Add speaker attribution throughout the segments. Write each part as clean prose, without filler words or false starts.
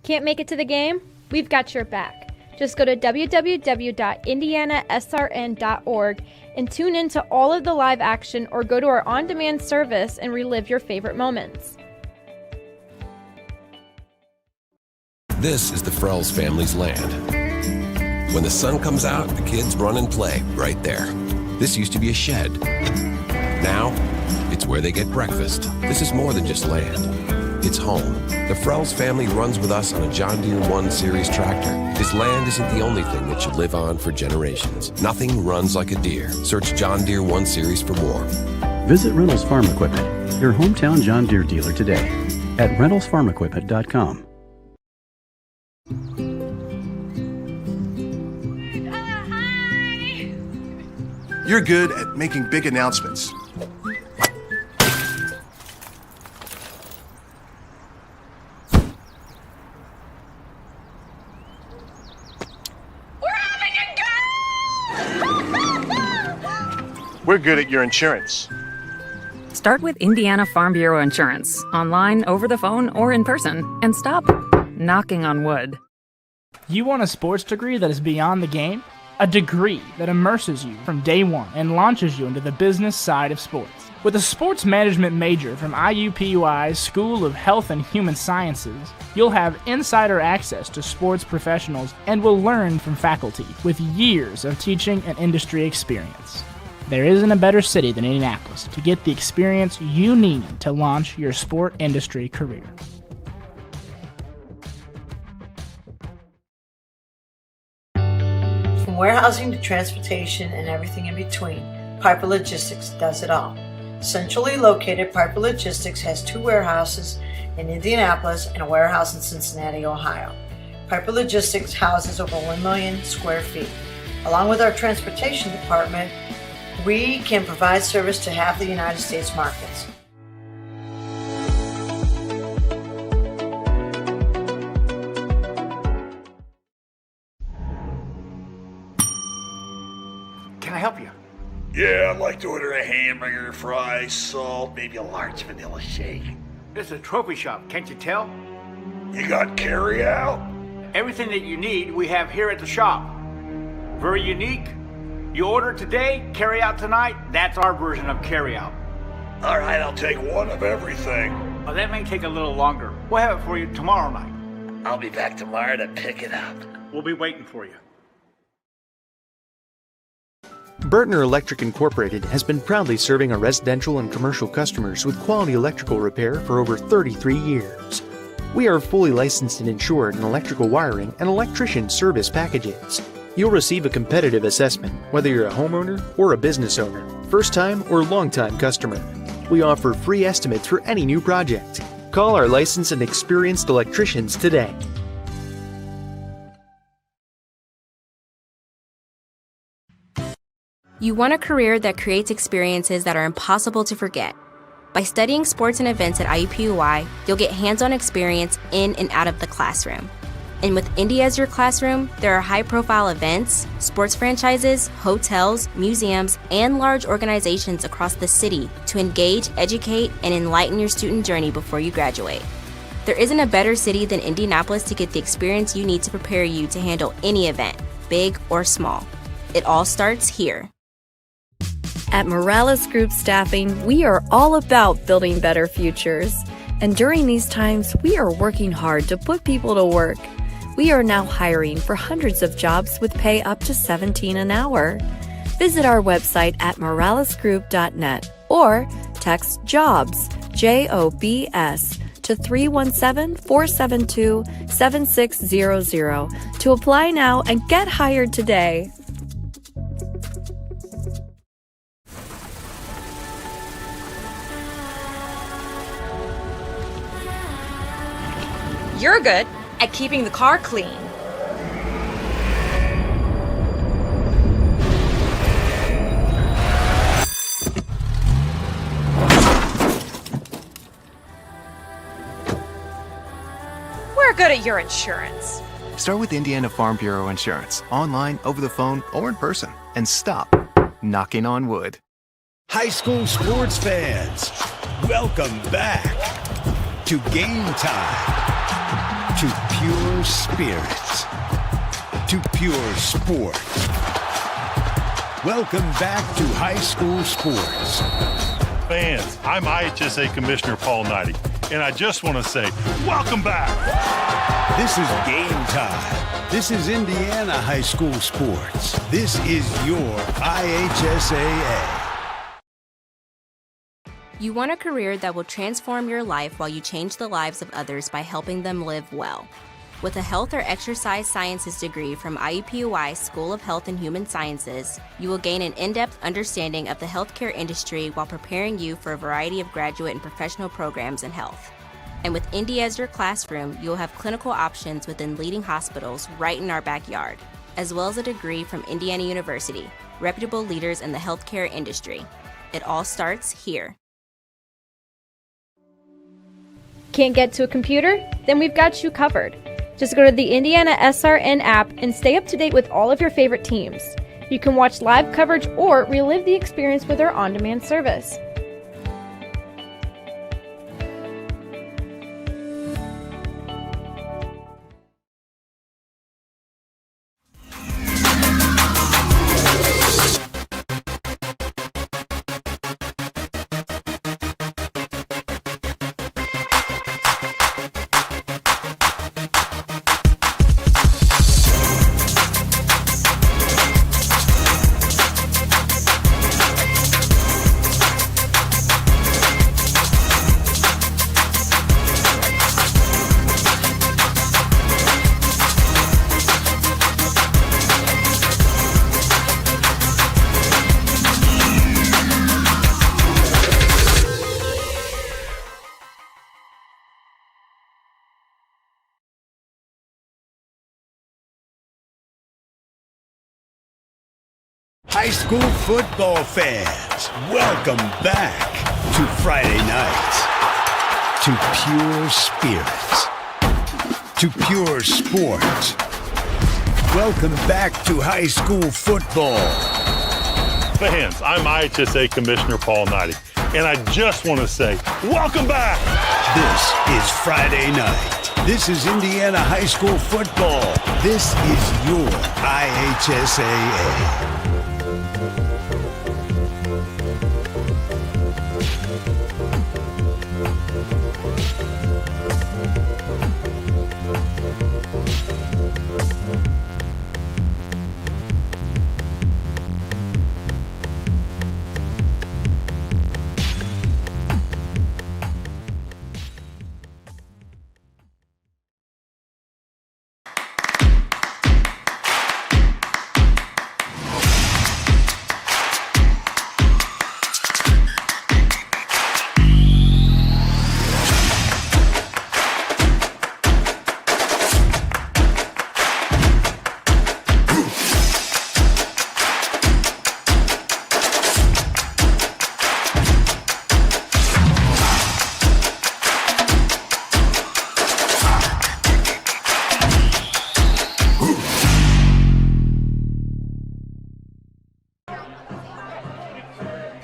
Speaker 1: Can't make it to the game? We've got your back. Just go to www.IndianaSRN.org and tune in to all of the live action, or go to our on-demand service and relive your favorite moments.
Speaker 2: This is the Frells family's land. When the sun comes out, the kids run and play right there. This used to be a shed. Now, it's where they get breakfast. This is more than just land. It's home. The Frells family runs with us on a John Deere 1 Series tractor. This land isn't the only thing that should live on for generations. Nothing runs like a Deere. Search John Deere 1 Series for more.
Speaker 3: Visit Reynolds Farm Equipment, your hometown John Deere dealer today at reynoldsfarmequipment.com.
Speaker 4: Hi!
Speaker 5: You're good at making big announcements. We're good at your insurance.
Speaker 6: Start with Indiana Farm Bureau Insurance, online, over the phone, or in person, and stop knocking on wood.
Speaker 7: You want a sports degree that is beyond the game? A degree that immerses you from day one and launches you into the business side of sports. With a sports management major from IUPUI's School of Health and Human Sciences, you'll have insider access to sports professionals and will learn from faculty with years of teaching and industry experience. There isn't a better city than Indianapolis to get the experience you need to launch your sport industry career.
Speaker 8: From warehousing to transportation and everything in between, Piper Logistics does it all. Centrally located, Piper Logistics has 2 warehouses in Indianapolis and a warehouse in Cincinnati, Ohio. Piper Logistics houses over 1 million square feet. Along with our transportation department, we can provide service to half the United States markets.
Speaker 9: Can I help you?
Speaker 10: Yeah, I'd like to order a hamburger, fries, salt, maybe a large vanilla shake.
Speaker 9: This is a trophy shop, can't you tell?
Speaker 10: You got carry out?
Speaker 9: Everything that you need we have here at the shop. Very unique. You order today, carry out tonight, that's our version of carry out.
Speaker 10: All right, I'll take one of everything.
Speaker 9: Oh, that may take a little longer. We'll have it for you tomorrow night.
Speaker 10: I'll be back tomorrow to pick it up.
Speaker 9: We'll be waiting for you.
Speaker 11: Bertner Electric Incorporated has been proudly serving our residential and commercial customers with quality electrical repair for over 33 years. We are fully licensed and insured in electrical wiring and electrician service packages. You'll receive a competitive assessment, whether you're a homeowner or a business owner, first-time or long-time customer. We offer free estimates for any new project. Call our licensed and experienced electricians today.
Speaker 12: You want a career that creates experiences that are impossible to forget. By studying sports and events at IUPUI, you'll get hands-on experience in and out of the classroom. And with Indy as your classroom, there are high-profile events, sports franchises, hotels, museums, and large organizations across the city to engage, educate, and enlighten your student journey before you graduate. There isn't a better city than Indianapolis to get the experience you need to prepare you to handle any event, big or small. It all starts here.
Speaker 13: At Morales Group Staffing, we are all about building better futures. And during these times, we are working hard to put people to work. We are now hiring for hundreds of jobs with pay up to $17 an hour. Visit our website at moralesgroup.net or text JOBS, JOBS, to 317-472-7600 to apply now and get hired today.
Speaker 14: You're good at keeping the car clean. We're good at your insurance.
Speaker 15: Start with Indiana Farm Bureau Insurance, online, over the phone, or in person, and stop knocking on wood.
Speaker 16: High school sports fans, welcome back to Game Time. to pure spirits, to pure sport. Welcome back to high school sports.
Speaker 5: Fans, I'm IHSAA Commissioner Paul Knighty, and I just want to say, welcome back.
Speaker 16: This is game time. This is Indiana high school sports. This is your IHSAA.
Speaker 12: You want a career that will transform your life while you change the lives of others by helping them live well. With a health or exercise sciences degree from IUPUI School of Health and Human Sciences, you will gain an in-depth understanding of the healthcare industry while preparing you for a variety of graduate and professional programs in health. And with Indy as your classroom, you'll have clinical options within leading hospitals right in our backyard, as well as a degree from Indiana University, reputable leaders in the healthcare industry. It all starts here.
Speaker 1: Can't get to a computer? Then we've got you covered. Just go to the IndianaSRN app and stay up to date with all of your favorite teams. You can watch live coverage or relive the experience with our on-demand service.
Speaker 16: High school football fans, welcome back to Friday night, to pure spirits, to pure sport. Welcome back to high school football.
Speaker 5: Fans, I'm IHSAA Commissioner Paul Knighty, and I just want to say, welcome back.
Speaker 16: This is Friday night. This is Indiana high school football. This is your IHSAA.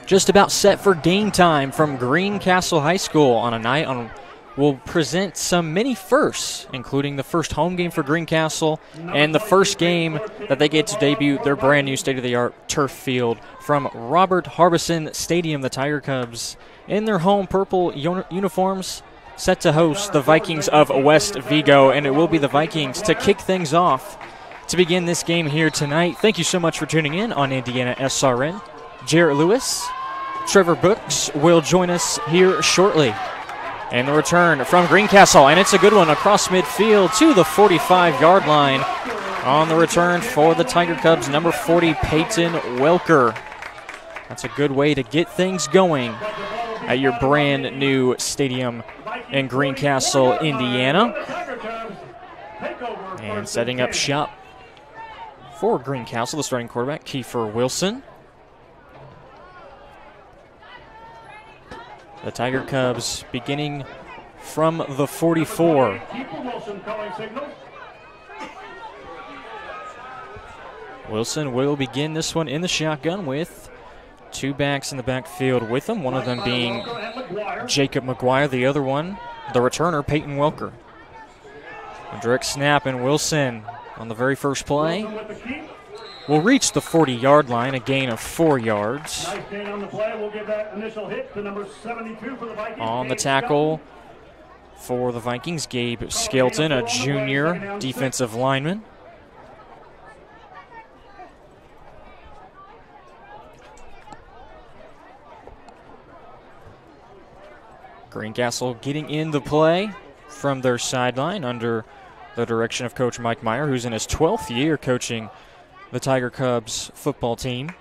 Speaker 4: Just about set for game time from Greencastle High School on a night on. We'll present some mini firsts, including the first home game for Greencastle and the first game that they get to debut their brand new state-of-the-art turf field from Robert Harbison Stadium. The Tiger Cubs in their home purple uniforms set to host the Vikings of West Vigo, and it will be the Vikings to kick things off to begin this game here tonight. Thank you so much for tuning in on Indiana SRN. Jarrett Lewis, Trevor Brooks will join us here shortly. And the return from Greencastle, and it's a good one across midfield to the 45-yard line on the return for the Tiger Cubs, number 40, Peyton Welker. That's a good way to get things going at your brand new stadium in Greencastle, Indiana. And setting up shop for Greencastle, the starting quarterback, Kiefer Wilson. The Tiger Cubs beginning from the 44. Wilson will begin this one in the shotgun with two backs in the backfield with him, one of them being Jacob McGuire, the other one, the returner, Peyton Welker. A direct snap, and Wilson on the very first play will reach the 40-yard line, a gain of 4 yards.
Speaker 17: Nice gain on the play. We'll give that initial hit to number 72 for the Vikings.
Speaker 4: On the tackle for the Vikings, Gabe Skelton, a junior defensive lineman. Greencastle getting in the play from their sideline under the direction of Coach Mike Meyer, who's in his 12th year coaching the Tiger Cubs football team.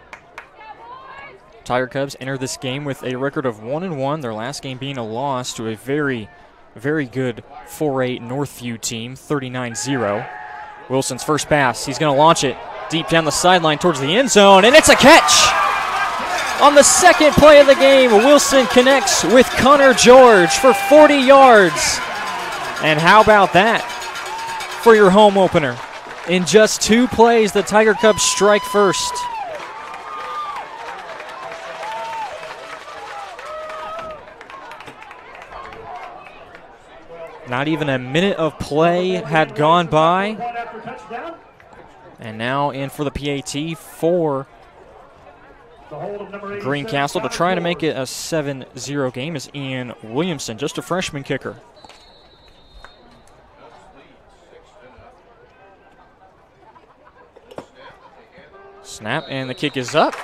Speaker 4: Tiger Cubs enter this game with a record of 1-1, their last game being a loss to a very, very good 4A Northview team, 39-0. Wilson's first pass, he's going to launch it deep down the sideline towards the end zone, and it's a catch! On the second play of the game, Wilson connects with Connor George for 40 yards. And how about that for your home opener? In just 2 plays, the Tiger Cubs strike first. Not even a minute of play had gone by. And now in for the PAT for Greencastle to try to make it a 7-0 game is Ian Williamson, just a freshman kicker. Snap, and the kick is up.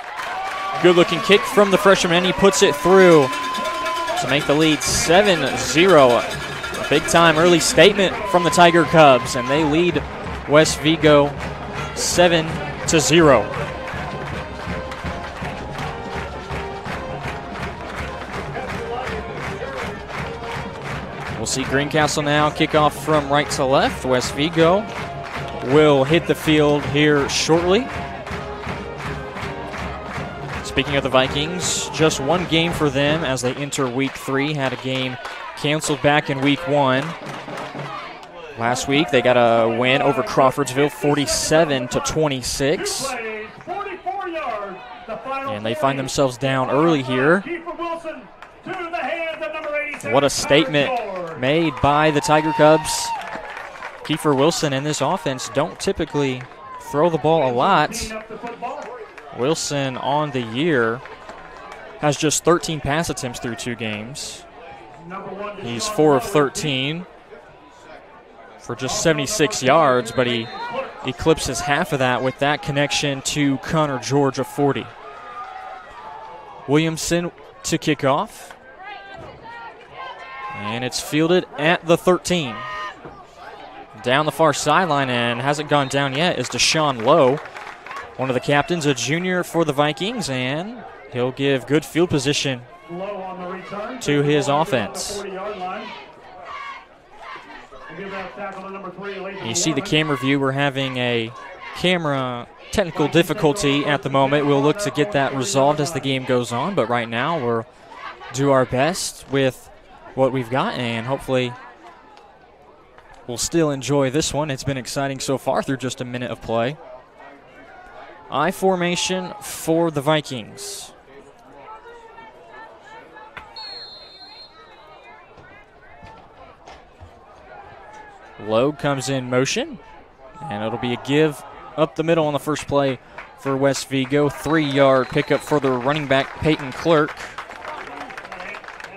Speaker 4: Good looking kick from the freshman, and he puts it through to make the lead 7-0. A big time early statement from the Tiger Cubs, and they lead West Vigo 7-0. We'll see Greencastle now kick off from right to left. West Vigo will hit the field here shortly. Speaking of the Vikings, just 1 game for them as they enter week 3. Had a game canceled back in week 1. Last week they got a win over Crawfordsville, 47-26. And they find themselves down early here. What a statement made by the Tiger Cubs. Kiefer Wilson and this offense don't typically throw the ball a lot. Wilson on the year has just 13 pass attempts through 2 games. He's 4 of 13 for just 76 yards, but he eclipses half of that with that connection to Connor George of 40. Williamson to kick off. And it's fielded at the 13. Down the far sideline, and hasn't gone down yet, is Deshaun Lowe, one of the captains, a junior for the Vikings, and he'll give good field position to his offense. You see the camera view. We're having a camera technical difficulty at the moment. We'll look to get that resolved as the game goes on, but right now we'll do our best with what we've got, and hopefully we'll still enjoy this one. It's been exciting so far through just a minute of play. I formation for the Vikings. Lowe comes in motion, and it'll be a give up the middle on the first play for West Vigo. 3-yard pickup for the running back, Peyton Clerk.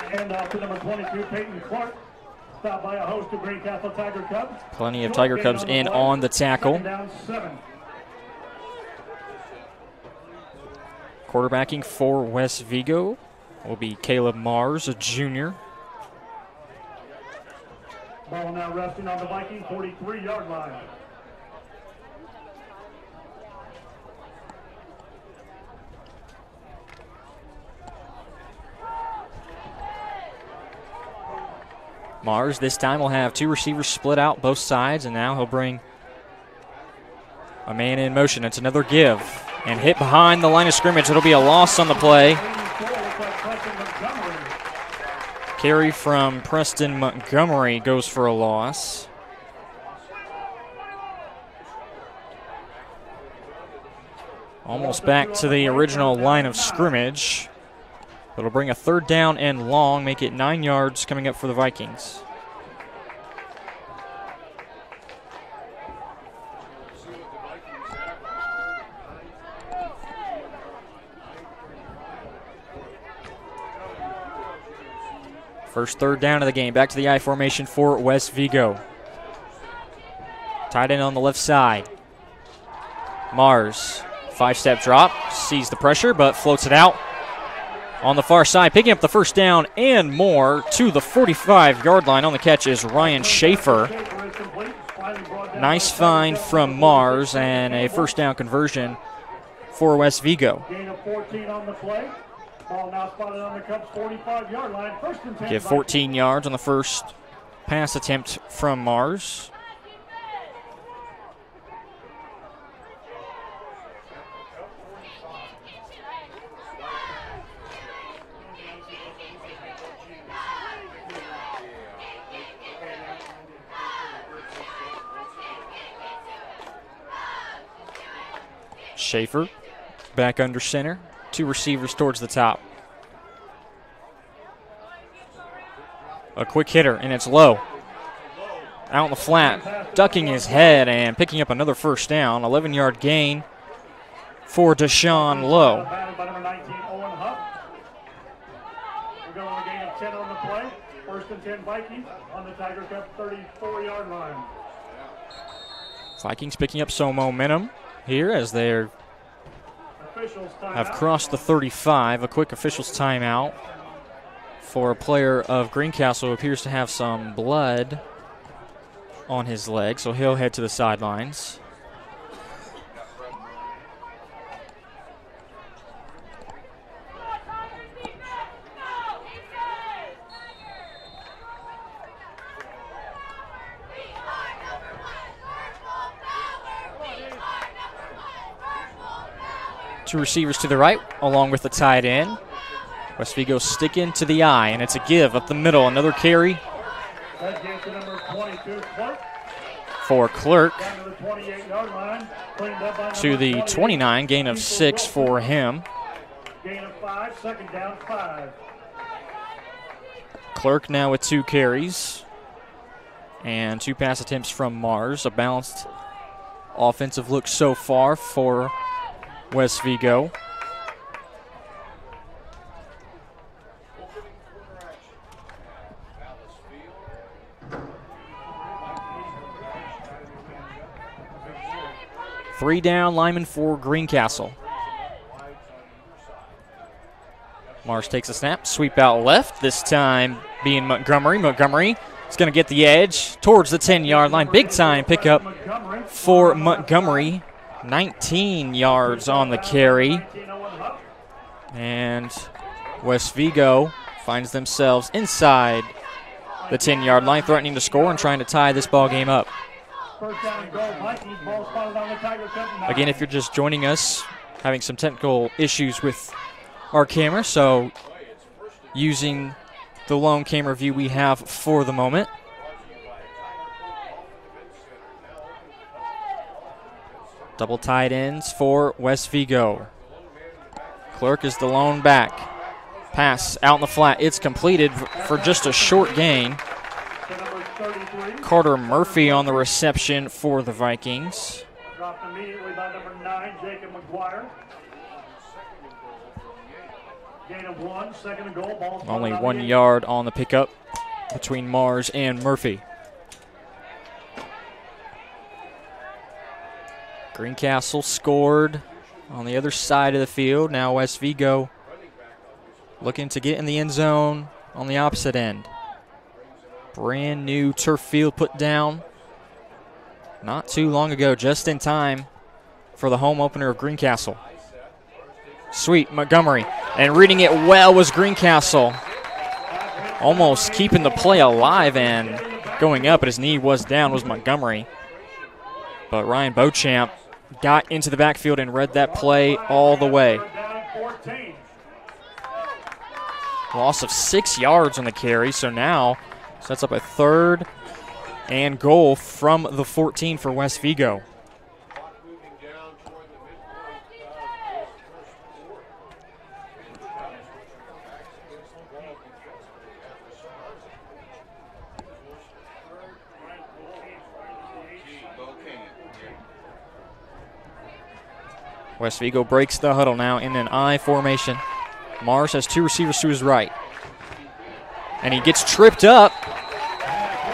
Speaker 17: Hand off to number 22, Peyton Clark. Stopped by a host of Greencastle Tiger Cubs.
Speaker 4: Plenty of Tiger Cubs in on the tackle.
Speaker 17: Down 7.
Speaker 4: Quarterbacking for West Vigo will be Caleb Mars, a junior.
Speaker 17: Ball now resting on the Viking 43-yard line.
Speaker 4: Mars this time will have 2 receivers split out both sides, and now he'll bring a man in motion. It's another give, and hit behind the line of scrimmage. It'll be a loss on the play. Carry from Preston Montgomery goes for a loss. Almost back to the original line of scrimmage. It'll bring a 3rd down and long, make it 9 yards coming up for the Vikings. First third down of the game. Back to the I formation for West Vigo. Tight end on the left side. Mars, 5-step drop, sees the pressure, but floats it out. On the far side, picking up the first down and more to the 45-yard line. On the catch is Ryan Schaefer. Nice find from Mars and a first down conversion for West Vigo.
Speaker 17: Gain of 14 on the play. Ball now spotted on the Cubs' 45-yard line. First and 10.
Speaker 4: Get 14 yards on the first pass attempt from Mars. Schaefer back under center. 2 receivers towards the top. A quick hitter, and it's low. Out in the flat, ducking his head and picking up another first down. 11-yard gain for Deshaun Lowe.
Speaker 17: By number 19, Owen Huff. We're going to a gain of 10 on the play. First and 10 Vikings on the Tiger Cup 34-yard line.
Speaker 4: Vikings picking up some momentum here as they have crossed the 35. A quick officials timeout for a player of Greencastle who appears to have some blood on his leg, so he'll head to the sidelines. Two receivers to the right, along with the tight end. West Vigo sticking to the eye, and it's a give up the middle. Another carry for Clerk to the 29, gain of 6 for him.
Speaker 17: Gain of 5, second down 5.
Speaker 4: Clerk now with 2 carries and 2 pass attempts from Mars. A balanced offensive look so far for West Vigo. Three down lineman for Greencastle. Mars takes a snap, sweep out left, this time being Montgomery. Montgomery is going to get the edge towards the 10-yard line. Big time pickup for Montgomery. 19 yards on the carry. And West Vigo finds themselves inside the 10-yard line, threatening to score and trying to tie this ball game up. Again, if you're just joining us, having some technical issues with our camera, so using the lone camera view we have for the moment. Double tight ends for West Vigo. Clerk is the lone back. Pass out in the flat. It's completed for just a short gain. Carter Murphy on the reception for the Vikings.
Speaker 17: Dropped immediately by number 9, Jacob McGuire. Gain of 1, second and goal. Ball
Speaker 4: only 1 yard on the pickup between Mars and Murphy. Greencastle scored on the other side of the field. Now West Vigo looking to get in the end zone on the opposite end. Brand new turf field put down not too long ago, just in time for the home opener of Greencastle. Sweet Montgomery, and reading it well was Greencastle. Almost keeping the play alive and going up, but his knee was down, was Montgomery. But Ryan Beauchamp got into the backfield and read that play all the way. Loss of 6 yards on the carry, so now sets up a 3rd and goal from the 14 for West Vigo. West Vigo breaks the huddle now in an I formation. Mars has 2 receivers to his right. And he gets tripped up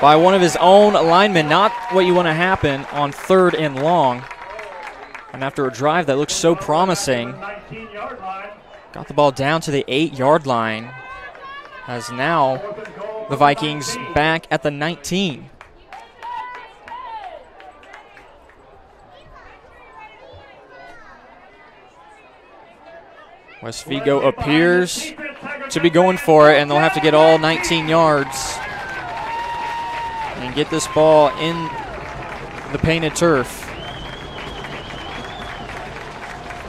Speaker 4: by one of his own linemen. Not what you want to happen on 3rd and long. And after a drive that looks so promising, got the ball down to the 8-yard line. As now the Vikings back at the 19. West Vigo appears to be going for it, and they'll have to get all 19 yards and get this ball in the painted turf.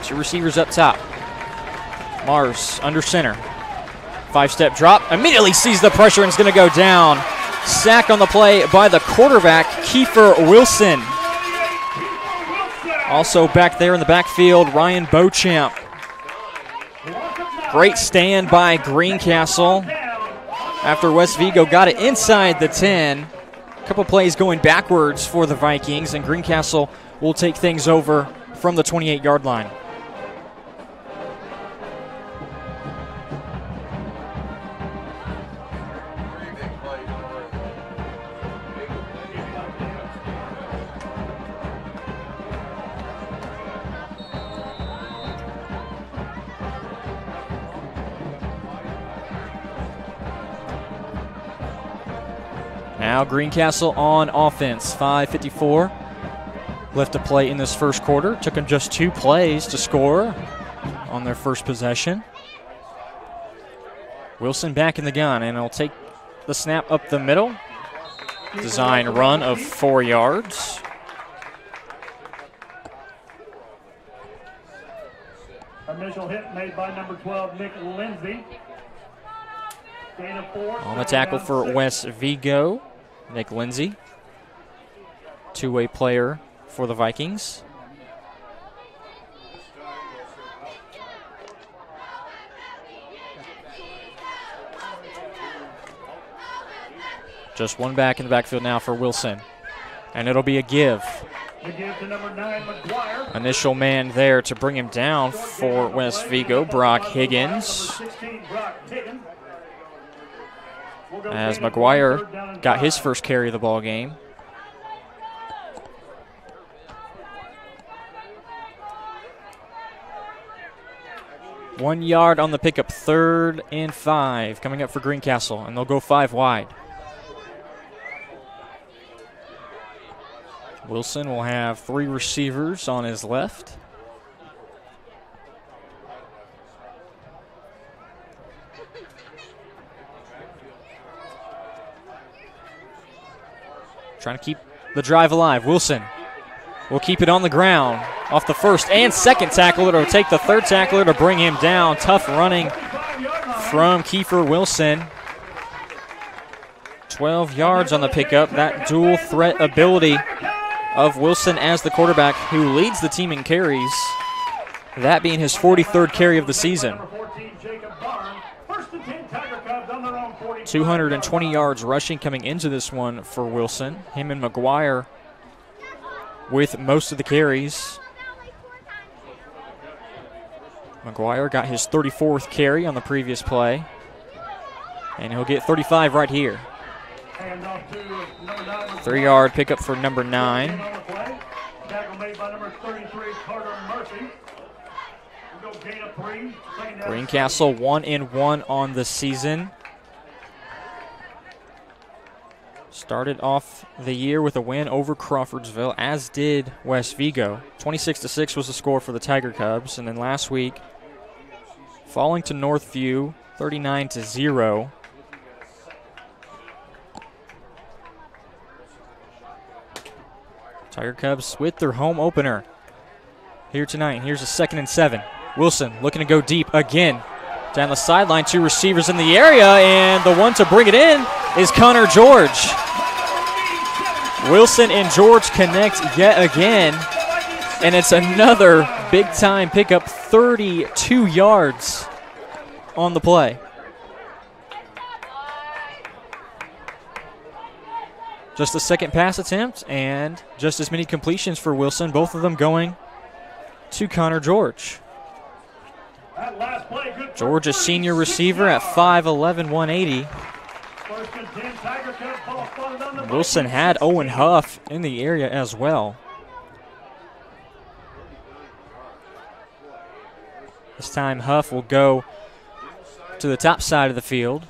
Speaker 4: 2 receivers up top. Mars under center. 5-step drop. Immediately sees the pressure and is going to go down. Sack on the play by the quarterback, Kiefer Wilson. Also back there in the backfield, Ryan Beauchamp. Great stand by Greencastle after West Vigo got it inside the 10. A couple plays going backwards for the Vikings, and Greencastle will take things over from the 28-yard line. Now Greencastle on offense. 5:54 left to play in this first quarter. Took them just 2 plays to score on their first possession. Wilson back in the gun, and he'll take the snap up the middle. Design run of 4 yards.
Speaker 17: Initial hit made by number 12, Nick Lindsay. Gain of 4.
Speaker 4: On the tackle for West Vigo, Nick Lindsay. 2-way player for the Vikings. Just 1 back in the backfield now for Wilson. And it'll be a give.
Speaker 17: The give to number 9, McGuire.
Speaker 4: Initial man there to bring him down for West Vigo, Brock Higgins. As McGuire got his first carry of the ball game. One yard on the pickup, 3rd and 5 coming up for Greencastle, and they'll go 5 wide. Wilson will have 3 receivers on his left. Trying to keep the drive alive. Wilson will keep it on the ground off the first and second tackler. It'll take the 3rd tackler to bring him down. Tough running from Kiefer Wilson. 12 yards on the pickup. That dual threat ability of Wilson as the quarterback, who leads the team in carries. That being his 43rd carry of the season. 220 yards rushing coming into this one for Wilson. Him and McGuire with most of the carries. McGuire got his 34th carry on the previous play, and he'll get 35 right here. 3-yard pickup for number 9. Greencastle 1-1 on the season. Started off the year with a win over Crawfordsville, as did West Vigo. 26-6 was the score for the Tiger Cubs, and then last week, falling to Northview, 39-0. Tiger Cubs with their home opener here tonight. Here's a 2nd and 7. Wilson looking to go deep again. Down the sideline, 2 receivers in the area, and the one to bring it in is Connor George. Wilson and George connect yet again, and it's another big-time pickup, 32 yards on the play. Just the 2nd pass attempt, and just as many completions for Wilson, both of them going to Connor George. George, a senior receiver at 5'11", 180. Wilson had Owen Huff in the area as well. This time Huff will go to the top side of the field.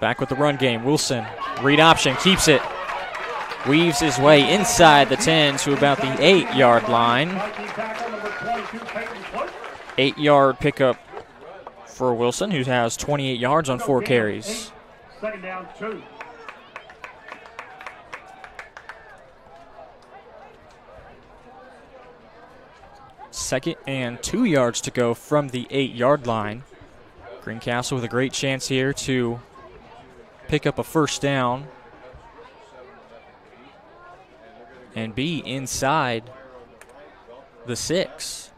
Speaker 4: Back with the run game. Wilson, read option, keeps it. Weaves his way inside the 10 to about the 8-yard line. 8-yard pickup for Wilson, who has 28 yards on 4 carries.
Speaker 17: Second down, 2.
Speaker 4: Second and 2 yards to go from the 8-yard line. Greencastle with a great chance here to pick up a first down and be inside the 6.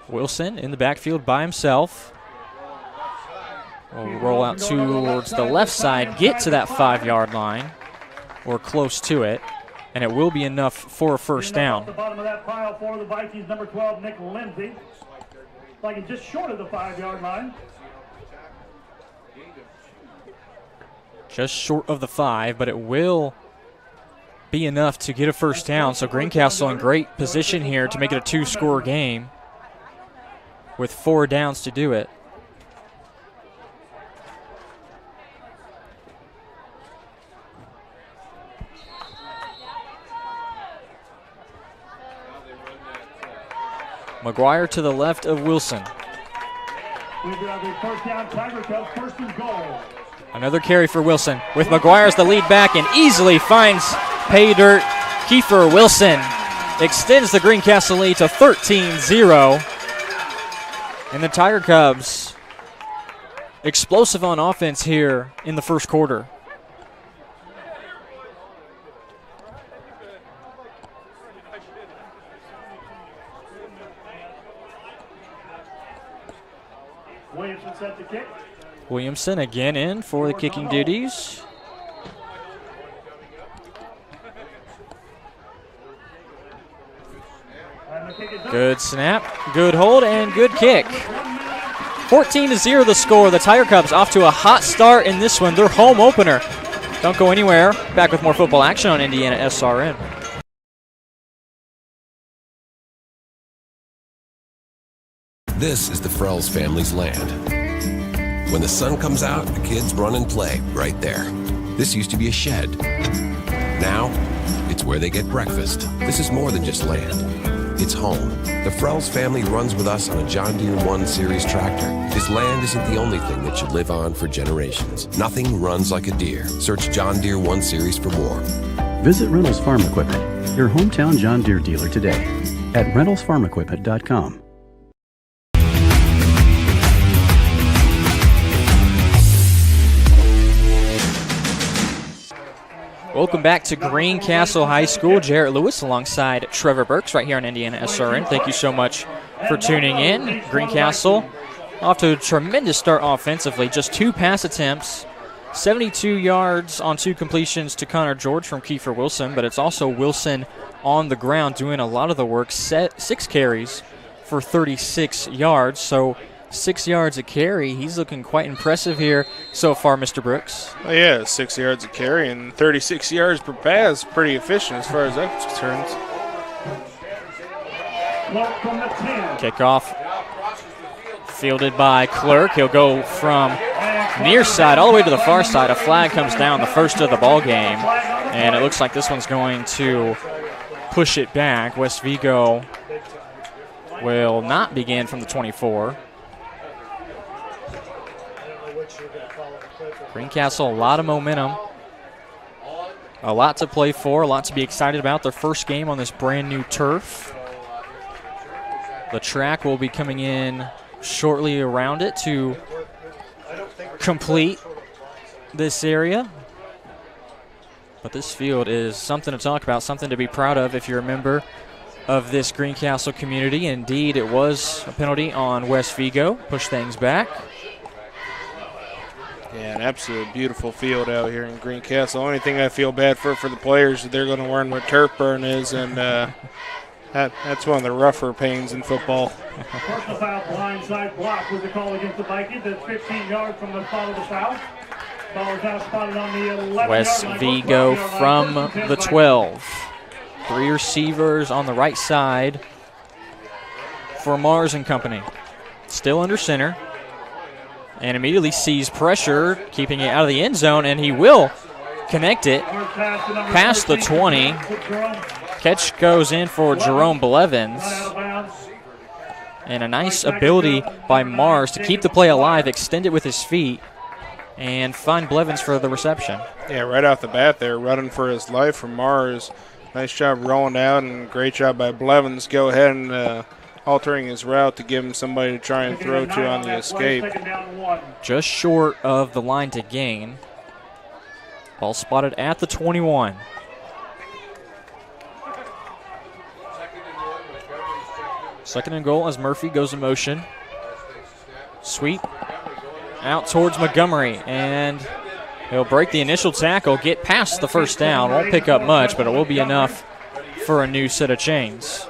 Speaker 4: Wilson in the backfield by himself. Will roll out towards the left side, get to that 5-yard line, or close to it, and it will be enough for a first down.
Speaker 17: The bottom of that pile for the Vikings, number 12, Nick Lindsay. Like just short of the 5-yard line.
Speaker 4: Just short of the 5, but it will be enough to get a first down. So Greencastle in great position here to make it a 2-score game with 4 downs to do it. McGuire to the left of Wilson.
Speaker 17: We have a first down, Tiger Cubs, first and goal.
Speaker 4: Another carry for Wilson with McGuire as the lead back and easily finds pay dirt. Kiefer Wilson extends the Greencastle lead to 13-0. And the Tiger Cubs explosive on offense here in the first quarter.
Speaker 17: Williamson set the kick.
Speaker 4: Williamson again in for the kicking duties. Good snap, good hold, and good kick. 14-0 the score. The Tiger Cubs off to a hot start in this one. Their home opener. Don't go anywhere. Back with more football action on IndianaSRN.
Speaker 2: This is the Frells family's land. When the sun comes out, the kids run and play right there. This used to be a shed. Now, it's where they get breakfast. This is more than just land. It's home. The Frells family runs with us on a John Deere 1 Series tractor. His land isn't the only thing that should live on for generations. Nothing runs like a Deere. Search John Deere 1 Series for more.
Speaker 3: Visit Reynolds Farm Equipment, your hometown John Deere dealer today at ReynoldsFarmEquipment.com.
Speaker 4: Welcome back to Greencastle High School. Jarrett Lewis alongside Trevor Burks right here on IndianaSRN. Thank you so much for tuning in. Greencastle off to a tremendous start offensively. Just 2 pass attempts, 72 yards on 2 completions to Connor George from Kiefer Wilson, but it's also Wilson on the ground doing a lot of the work. 6 carries for 36 yards, so 6 yards a carry. He's looking quite impressive here so far, Mr. Brooks.
Speaker 18: Oh, yeah, 6 yards a carry and 36 yards per pass. Pretty efficient as far as that's concerned.
Speaker 4: Kickoff fielded by Clerk. He'll go from near side all the way to the far side. A flag comes down, the first of the ball game, and it looks like this one's going to push it back. West Vigo will not begin from the 24. Greencastle, a lot of momentum, a lot to play for, a lot to be excited about. Their first game on this brand new turf. The track will be coming in shortly around it to complete this area. But this field is something to talk about, something to be proud of if you're a member of this Greencastle community. Indeed, it was a penalty on West Vigo, push things back.
Speaker 18: Yeah, an absolute beautiful field out here in Greencastle. The only thing I feel bad for the players is they're going to learn what turf burn is, and That's one of the rougher pains in football.
Speaker 17: Personal foul, blindside block was the call against the Vikings. That's 15 yards from the spot of the foul. Ball is now spotted on the 11-yard
Speaker 4: West
Speaker 17: line.
Speaker 4: Vigo from the 12. 3 receivers on the right side for Mars and company. Still under center. And immediately sees pressure, keeping it out of the end zone, and he will connect it past the 20. Catch goes in for Jerome Blevins. And a nice ability by Mars to keep the play alive, extend it with his feet, and find Blevins for the reception.
Speaker 18: Yeah, right off the bat there, running for his life from Mars. Nice job rolling out, and great job by Blevins. Go ahead and altering his route to give him somebody to try and throw to on the escape.
Speaker 4: Just short of the line to gain. Ball spotted at the 21. Second and goal as Murphy goes in motion. Sweep out towards Montgomery, and he'll break the initial tackle, get past the first down. Won't pick up much, but it will be enough for a new set of chains.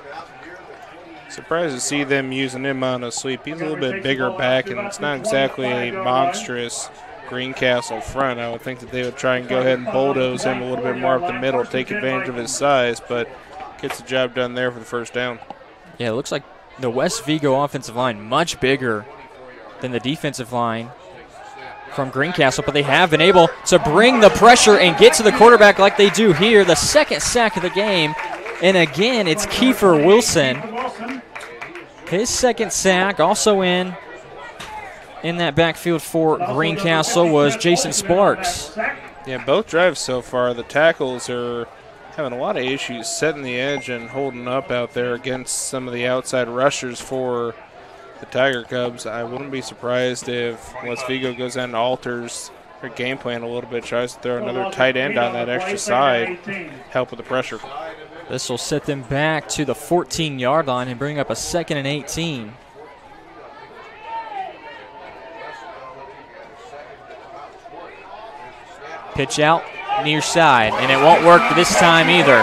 Speaker 18: Surprised to see them using him on a sweep. He's a little bit bigger back, and it's not exactly a monstrous Greencastle front. I would think that they would try and go ahead and bulldoze him a little bit more up the middle, take advantage of his size, but gets the job done there for the first down.
Speaker 4: Yeah, it looks like the West Vigo offensive line much bigger than the defensive line from Greencastle, but they have been able to bring the pressure and get to the quarterback like they do here. The second sack of the game, and again, it's Kiefer Wilson. His second sack, also in that backfield for Greencastle, was Jason Sparks.
Speaker 18: Yeah, both drives so far, the tackles are having a lot of issues setting the edge and holding up out there against some of the outside rushers for the Tiger Cubs. I wouldn't be surprised if West Vigo goes in and alters their game plan a little bit, tries to throw another tight end on that extra side, help with the pressure.
Speaker 4: This will set them back to the 14-yard line and bring up a 2nd and 18. Pitch out near side, and it won't work this time either.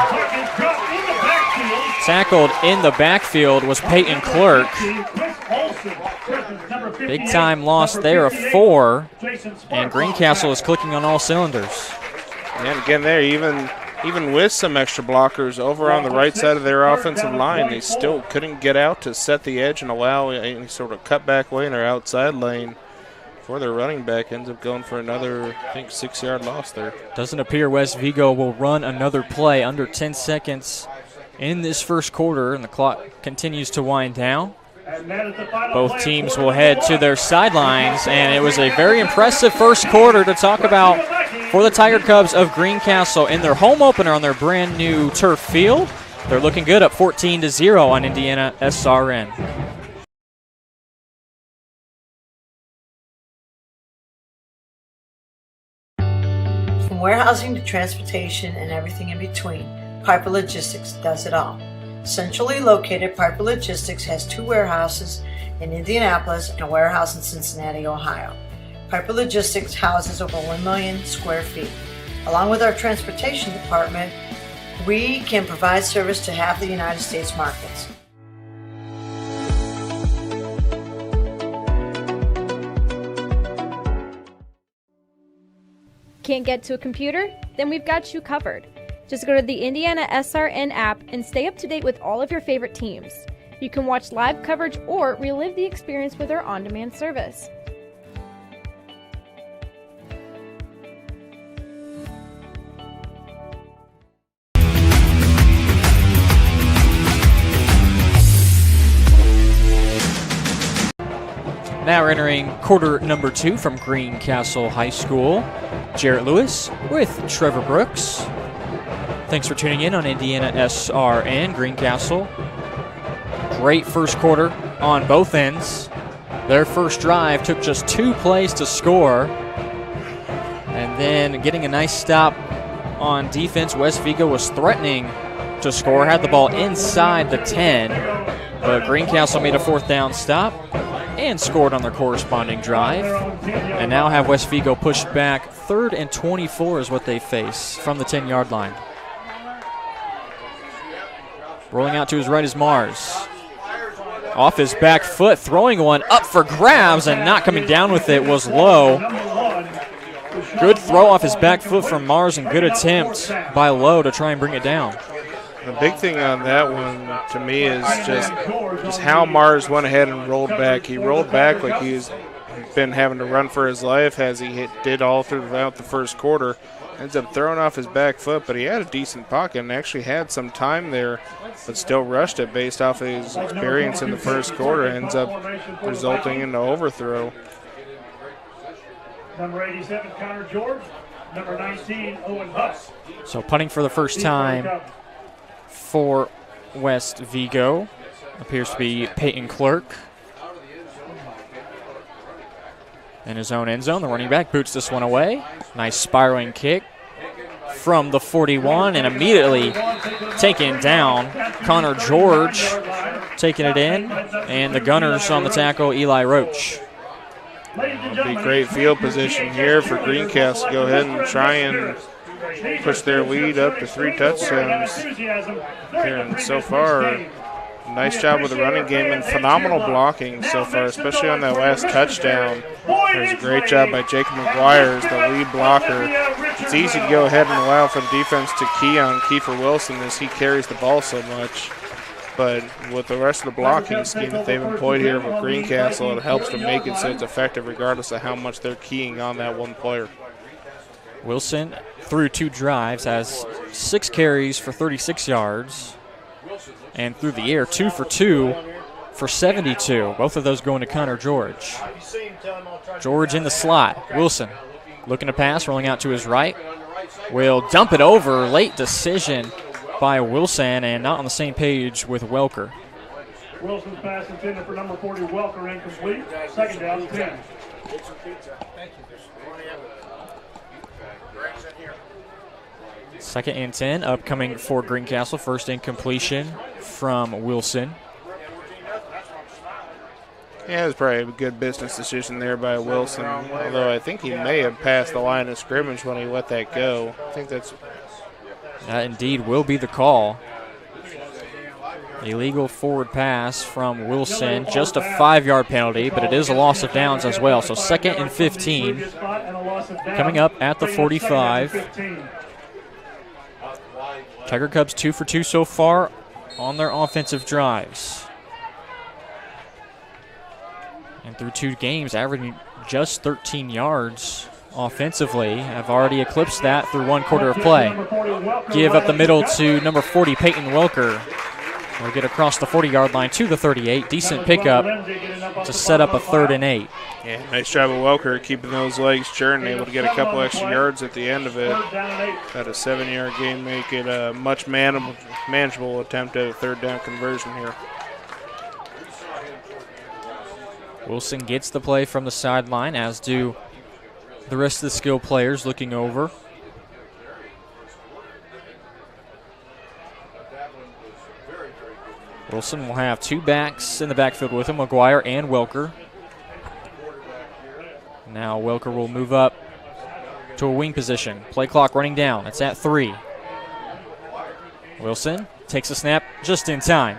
Speaker 4: Tackled in the backfield was Peyton Clerk. Big time loss there of 4, and Greencastle is clicking on all cylinders.
Speaker 18: And again there, even with some extra blockers over on the right side of their offensive line, they still couldn't get out to set the edge and allow any sort of cutback lane or outside lane for their running back. Ends up going for another, I think, 6-yard loss there.
Speaker 4: Doesn't appear West Vigo will run another play under 10 seconds in this first quarter, and the clock continues to wind down. Both teams will head to their sidelines, and it was a very impressive first quarter to talk about for the Tiger Cubs of Greencastle in their home opener on their brand new turf field. They're looking good, up 14-0 on IndianaSRN.
Speaker 8: From warehousing to transportation and everything in between, Piper Logistics does it all. Centrally located, Piper Logistics has 2 warehouses in Indianapolis and a warehouse in Cincinnati, Ohio. Piper Logistics houses over 1 million square feet. Along with our transportation department, we can provide service to half the United States markets.
Speaker 1: Can't get to a computer? Then we've got you covered. Just go to the IndianaSRN app and stay up to date with all of your favorite teams. You can watch live coverage or relive the experience with our on-demand service.
Speaker 4: Now we're entering quarter number 2 from Greencastle High School. Jarrett Lewis with Trevor Brooks. Thanks for tuning in on IndianaSRN Greencastle. Great first quarter on both ends. Their first drive took just 2 plays to score. And then getting a nice stop on defense, West Vigo was threatening to score, had the ball inside the 10. But Greencastle made a 4th down stop and scored on their corresponding drive. And now have West Vigo pushed back. 3rd and 24 is what they face from the 10-yard line. Rolling out to his right is Mars. Off his back foot, throwing one up for grabs, and not coming down with it was Lowe. Good throw off his back foot from Mars, and good attempt by Lowe to try and bring it down.
Speaker 18: The big thing on that one to me is just how Mars went ahead and rolled back. He rolled back like he's been having to run for his life, as he did all throughout the first quarter. Ends up throwing off his back foot, but he had a decent pocket and actually had some time there, but still rushed it based off of his experience in the first quarter. Ends up resulting in the overthrow.
Speaker 17: Number 87, Connor George. Number 19, Owen Huss.
Speaker 4: So punting for the first time for West Vigo appears to be Peyton Clerk. In his own end zone, the running back boots this one away. Nice spiraling kick from the 41 and immediately taken down. Connor George taking it in, and the Gunners on the tackle, Eli Roach.
Speaker 18: It'll be great field position here for Greencastle to go ahead and try and push their lead up to 3 touchdowns here. And so far, nice job with the running game and phenomenal blocking so far, especially on that last touchdown. There's a great job by Jacob McGuire as the lead blocker. It's easy to go ahead and allow for the defense to key on Kiefer Wilson as he carries the ball so much. But with the rest of the blocking scheme that they've employed here with Greencastle, it helps to make it so it's effective regardless of how much they're keying on that one player.
Speaker 4: Wilson, through 2 drives, has 6 carries for 36 yards. And through the air, 2 for 2 for 72. Both of those going to Connor George. George in the slot. Wilson looking to pass, rolling out to his right. Will dump it over. Late decision by Wilson, and not on the same page with Welker.
Speaker 17: Wilson's pass intended for number 40, Welker, incomplete. Second down, 10.
Speaker 4: Second and 10, upcoming for Greencastle. First incompletion from Wilson.
Speaker 18: Yeah, it was probably a good business decision there by Wilson, although I think he may have passed the line of scrimmage when he let that go. I think that
Speaker 4: indeed will be the call. Illegal forward pass from Wilson, just a 5-yard penalty, but it is a loss of downs as well. So second and 15, coming up at the 45. Tiger Cubs 2 for 2 so far on their offensive drives. And through 2 games, averaging just 13 yards offensively. Have already eclipsed that through 1 quarter of play. Give up the middle to number 40, Peyton Welker. We'll get across the 40-yard line to the 38. Decent pickup to set up a 3rd and 8.
Speaker 18: Yeah, nice job of Welker keeping those legs churning, able to get a couple extra yards at the end of it. Got a 7-yard gain, make it a much manageable attempt at a 3rd down conversion here.
Speaker 4: Wilson gets the play from the sideline, as do the rest of the skill players looking over. Wilson will have 2 backs in the backfield with him, McGuire and Welker. Now Welker will move up to a wing position. Play clock running down. It's at 3. Wilson takes a snap just in time.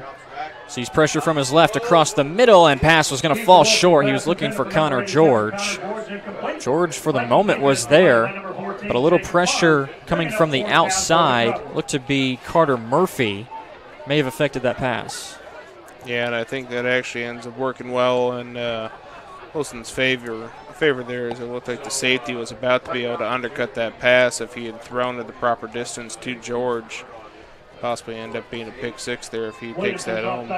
Speaker 4: Sees pressure from his left across the middle, and pass was going to fall short. He was looking for Connor George. George, for the moment, was there, but a little pressure coming from the outside. Looked to be Carter Murphy. May have affected that pass.
Speaker 18: Yeah, and I think that actually ends up working well in Wilson's favor there, as it looked like the safety was about to be able to undercut that pass if he had thrown it the proper distance to George. Possibly end up being a pick 6 there if he takes that home.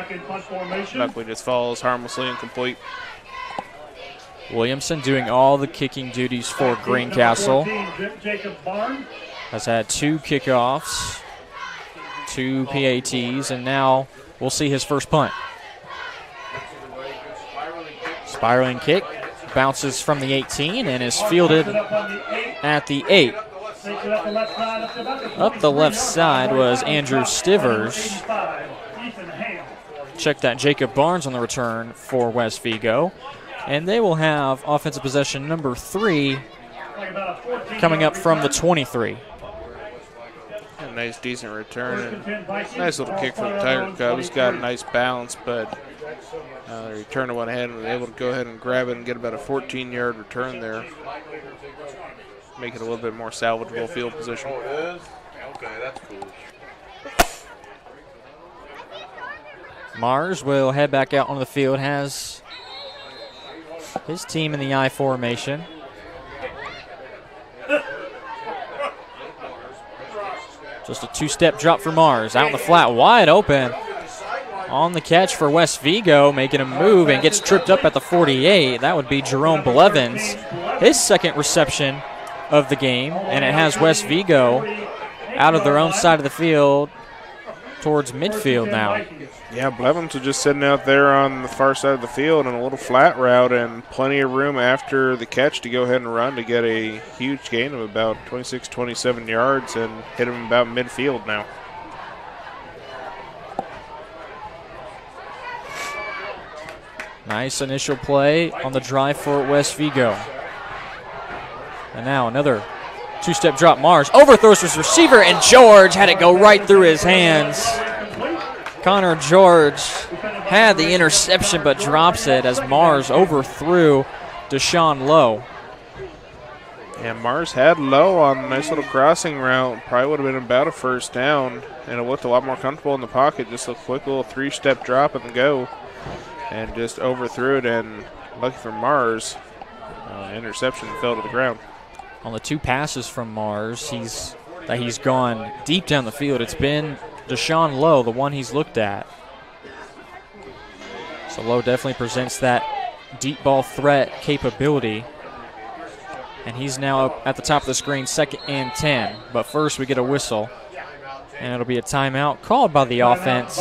Speaker 18: Luckily just falls harmlessly incomplete.
Speaker 4: Williamson doing all the kicking duties for Greencastle. Has had 2 kickoffs, 2 PATs, and now we'll see his first punt. Spiraling kick, bounces from the 18 and is fielded at the 8. Up the left side was Andrew Stivers. Check that, Jacob Barnes on the return for West Vigo. And they will have offensive possession number 3 coming up from the 23.
Speaker 18: A nice, decent return. And nice little kick from the Tiger Cubs. Got a nice balance, but the returner went ahead and was able to go ahead and grab it and get about a 14-yard return there. Make it a little bit more salvageable field position.
Speaker 10: Okay, that's cool.
Speaker 4: Mars will head back out onto the field, has his team in the I formation. Just a two-step drop for Mars. Out in the flat, wide open. On the catch for West Vigo, making a move and gets tripped up at the 48. That would be Jerome Blevins, his second reception of the game. And it has West Vigo out of their own side of the field towards midfield now.
Speaker 18: Yeah, Blevins was just sitting out there on the far side of the field in a little flat route and plenty of room after the catch to go ahead and run to get a huge gain of about 26, 27 yards and hit him about midfield now.
Speaker 4: Nice initial play on the drive for West Vigo. And now another two-step drop. Mars overthrows his receiver, and George had it go right through his hands. Connor George had the interception but drops it as Mars overthrew Deshaun Lowe.
Speaker 18: And Mars had Lowe on a nice little crossing route. Probably would have been about a first down, and it looked a lot more comfortable in the pocket. Just a quick little three-step drop and go, and just overthrew it, and lucky for Mars, interception fell to the ground.
Speaker 4: On the two passes from Mars, he's gone deep down the field. It's been Deshaun Lowe, the one he's looked at. So Lowe definitely presents that deep ball threat capability. And he's now up at the top of the screen, 2nd and 10. But first we get a whistle, and it'll be a timeout called by the offense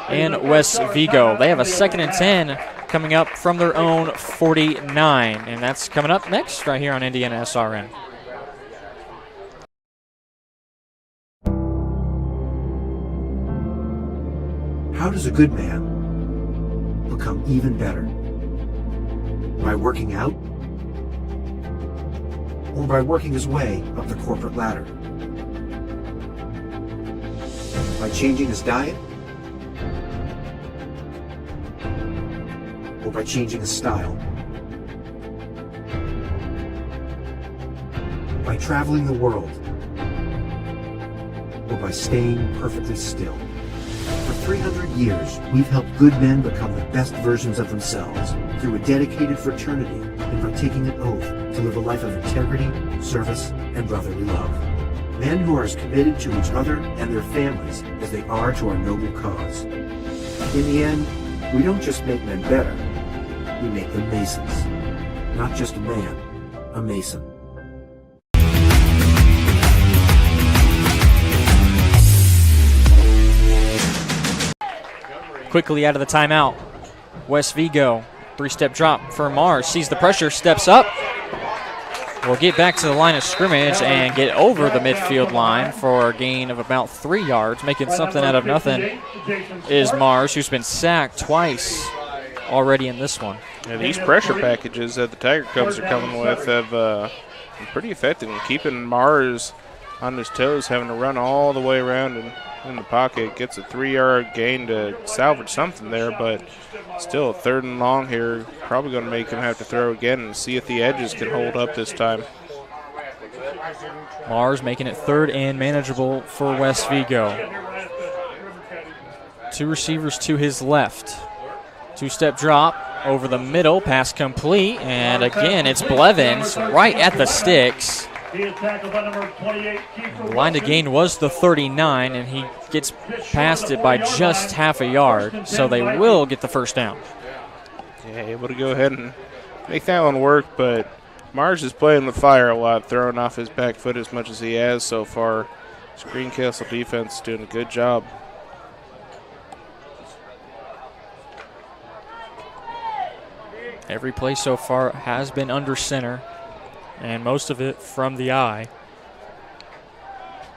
Speaker 4: in West Vigo. They have a 2nd and 10 coming up from their own 49. And that's coming up next right here on IndianaSRN.
Speaker 19: How does a good man become even better? By working out? Or by working his way up the corporate ladder? By changing his diet? Or by changing his style? By traveling the world? Or by staying perfectly still? For 300 years, we've helped good men become the best versions of themselves through a dedicated fraternity and by taking an oath to live a life of integrity, service, and brotherly love. Men who are as committed to each other and their families as they are to our noble cause. In the end, we don't just make men better, we make them Masons. Not just a man, a Mason.
Speaker 4: Quickly out of the timeout, West Vigo, three-step drop for Mars, sees the pressure, steps up. We'll get back to the line of scrimmage and get over the midfield line for a gain of about 3 yards. Making something out of nothing is Mars, who's been sacked twice already in this one.
Speaker 18: Yeah, these pressure packages that the Tiger Cubs are coming with have been pretty effective in keeping Mars on his toes, having to run all the way around and in the pocket. Gets a 3-yard gain to salvage something there, but still 3rd and long here. Probably going to make him have to throw again and see if the edges can hold up this time.
Speaker 4: Mars making it 3rd and manageable for West Vigo. Two receivers to his left. Two-step drop over the middle, pass complete, and again it's Blevins right at the sticks. The line to gain was the 39, and he gets past it by just half a yard, so they will get the first down.
Speaker 18: Yeah, able to go ahead and make that one work, but Mars is playing with fire a lot, throwing off his back foot as much as he has so far. This Greencastle defense is doing a good job.
Speaker 4: Every play so far has been under center, and most of it from the eye.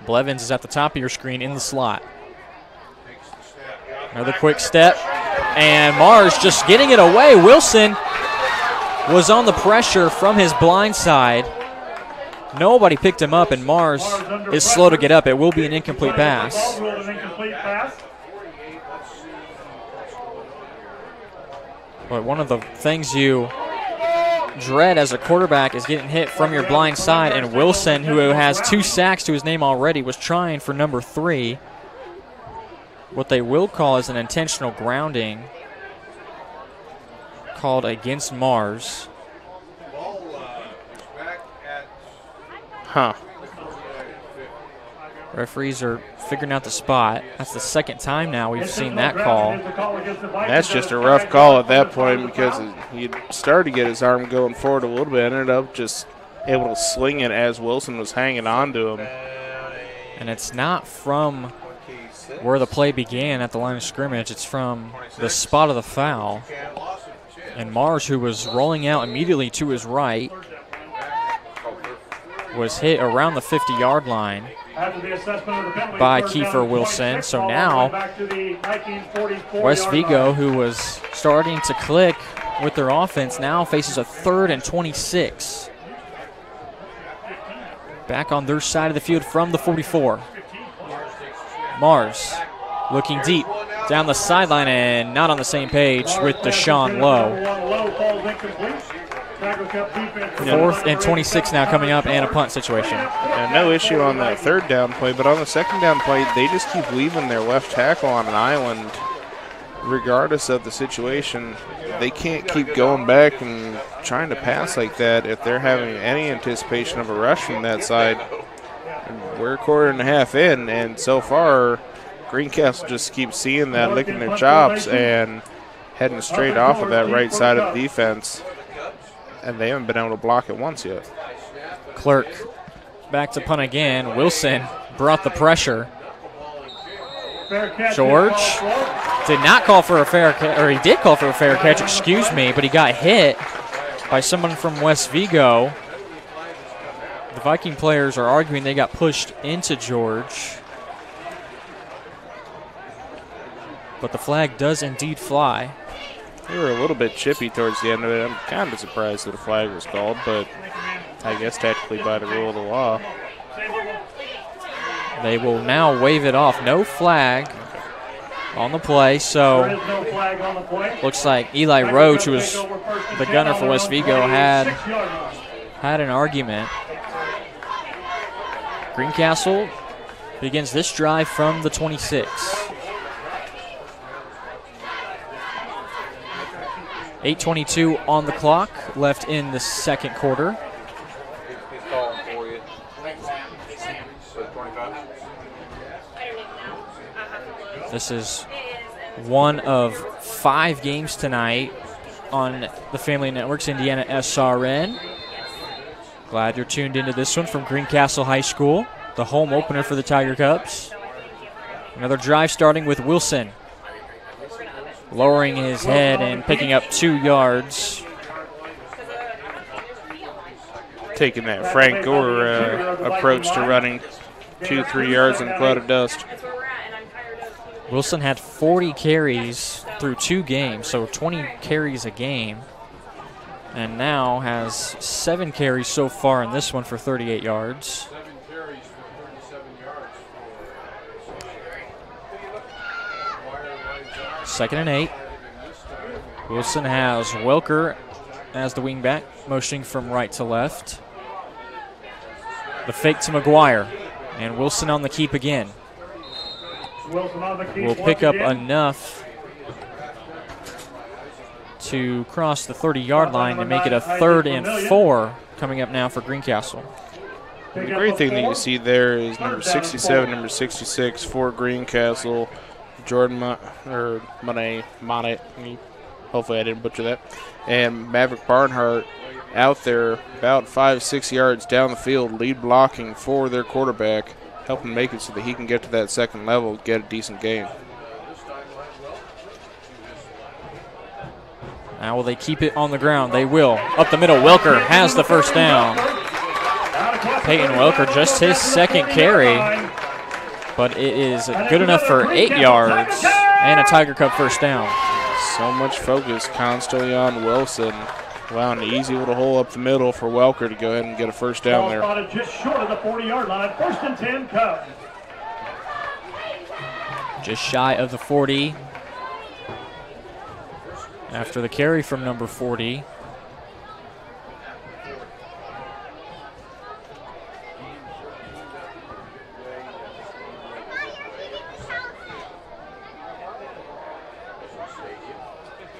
Speaker 4: Blevins is at the top of your screen in the slot. Another quick step, and Mars just getting it away. Wilson was on the pressure from his blind side. Nobody picked him up, and Mars is slow to get up. It will be an incomplete pass. But one of the things you dread as a quarterback is getting hit from your blind side, and Wilson, who has 2 sacks to his name already, was trying for number 3. What they will call is an intentional grounding called against Mars.
Speaker 18: Huh.
Speaker 4: Referees are figuring out the spot. That's the second time now we've seen that call.
Speaker 18: That's just a rough call at that point because he started to get his arm going forward a little bit, ended up just able to sling it as Wilson was hanging on to him.
Speaker 4: And it's not from where the play began at the line of scrimmage. It's from the spot of the foul. And Mars, who was rolling out immediately to his right, was hit around the 50-yard line by Kiefer Wilson. So now West Vigo, who was starting to click with their offense, now faces a 3rd and 26. Back on their side of the field from the 44. Mars looking deep down the sideline and not on the same page with Deshaun Lowe. 4th and 26 now coming up, and a punt situation.
Speaker 18: Yeah, no issue on that 3rd down play, but on the 2nd down play, they just keep leaving their left tackle on an island regardless of the situation. They can't keep going back and trying to pass like that if they're having any anticipation of a rush from that side. And we're a quarter and a half in, and so far, Greencastle just keeps seeing that, licking their chops, and heading straight off of that right side of the defense. And they haven't been able to block it once yet.
Speaker 4: Clerk back to punt again. Wilson brought the pressure. George did not call for a fair catch, or he did call for a fair catch, excuse me, but he got hit by someone from West Vigo. The Viking players are arguing they got pushed into George. But the flag does indeed fly.
Speaker 18: They were a little bit chippy towards the end of it. I'm kind of surprised that a flag was called, but I guess technically by the rule of the law.
Speaker 4: They will now wave it off. No flag on the play, so looks like Eli Roach, who was the gunner for West Vigo, had an argument. Greencastle begins this drive from the 26. 8:22 on the clock, left in the 2nd quarter. This is one of 5 games tonight on the Family Network's IndianaSRN. Glad you're tuned into this one from Greencastle High School, the home opener for the Tiger Cubs. Another drive starting with Wilson, lowering his head and picking up 2 yards.
Speaker 18: Taking that Frank Gore approach to running 2-3 yards in a cloud of dust.
Speaker 4: Wilson had 40 carries through 2 games, so 20 carries a game, and now has 7 carries so far in this one for 38 yards. Second and 8. Wilson has Welker as the wingback, motioning from right to left. The fake to McGuire, and Wilson on the keep again. Will pick up enough to cross the 30-yard line to make it a 3rd and 4 coming up now for Greencastle.
Speaker 18: The great thing that you see there is number 67, number 66 for Greencastle, Jordan Monet, hopefully I didn't butcher that, and Maverick Barnhart out there about 5-6 yards down the field, lead blocking for their quarterback, helping make it so that he can get to that 2nd level, get a decent game.
Speaker 4: Now will they keep it on the ground? They will. Up the middle, Welker has the first down. Peyton Welker, just his 2nd carry, but it is good enough for 8 yards and a Tiger Cub first down.
Speaker 18: So much focus constantly on Wilson. allowing an easy little hole up the middle for Welker to go ahead and get a first down
Speaker 17: Ball
Speaker 18: there.
Speaker 17: spotted just short of the 40-yard line. 1st and 10 Cubs.
Speaker 4: Just shy of the 40 after the carry from number 40.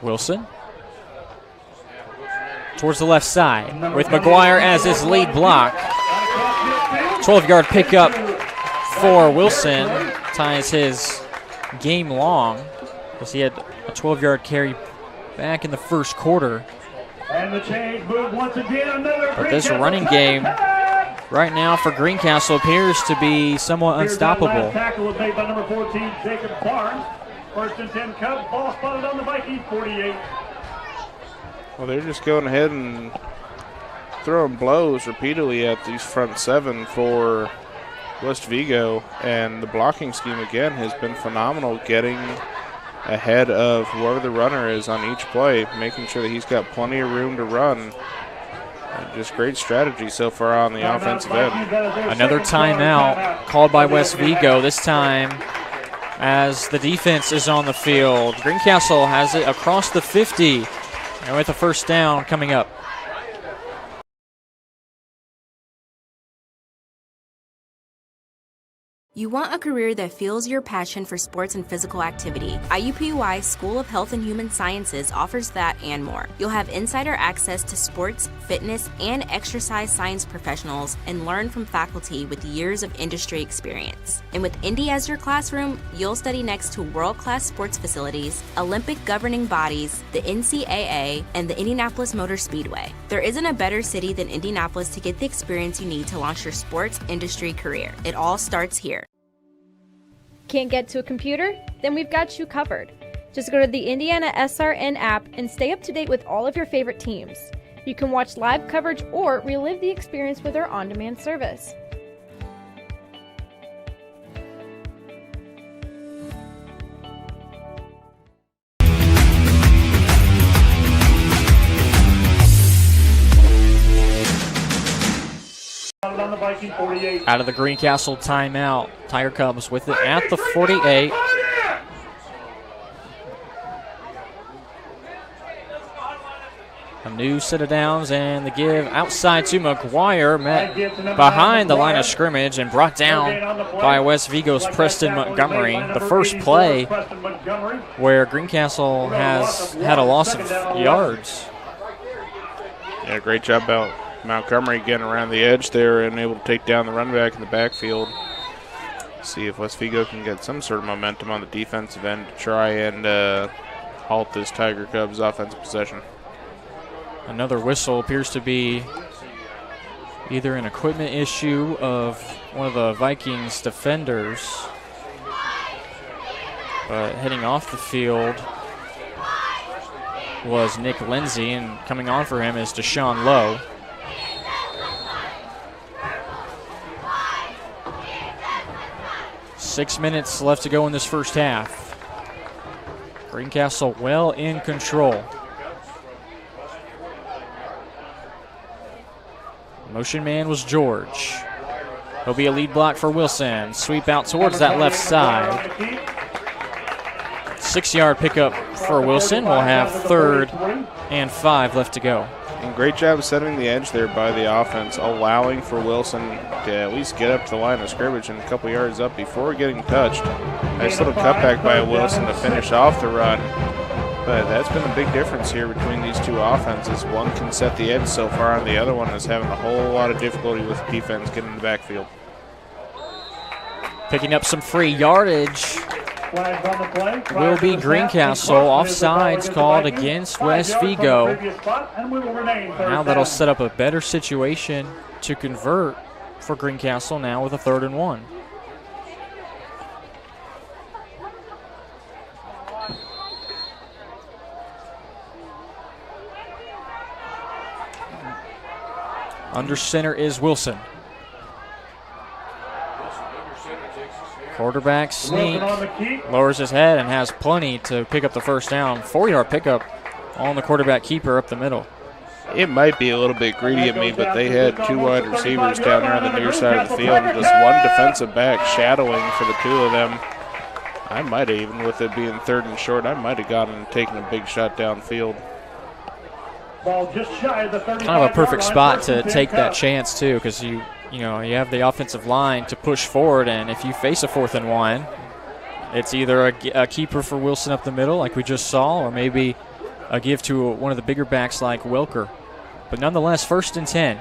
Speaker 4: Wilson towards the left side with McGuire as his lead block. 12-yard pickup for Wilson, ties his game long as he had a 12-yard carry back in the first quarter.
Speaker 17: And the change move once again.
Speaker 4: But this running game right now for Greencastle appears to be somewhat unstoppable.
Speaker 17: Last tackle was made by number 14, Jacob Barnes. 1st and 10 Cubs. Ball spotted on the Viking 48.
Speaker 18: Well, they're just going ahead and throwing blows repeatedly at these front seven for West Vigo, and the blocking scheme again has been phenomenal, getting ahead of whoever the runner is on each play, making sure that he's got plenty of room to run. Just great strategy so far on the offensive end.
Speaker 4: Another timeout called by West Vigo, this time as the defense is on the field. Greencastle has it across the 50, and with a first down coming up.
Speaker 12: You want a career that fuels your passion for sports and physical activity. IUPUI School of Health and Human Sciences offers that and more. You'll have insider access to sports, fitness, and exercise science professionals and learn from faculty with years of industry experience. And with Indy as your classroom, you'll study next to world-class sports facilities, Olympic governing bodies, the NCAA, and the Indianapolis Motor Speedway. There isn't a better city than Indianapolis to get the experience you need to launch your sports industry career. It all starts here.
Speaker 1: Can't get to a computer? Then we've got you covered. Just go to the IndianaSRN app and stay up to date with all of your favorite teams. You can watch live coverage or relive the experience with our on-demand service.
Speaker 17: On the Viking 48.
Speaker 4: Out of the Greencastle timeout, Tiger Cubs with it at the 48. A new set of downs, and the give outside to McGuire, met behind the line of scrimmage and brought down by West Vigo's Preston Montgomery. The first play where Greencastle has had a loss of yards.
Speaker 18: Yeah, great job about Montgomery getting around the edge there and able to take down the run back in the backfield. See if West Vigo can get some sort of momentum on the defensive end to try and halt this Tiger Cubs offensive possession.
Speaker 4: Another whistle appears to be either an equipment issue of one of the Vikings defenders. But heading off the field was Nick Lindsay, and coming on for him is Deshaun Lowe. Six minutes left to go in this first half. Greencastle well in control. Motion man was George. He'll be a lead block for Wilson. Sweep out towards that left side. 6-yard pickup for Wilson. We'll have 3rd and 5 left to go.
Speaker 18: And great job setting the edge there by the offense, allowing for Wilson to at least get up to the line of scrimmage and a couple yards up before getting touched. Nice little cutback by Wilson to finish off the run. But that's been the big difference here between these two offenses. One can set the edge so far, and the other one is having a whole lot of difficulty with defense getting in the backfield.
Speaker 4: Picking up some free yardage will be Greencastle. Offsides called against West Vigo. Now that'll set up a better situation to convert for Greencastle now with a 3rd and 1. Under center is Wilson. Quarterback sneak, lowers his head and has plenty to pick up the first down. 4-yard pickup on the quarterback keeper up the middle.
Speaker 18: It might be a little bit greedy of me, but they had 2 wide receivers down there on the near side of the field and just 1 defensive back shadowing for the 2 of them. I might have, even with it being 3rd and short, I might have gone and taken a big shot downfield.
Speaker 17: Ball just shy of the 35
Speaker 4: Kind of a perfect
Speaker 17: yard
Speaker 4: spot
Speaker 17: line,
Speaker 4: to
Speaker 17: 1st and
Speaker 4: take
Speaker 17: 10
Speaker 4: that
Speaker 17: Cubs.
Speaker 4: chance too, because you have the offensive line to push forward, and if you face a 4th and 1, it's either a keeper for Wilson up the middle, like we just saw, or maybe a give to one of the bigger backs like Welker. But nonetheless, 1st and 10.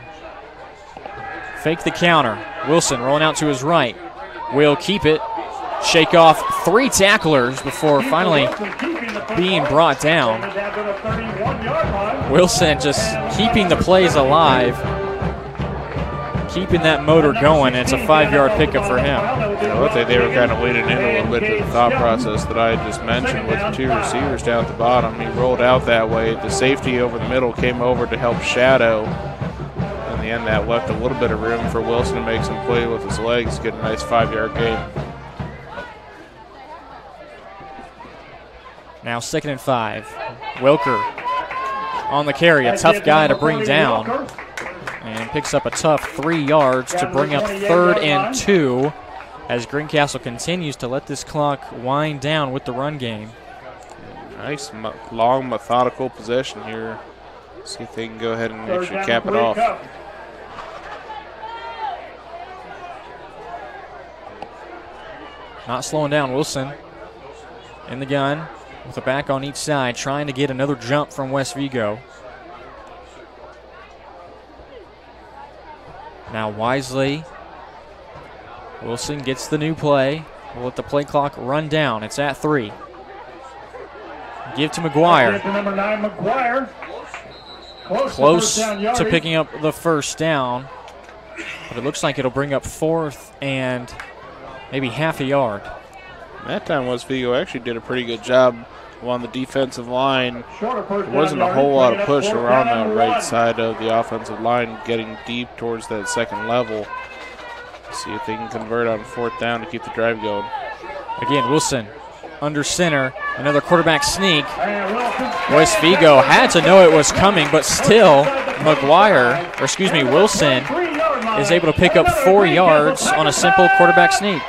Speaker 4: Fake the counter. Wilson rolling out to his right. Will keep it. Shake off 3 tacklers before finally being brought down. Wilson just keeping the plays alive, keeping that motor going. It's a 5-yard pickup for him.
Speaker 18: I think they were kind of leading in a little bit to the thought process that I just mentioned with the 2 receivers down at the bottom. He rolled out that way. The safety over the middle came over to help shadow. In the end, that left a little bit of room for Wilson to make some play with his legs, get a nice 5-yard gain.
Speaker 4: Now 2nd and 5. Welker on the carry, a tough guy to bring down, and picks up a tough 3 yards to bring up 3rd and 2 as Greencastle continues to let this clock wind down with the run game.
Speaker 18: Nice, long, methodical possession here. See if they can go ahead and actually cap it off.
Speaker 4: Not slowing down. Wilson in the gun with a back on each side, trying to get another jump from West Vigo. Now Wisely. Wilson gets the new play. We'll let the play clock run down. It's at 3. Give to McGuire.
Speaker 17: Number 9, McGuire.
Speaker 4: Close to picking up the 1st down, but it looks like it'll bring up 4th and maybe half a yard.
Speaker 18: That time West Vigo actually did a pretty good job on the defensive line. There wasn't a whole lot of push around the right side of the offensive line, getting deep towards that 2nd level. See if they can convert on 4th down to keep the drive going.
Speaker 4: Again, Wilson under center, another quarterback sneak. West Vigo had to know it was coming, but still Wilson is able to pick up 4 yards on a simple quarterback sneak.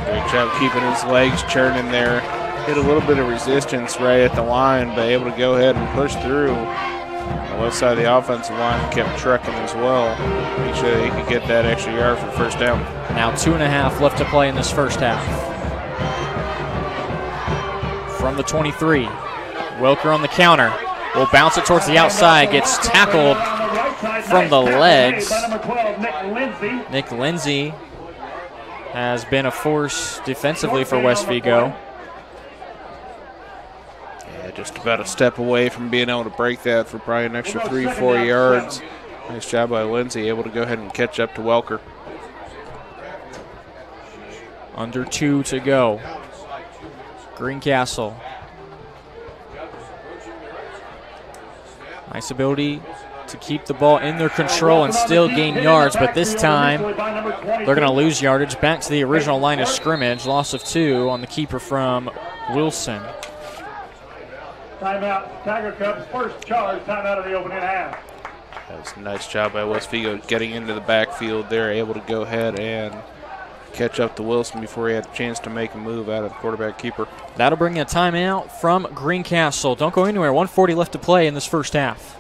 Speaker 18: Great job keeping his legs churning there. Hit a little bit of resistance right at the line, but able to go ahead and push through. The left side of the offensive line kept trucking as well. Make sure he could get that extra yard for 1st down.
Speaker 4: Now 2.5 left to play in this 1st half. From the 23, Welker on the counter. Will bounce it towards the outside, gets tackled from the legs. Nick Lindsay has been a force defensively for West Vigo.
Speaker 18: Yeah, just about a step away from being able to break that for probably an extra 3-4 yards. Nice job by Lindsay, able to go ahead and catch up to Welker.
Speaker 4: Under 2 to go. Greencastle. Nice ability to keep the ball in their control and still gain yards, but this time they're going to lose yardage. Back to the original line of scrimmage. Loss of 2 on the keeper from Wilson.
Speaker 17: Timeout. Tiger Cubs 1st charge. Timeout of the opening half.
Speaker 18: That was a nice job by West Vigo getting into the backfield there, able to go ahead and catch up to Wilson before he had a chance to make a move out of the quarterback keeper.
Speaker 4: That'll bring a timeout from Greencastle. Don't go anywhere. 1:40 left to play in this 1st half.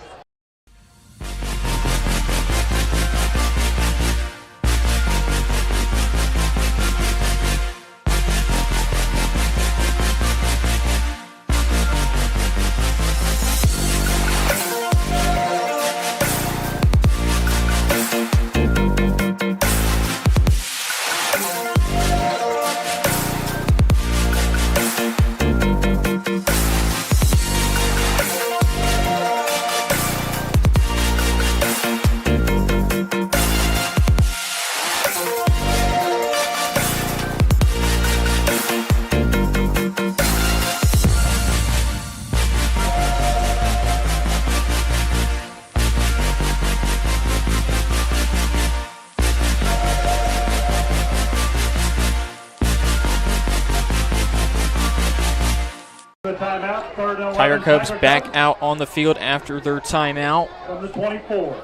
Speaker 4: Tiger Cubs back out on the field after their timeout.
Speaker 17: From the 24.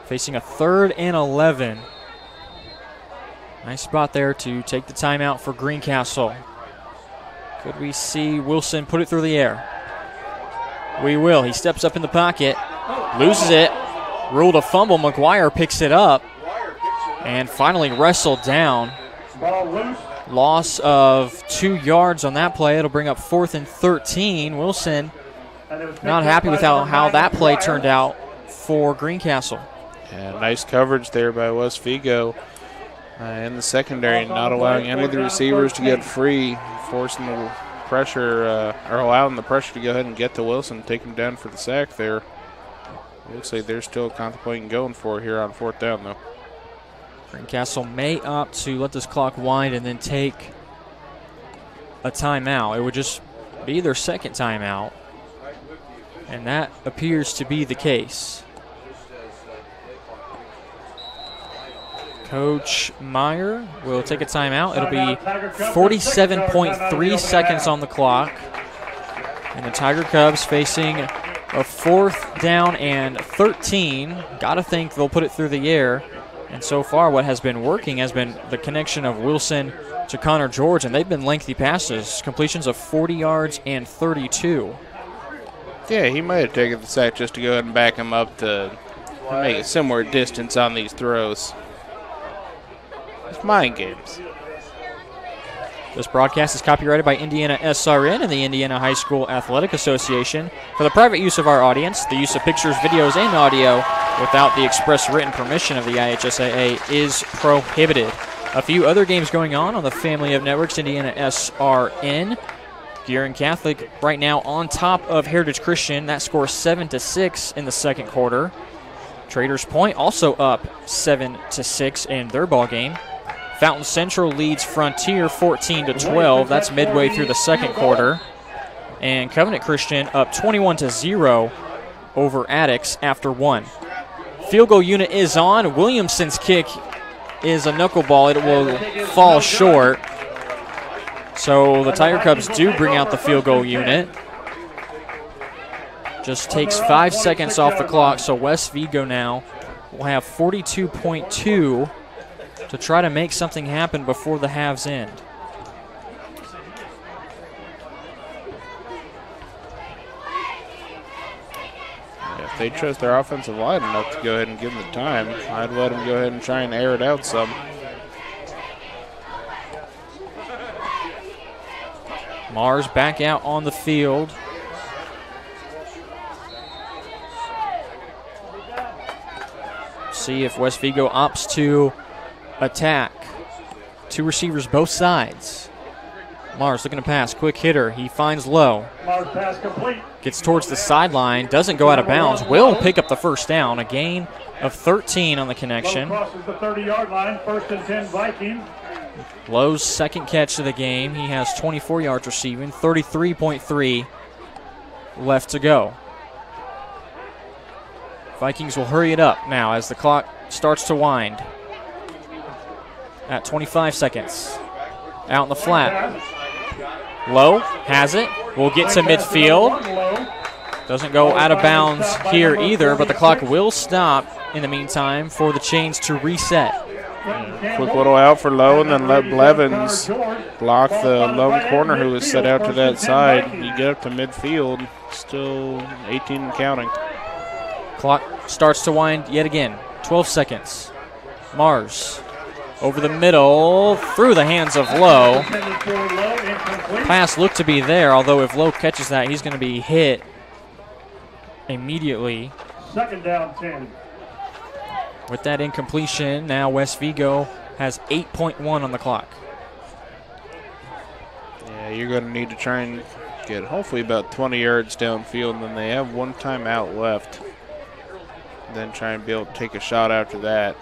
Speaker 4: Facing a 3rd and 11. Nice spot there to take the timeout for Greencastle. Could we see Wilson put it through the air? We will. He steps up in the pocket, loses it, ruled a fumble. McGuire picks it up and finally wrestled down.
Speaker 17: Ball loose.
Speaker 4: Loss of 2 yards on that play. It'll bring up 4th and 13. Wilson not happy with how that play turned out for Greencastle.
Speaker 18: Yeah, nice coverage there by West Vigo in the secondary, not allowing any of the receivers to get free, forcing the pressure, or allowing the pressure to go ahead and get to Wilson, take him down for the sack there. Looks like they're still contemplating going for it here on 4th down, though.
Speaker 4: Greencastle may opt to let this clock wind and then take a timeout. It would just be their 2nd timeout, and that appears to be the case. Coach Meyer will take a timeout. It'll be 47.3 seconds on the clock, and the Tiger Cubs facing a 4th down and 13. Gotta think they'll put it through the air. And so far, what has been working has been the connection of Wilson to Connor George, and they've been lengthy passes, completions of 40 yards and 32.
Speaker 18: Yeah, he might have taken the sack just to go ahead and back him up to make a similar distance on these throws. It's mind games.
Speaker 4: This broadcast is copyrighted by IndianaSRN and the Indiana High School Athletic Association. For the private use of our audience, the use of pictures, videos, and audio without the express written permission of the IHSAA is prohibited. A few other games going on the family of networks, IndianaSRN. Gearing Catholic right now on top of Heritage Christian. That scores 7-6 in the 2nd quarter. Traders Point also up 7-6 in their ball game. Fountain Central leads Frontier 14-12. That's midway through the 2nd quarter. And Covenant Christian up 21-0 over Addicts after 1. Field goal unit is on. Williamson's kick is a knuckleball. It will fall short. So the Tiger Cubs do bring out the field goal unit. Just takes 5 seconds off the clock. So West Vigo now will have 42.2 to try to make something happen before the halves end.
Speaker 18: If they trust their offensive line enough to go ahead and give them the time, I'd let them go ahead and try and air it out some.
Speaker 4: Mars back out on the field. See if West Vigo opts to attack. 2 receivers both sides. Mars looking to pass. Quick hitter. He finds Lowe.
Speaker 17: Mars pass complete.
Speaker 4: Gets towards the sideline. Doesn't go out of bounds. Will pick up the 1st down. A gain of 13 on the connection.
Speaker 17: Lowe crosses the 30-yard line. 1st and 10 Vikings.
Speaker 4: Lowe's 2nd catch of the game. He has 24 yards receiving. 33.3 left to go. Vikings will hurry it up now as the clock starts to wind. At 25 seconds. Out in the flat. Lowe has it. Will get to midfield. Doesn't go out of bounds here either, but the clock will stop in the meantime for the chains to reset.
Speaker 18: Quick little out for Lowe, and then let Blevins block the lone corner who was set out to that side. You get up to midfield, still 18 and counting.
Speaker 4: Clock starts to wind yet again. 12 seconds. Mars over the middle, through the hands of Lowe. Pass looked to be there, although if Lowe catches that, he's going to be hit immediately.
Speaker 17: 2nd down 10.
Speaker 4: With that incompletion, now West Vigo has 8.1 on the clock.
Speaker 18: Yeah, you're going to need to try and get hopefully about 20 yards downfield, and then they have 1 timeout left. Then try and be able to take a shot after that.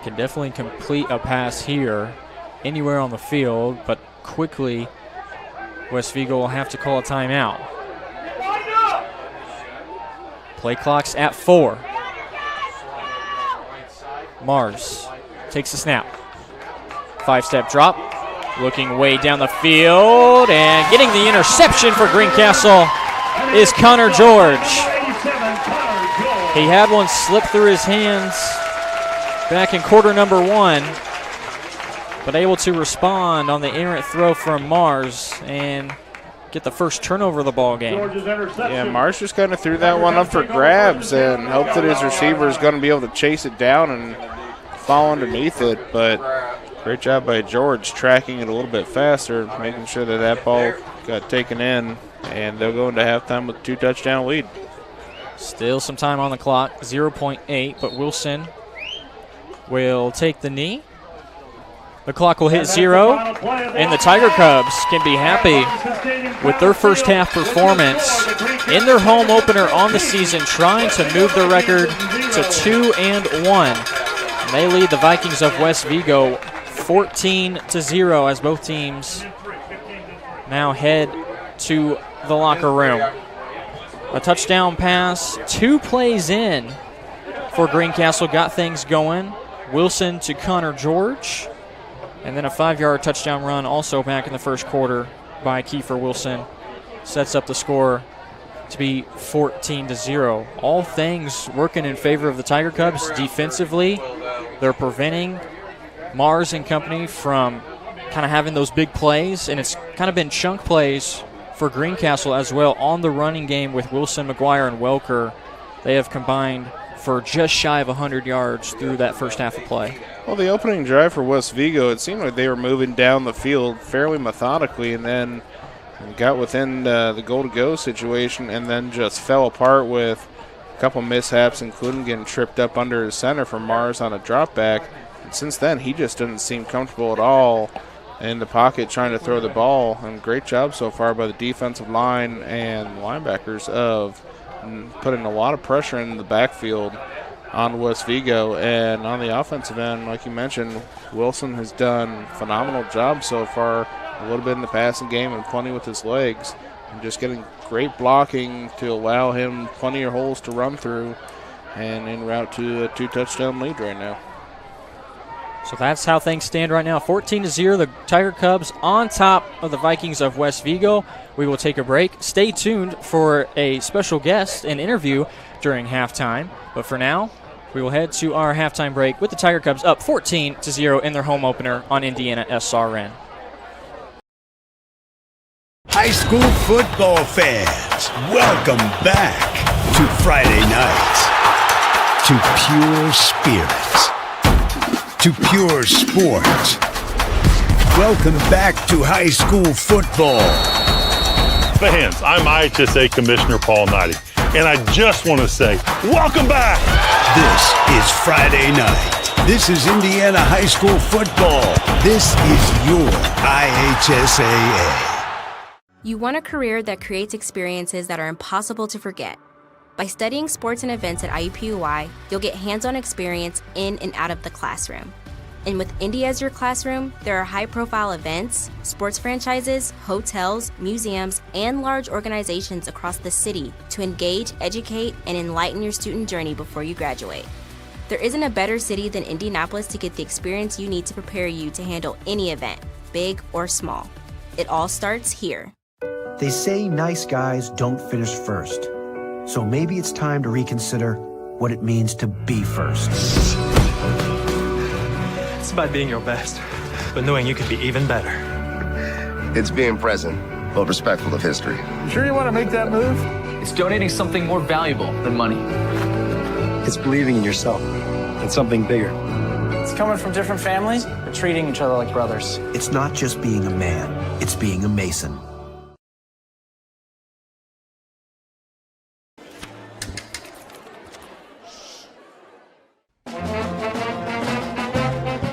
Speaker 4: Can definitely complete a pass here anywhere on the field, but quickly West Vigo will have to call a timeout. Play clock's at 4. Mars takes the snap. 5-step drop. Looking way down the field and getting the interception for Greencastle is Connor George. He had one slip through his hands back in quarter number 1, but able to respond on the errant throw from Mars and get the first turnover of the ball game.
Speaker 18: Yeah, Mars just kind of threw that one up for grabs and hoped that his receiver is going to be able to chase it down and fall underneath it, but great job by George tracking it a little bit faster, making sure that that ball got taken in, and they'll go into halftime with a 2-touchdown lead.
Speaker 4: Still some time on the clock, 0.8, but Wilson will take the knee. The clock will hit 0, and the Tiger Cubs can be happy with their first half performance in their home opener on the season, trying to move their record to 2-1. And they lead the Vikings of West Vigo 14-0 as both teams now head to the locker room. A touchdown pass 2 plays in for Greencastle got things going. Wilson to Connor George. And then a 5-yard touchdown run also back in the first quarter by Kiefer Wilson. Sets up the score to be 14-0. All things working in favor of the Tiger Cubs defensively. They're preventing Mars and company from kind of having those big plays, and it's kind of been chunk plays for Greencastle as well on the running game with Wilson, McGuire, and Welker. They have combined for just shy of 100 yards through that first half of play.
Speaker 18: Well, the opening drive for West Vigo, it seemed like they were moving down the field fairly methodically and then got within the goal-to-go situation and then just fell apart with a couple mishaps, including getting tripped up under his center from Mars on a drop back. And since then, he just doesn't seem comfortable at all in the pocket trying to throw the ball. And great job so far by the defensive line and linebackers of putting a lot of pressure in the backfield on West Vigo. And on the offensive end, like you mentioned, Wilson has done a phenomenal job so far, a little bit in the passing game and plenty with his legs, and just getting great blocking to allow him plenty of holes to run through and en route to a 2-touchdown lead right now.
Speaker 4: So that's how things stand right now. 14-0, the Tiger Cubs on top of the Vikings of West Vigo. We will take a break. Stay tuned for a special guest and interview during halftime. But for now, we will head to our halftime break with the Tiger Cubs up 14-0 in their home opener on IndianaSRN.
Speaker 16: High school football fans, welcome back to Friday nights, to pure spirits, to pure sports. Welcome back to high school football.
Speaker 5: Fans, I'm IHSAA Commissioner Paul Knighty, and I just want to say, welcome back!
Speaker 16: This is Friday night. This is Indiana high school football. This is your IHSAA.
Speaker 12: You want a career that creates experiences that are impossible to forget. By studying sports and events at IUPUI, you'll get hands-on experience in and out of the classroom. And with Indy as your classroom, there are high-profile events, sports franchises, hotels, museums, and large organizations across the city to engage, educate, and enlighten your student journey before you graduate. There isn't a better city than Indianapolis to get the experience you need to prepare you to handle any event, big or small. It all starts here.
Speaker 19: They say nice guys don't finish first. So maybe it's time to reconsider what it means to be first.
Speaker 20: It's about being your best, but knowing you could be even better.
Speaker 21: It's being present, but respectful of history.
Speaker 17: Sure you want to make that move?
Speaker 22: It's donating something more valuable than money.
Speaker 23: It's believing in yourself and something bigger.
Speaker 24: It's coming from different families, but treating each other like brothers.
Speaker 19: It's not just being a man, it's being a Mason.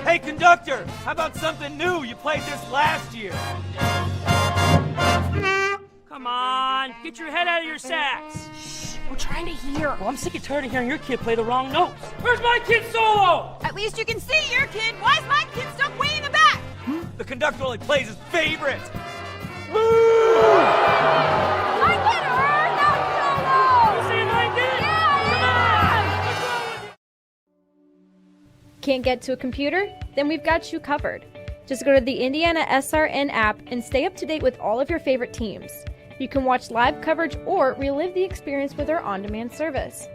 Speaker 25: Hey, conductor, how about something new? You played this last year.
Speaker 26: Come on, get your head out of your sacks.
Speaker 14: Shh, we're trying to hear.
Speaker 26: Well, I'm sick and tired of hearing your kid play the wrong notes. Where's my kid solo?
Speaker 14: At least you can see your kid. Why is my kid stuck way in the back?
Speaker 25: The conductor only plays his favorite.
Speaker 14: My kid heard that solo!
Speaker 26: You see my kid?
Speaker 1: Can't get to a computer? Then we've got you covered. Just go to the IndianaSRN app and stay up to date with all of your favorite teams. You can watch live coverage or relive the experience with our on-demand service.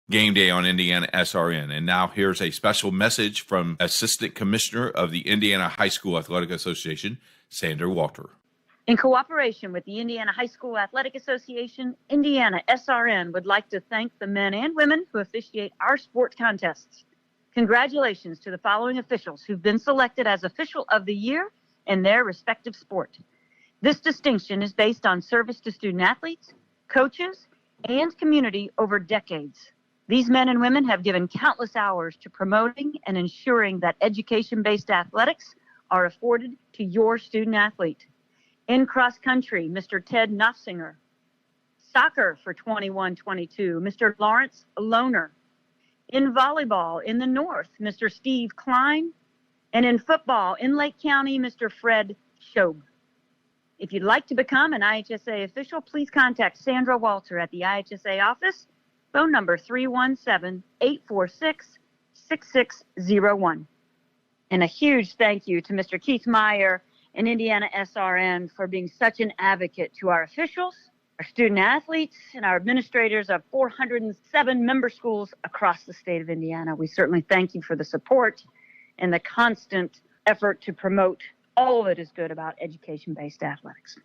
Speaker 6: Game day on Indiana SRN. And now here's a special message from Assistant Commissioner of the Indiana High School Athletic Association, Sandra Walter.
Speaker 7: In cooperation with the Indiana High School Athletic Association, Indiana SRN would like to thank the men and women who officiate our sports contests. Congratulations to the following officials who've been selected as Official of the Year in their respective sport. This distinction is based on service to student athletes, coaches, and community over decades. These men and women have given countless hours to promoting and ensuring that education-based athletics are afforded to your student athlete. In cross country, Mr. Ted Knopfsinger. Soccer for 21-22, Mr. Lawrence Lohner. In volleyball in the north, Mr. Steve Klein. And in football in Lake County, Mr. Fred Schob. If you'd like to become an IHSAA official, please contact Sandra Walter at the IHSAA office. Phone number 317-846-6601. And a huge thank you to Mr. Keith Meyer and Indiana SRN for being such an advocate to our officials, our student athletes, and our administrators of 407 member schools across the state of Indiana. We certainly thank you for the support and the constant effort to promote all that is good about education-based athletics.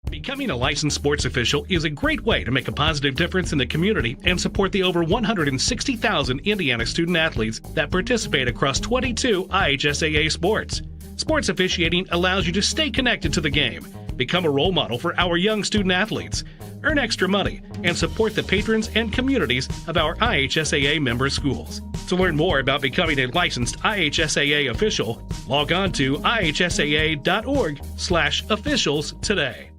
Speaker 9: Becoming a licensed sports official is a great way to make a positive difference in the community and support the over 160,000 Indiana student athletes that participate across 22 IHSAA sports. Sports officiating allows you to stay connected to the game, become a role model for our young student athletes, earn extra money, and support the patrons and communities of our IHSAA member schools. To learn more about becoming a licensed IHSAA official, log on to ihsaa.org/officials today.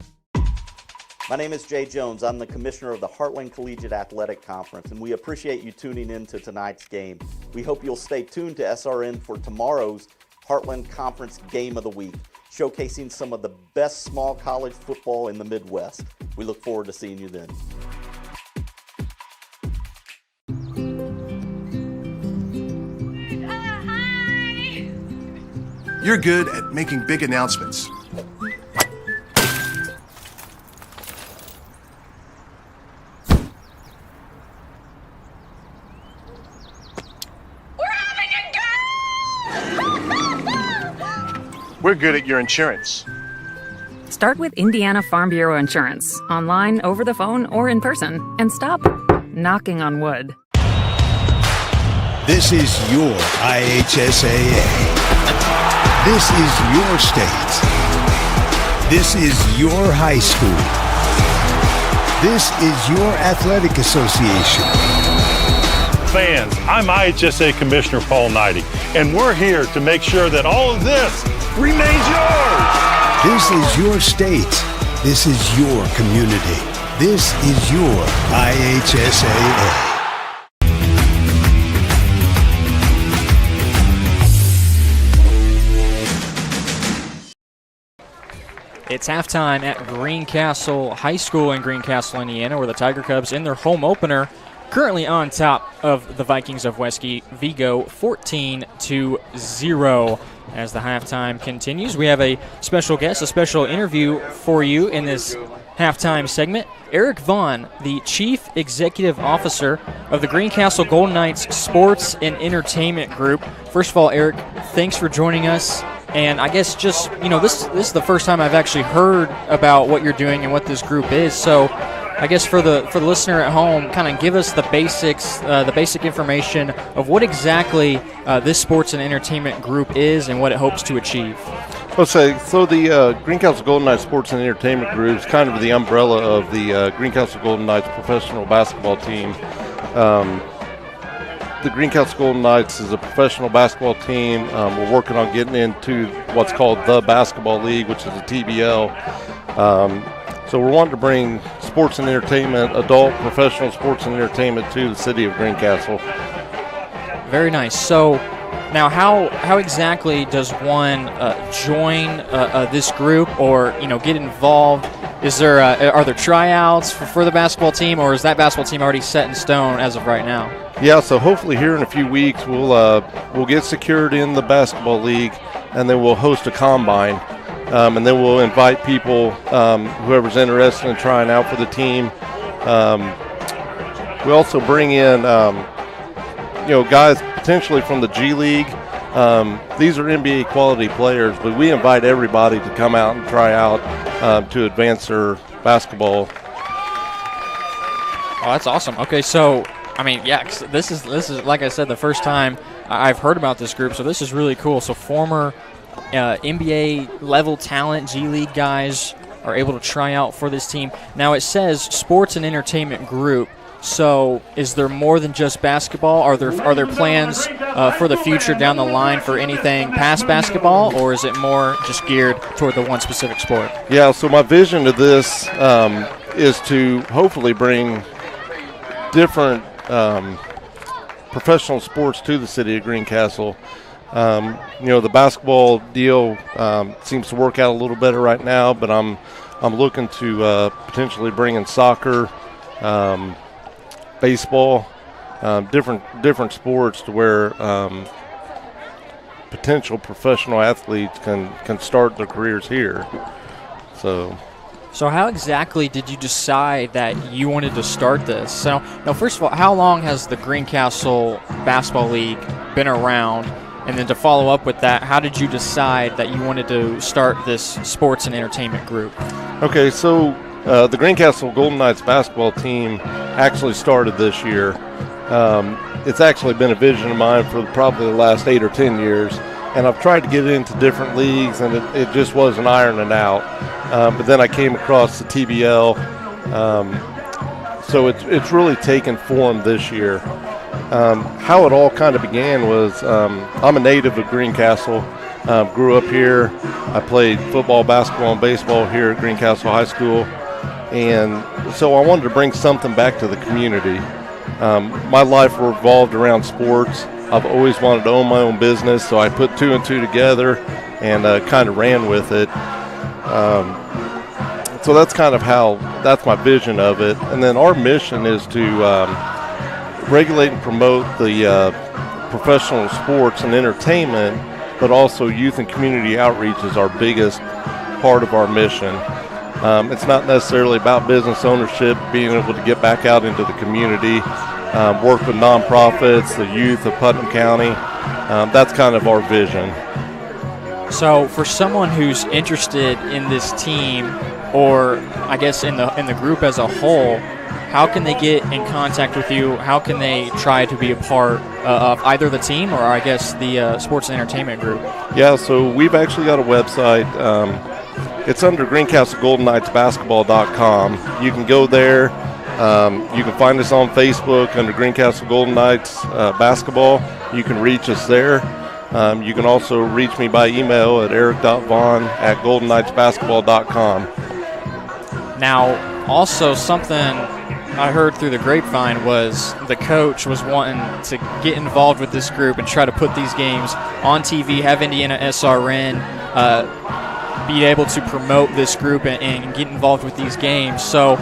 Speaker 11: My name is Jay Jones. I'm the commissioner of the Heartland Collegiate Athletic Conference, and we appreciate you tuning in to tonight's game. We hope you'll stay tuned to SRN for tomorrow's Heartland Conference Game of the Week, showcasing some of the best small college football in the Midwest. We look forward to seeing you then.
Speaker 13: You're good at making big announcements. We're good at your insurance.
Speaker 15: Start with Indiana Farm Bureau Insurance, online, over the phone, or in person, and stop knocking on wood.
Speaker 16: This is your IHSAA. This is your state. This is your high school. This is your athletic association.
Speaker 5: Fans, I'm IHSAA Commissioner Paul Knighty, and we're here to make sure that all of this remains yours.
Speaker 16: This is your state. This is your community. This is your IHSAA.
Speaker 4: It's halftime at Greencastle High School in Greencastle, Indiana, where the Tiger Cubs in their home opener currently on top of the Vikings of Westgate, Vigo, 14-0. As the halftime continues, we have a special guest, a special interview for you in this halftime segment. Eric Vaughn, the Chief Executive Officer of the Greencastle Golden Knights Sports and Entertainment Group. First of all, Eric, thanks for joining us. And I guess just, this is the first time I've actually heard about what you're doing and what this group is. So I guess for the listener at home, kind of give us the basics, the basic information of what exactly this sports and entertainment group is and what it hopes to achieve.
Speaker 27: So the Greencastle Golden Knights Sports and Entertainment Group is kind of the umbrella of the Greencastle Golden Knights professional basketball team. The Greencastle Golden Knights is a professional basketball team. We're working on getting into what's called the Basketball League, which is a TBL. So we're wanting to bring sports and entertainment, adult professional sports and entertainment to the city of Greencastle.
Speaker 4: Very nice. So now how exactly does one join this group or get involved Is there are there tryouts for the basketball team, or is that basketball team already set in stone as of right now?
Speaker 27: Yeah, so hopefully here in a few weeks we'll get secured in the basketball league, and then we'll host a combine, and then we'll invite people, whoever's interested in trying out for the team. We also bring in guys potentially from the G League. These are NBA quality players, but we invite everybody to come out and try out to advance their basketball.
Speaker 4: Oh, that's awesome. Okay, so I mean, yeah, this is like I said, the first time I've heard about this group, so this is really cool. So former NBA level talent, G League guys are able to try out for this team. Now it says sports and entertainment group. So is there more than just basketball? Are there plans for the future down the line for anything past basketball, or is it more just geared toward the one specific sport?
Speaker 27: Yeah, so my vision of this is to hopefully bring different professional sports to the city of Greencastle. The basketball deal seems to work out a little better right now, but I'm looking to potentially bring in soccer, baseball, different sports to where potential professional athletes can start their careers here.
Speaker 4: So how exactly did you decide that you wanted to start this? So, now, first of all, how long has the Greencastle Basketball League been around? And then to follow up with that, how did you decide that you wanted to start this sports and entertainment group?
Speaker 27: Okay, so the Greencastle Golden Knights basketball team actually started this year. It's actually been a vision of mine for probably the last 8 or 10 years, and I've tried to get into different leagues, and it just wasn't ironing out. But then I came across the TBL, so it's really taken form this year. How it all kind of began was I'm a native of Greencastle, grew up here. I played football, basketball, and baseball here at Greencastle High School. And so I wanted to bring something back to the community. My life revolved around sports. I've always wanted to own my own business, so I put 2 and 2 together and kind of ran with it. So that's kind of that's my vision of it. And then our mission is to regulate and promote the professional sports and entertainment, but also youth and community outreach is our biggest part of our mission. It's not necessarily about business ownership, being able to get back out into the community, work with nonprofits, the youth of Putnam County. That's kind of our vision.
Speaker 4: So for someone who's interested in this team, or I guess in the group as a whole, how can they get in contact with you? How can they try to be a part of either the team or I guess the sports and entertainment group?
Speaker 27: Yeah, so we've actually got a website. It's under GreencastleGoldenKnightsBasketball.com. You can go there. You can find us on Facebook under Greencastle Golden Knights Basketball. You can reach us there. You can also reach me by email at eric.vaughn@GoldenKnightsBasketball.com.
Speaker 4: Now, also something I heard through the grapevine was the coach was wanting to get involved with this group and try to put these games on TV, have IndianaSRN be able to promote this group and get involved with these games. So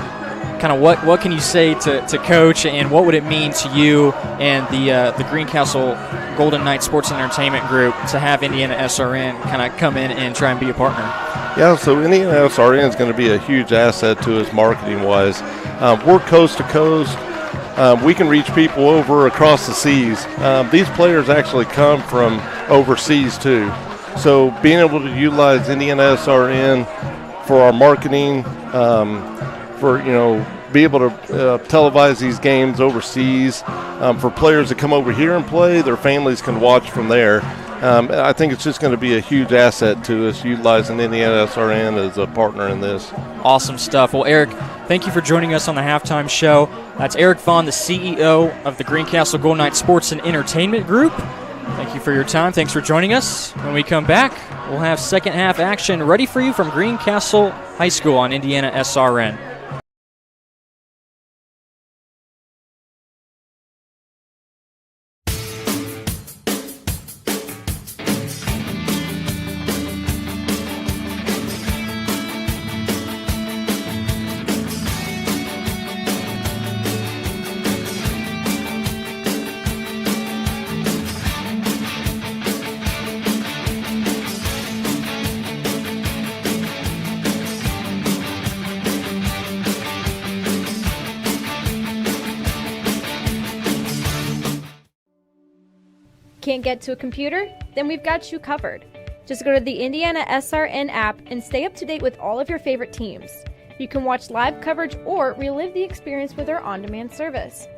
Speaker 4: kind of what can you say to Coach, and what would it mean to you and the Greencastle Golden Knights Sports and Entertainment Group to have IndianaSRN kind of come in and try and be a partner?
Speaker 27: Yeah, so IndianaSRN is going to be a huge asset to us marketing-wise. We're coast to coast. We can reach people over across the seas. These players actually come from overseas too. So being able to utilize IndianaSRN for our marketing, be able to televise these games overseas, for players to come over here and play, their families can watch from there. I think it's just going to be a huge asset to us utilizing IndianaSRN as a partner in this.
Speaker 4: Awesome stuff. Well, Eric, thank you for joining us on the Halftime Show. That's Eric Vaughn, the CEO of the Greencastle Golden Knights Sports and Entertainment Group. Thank you for your time. Thanks for joining us. When we come back, we'll have second half action ready for you from Greencastle High School on IndianaSRN.
Speaker 1: Can't get to a computer? Then we've got you covered. Just go to the IndianaSRN app and stay up to date with all of your favorite teams. You can watch live coverage or relive the experience with our on-demand service.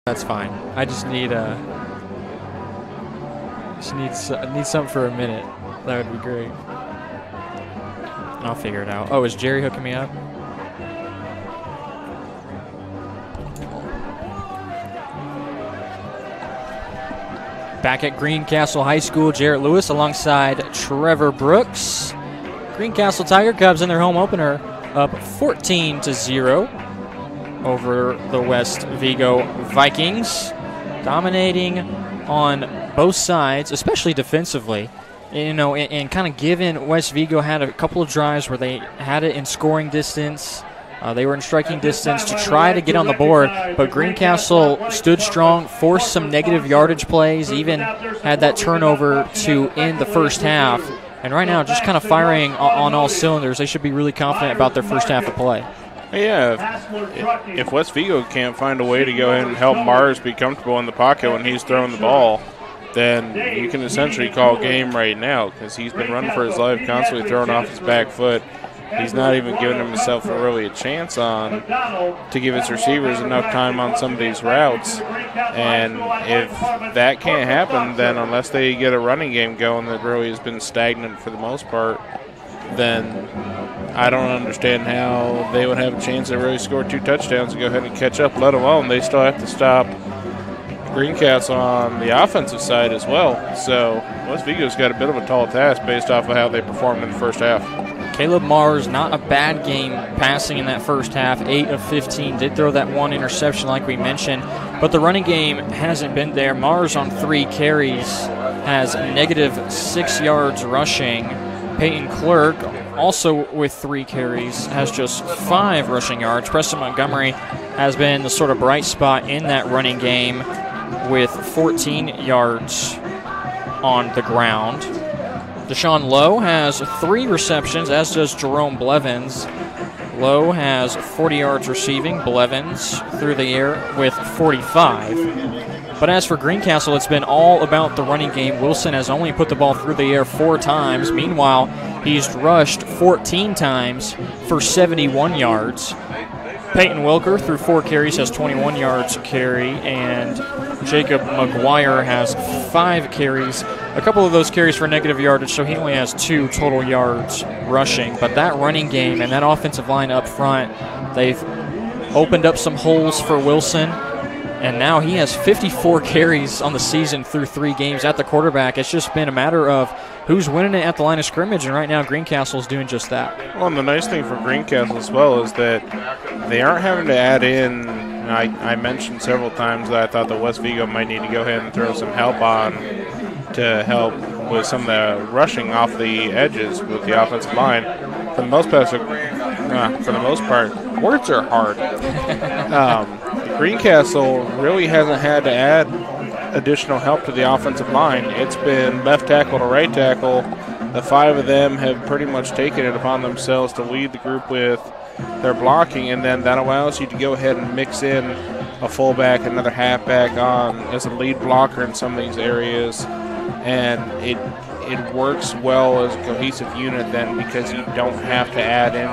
Speaker 4: That's fine. I just need need something for a minute. That would be great. I'll figure it out. Oh, is Jerry hooking me up? Back at Greencastle High School, Jarrett Lewis alongside Trevor Brooks. Greencastle Tiger Cubs in their home opener up 14-0 over the West Vigo Vikings, dominating on both sides, especially defensively. You know, and kind of given West Vigo had a couple of drives where they had it in scoring distance. They were in striking distance to try to get on the board, but Greencastle stood strong, forced some negative yardage plays, even had that turnover to end the first half. And right now, just kind of firing on all cylinders. They should be really confident about their first half of play.
Speaker 2: Yeah, if West Vigo can't find a way to go ahead and help Mars be comfortable in the pocket when he's throwing the ball, then you can essentially call game right now, because he's been running for his life, constantly throwing off his back foot. He's not even giving himself really a chance on to give his receivers enough time on some of these routes. And if that can't happen, then unless they get a running game going that really has been stagnant for the most part, then I don't understand how they would have a chance to really score 2 touchdowns and go ahead and catch up, let alone they still have to stop Greencastle on the offensive side as well. So West Vigo's got a bit of a tall task based off of how they performed in the first half.
Speaker 4: Caleb Mars, not a bad game passing in that first half, 8 of 15. Did throw that 1 interception like we mentioned, but the running game hasn't been there. Mars on 3 carries has -6 yards rushing. Peyton Clerk, also with 3 carries, has just 5 rushing yards. Preston Montgomery has been the sort of bright spot in that running game with 14 yards on the ground. Deshaun Lowe has 3 receptions, as does Jerome Blevins. Lowe has 40 yards receiving. Blevins through the air with 45. But as for Greencastle, it's been all about the running game. Wilson has only put the ball through the air 4 times. Meanwhile, he's rushed 14 times for 71 yards. Peyton Wilker, through 4 carries, has 21 yards carry, and Jacob McGuire has 5 carries. A couple of those carries for negative yardage, so he only has 2 total yards rushing. But that running game and that offensive line up front, they've opened up some holes for Wilson. And now he has 54 carries on the season through 3 games at the quarterback. It's just been a matter of who's winning it at the line of scrimmage, and right now Greencastle is doing just that.
Speaker 2: Well, and the nice thing for Greencastle as well is that they aren't having to add in, I mentioned several times that I thought that West Vigo might need to go ahead and throw some help on to help with some of the rushing off the edges with the offensive line. For the most part, words are hard. Greencastle really hasn't had to add additional help to the offensive line. It's been left tackle to right tackle. The 5 of them have pretty much taken it upon themselves to lead the group with their blocking, and then that allows you to go ahead and mix in a fullback, another halfback on as a lead blocker in some of these areas, and it works well as a cohesive unit then, because you don't have to add in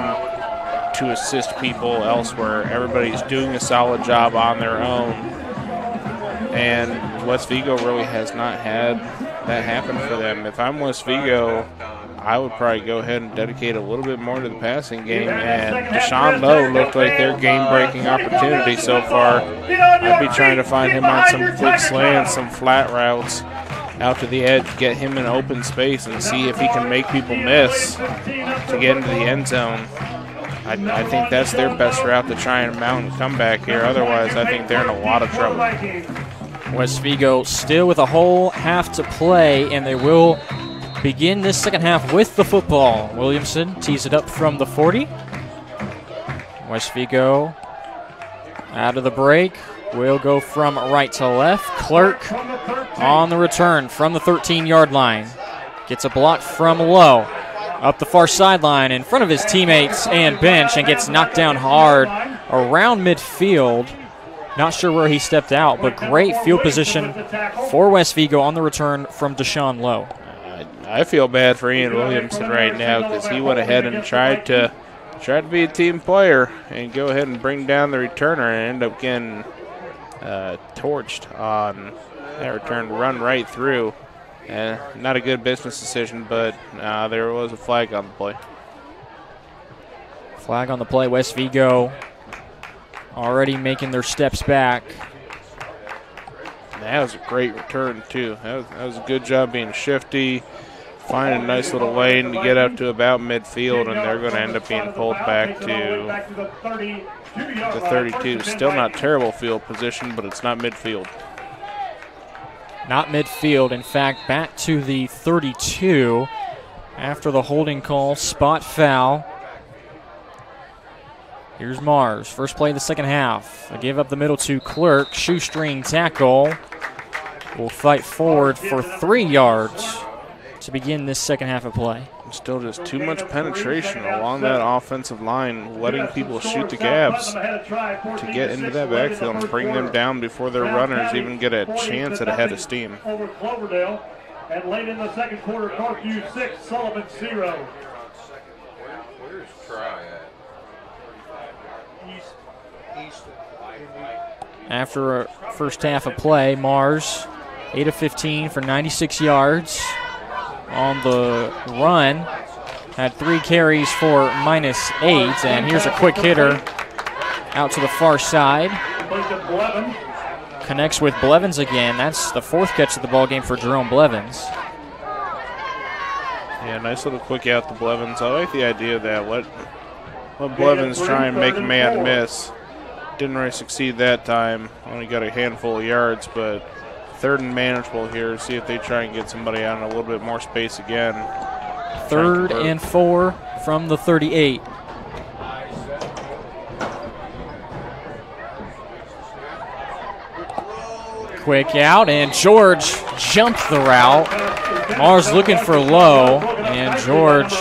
Speaker 2: to assist people elsewhere. Everybody's doing a solid job on their own. and West Vigo really has not had that happen for them. If I'm West Vigo, I would probably go ahead and dedicate a little bit more to the passing game, and Deshaun Lowe looked like their game-breaking opportunity so far. I'd be trying to find him on some quick slants, some flat routes out to the edge, get him in open space and see if he can make people miss to get into the end zone. I think that's their best route to try and mount and come back here. Otherwise, I think they're in a lot of trouble.
Speaker 4: West Vigo still with a whole half to play, and they will begin this second half with the football. Williamson tees it up from the 40. West Vigo out of the break. Will go from right to left. Clerk on the return from the 13-yard line. Gets a block from Lowe. Up the far sideline in front of his teammates and bench, and gets knocked down hard around midfield. Not sure where he stepped out, but great field position for West Vigo on the return from Deshaun Lowe.
Speaker 2: I feel bad for Ian Williamson right now because he went ahead and tried to be a team player and go ahead and bring down the returner and end up getting torched on that return, run right through. Not a good business decision, but there was a flag on the play.
Speaker 4: Flag on the play. West Vigo already making their steps back.
Speaker 2: That was a great return, too. That was a good job being shifty, finding a nice little lane to get up to about midfield, and they're going to end up being pulled back to the 32. Still not terrible field position, but it's not midfield.
Speaker 4: Not midfield. In fact, back to the 32 after the holding call. Spot foul. Here's Mars. First play of the second half. They give up the middle to Clerk. Shoestring tackle. Will fight forward for 3 yards to begin this second half of play.
Speaker 2: Still just too much penetration along that offensive line, letting people shoot the gaps to get into that backfield and bring them down before their runners even get a chance at a head of steam.
Speaker 17: Over Cloverdale, and late in the second quarter, Northview 6, Sullivan 0.
Speaker 6: Where's Try at?
Speaker 4: After a first half of play, Mars 8 of 15 for 96 yards. On the run, had 3 carries for -8, and here's a quick hitter out to the far side. Connects with Blevins again. That's the 4th catch of the ball game for Jerome Blevins.
Speaker 2: Yeah, nice little quick out to Blevins. I like the idea of that. Let Blevins try and make a man miss. Didn't really succeed that time. Only got a handful of yards, but 3rd and manageable here. See if they try and get somebody out in a little bit more space again.
Speaker 4: 3rd and 4 from the 38. Quick out, and George jumped the route. Mars looking for Lowe, and George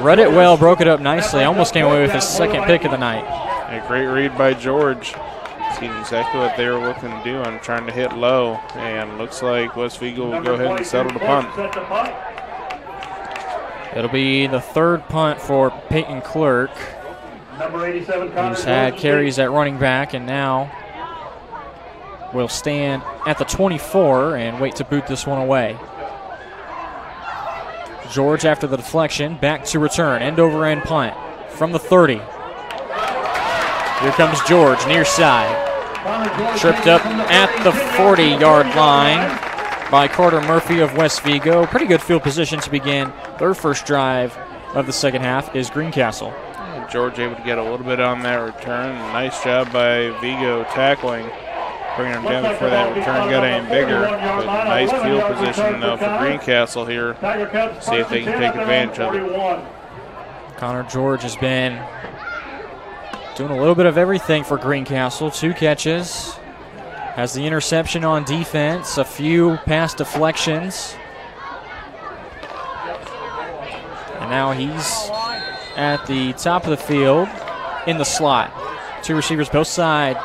Speaker 4: read it well, broke it up nicely. Almost came away with his 2nd pick of the night.
Speaker 2: A great read by George. Seen exactly what they were looking to do on trying to hit low, and looks like West Vigo will go ahead and settle the punt.
Speaker 4: It'll be the 3rd punt for Peyton Clerk, who's had carries at running back, and now will stand at the 24 and wait to boot this one away. George, after the deflection, back to return, end-over-end punt from the 30. Here comes George, near side. Tripped up at the 40-yard line by Carter Murphy of West Vigo. Pretty good field position to begin their first drive of the second half is Greencastle.
Speaker 2: George able to get a little bit on that return. Nice job by Vigo tackling, bringing him down before that return got any bigger. But nice field position, though, for Greencastle here. See if they can take advantage of it.
Speaker 4: Connor George has been doing a little bit of everything for Greencastle. 2 catches. Has the interception on defense. A few pass deflections. And now he's at the top of the field in the slot. 2 receivers both side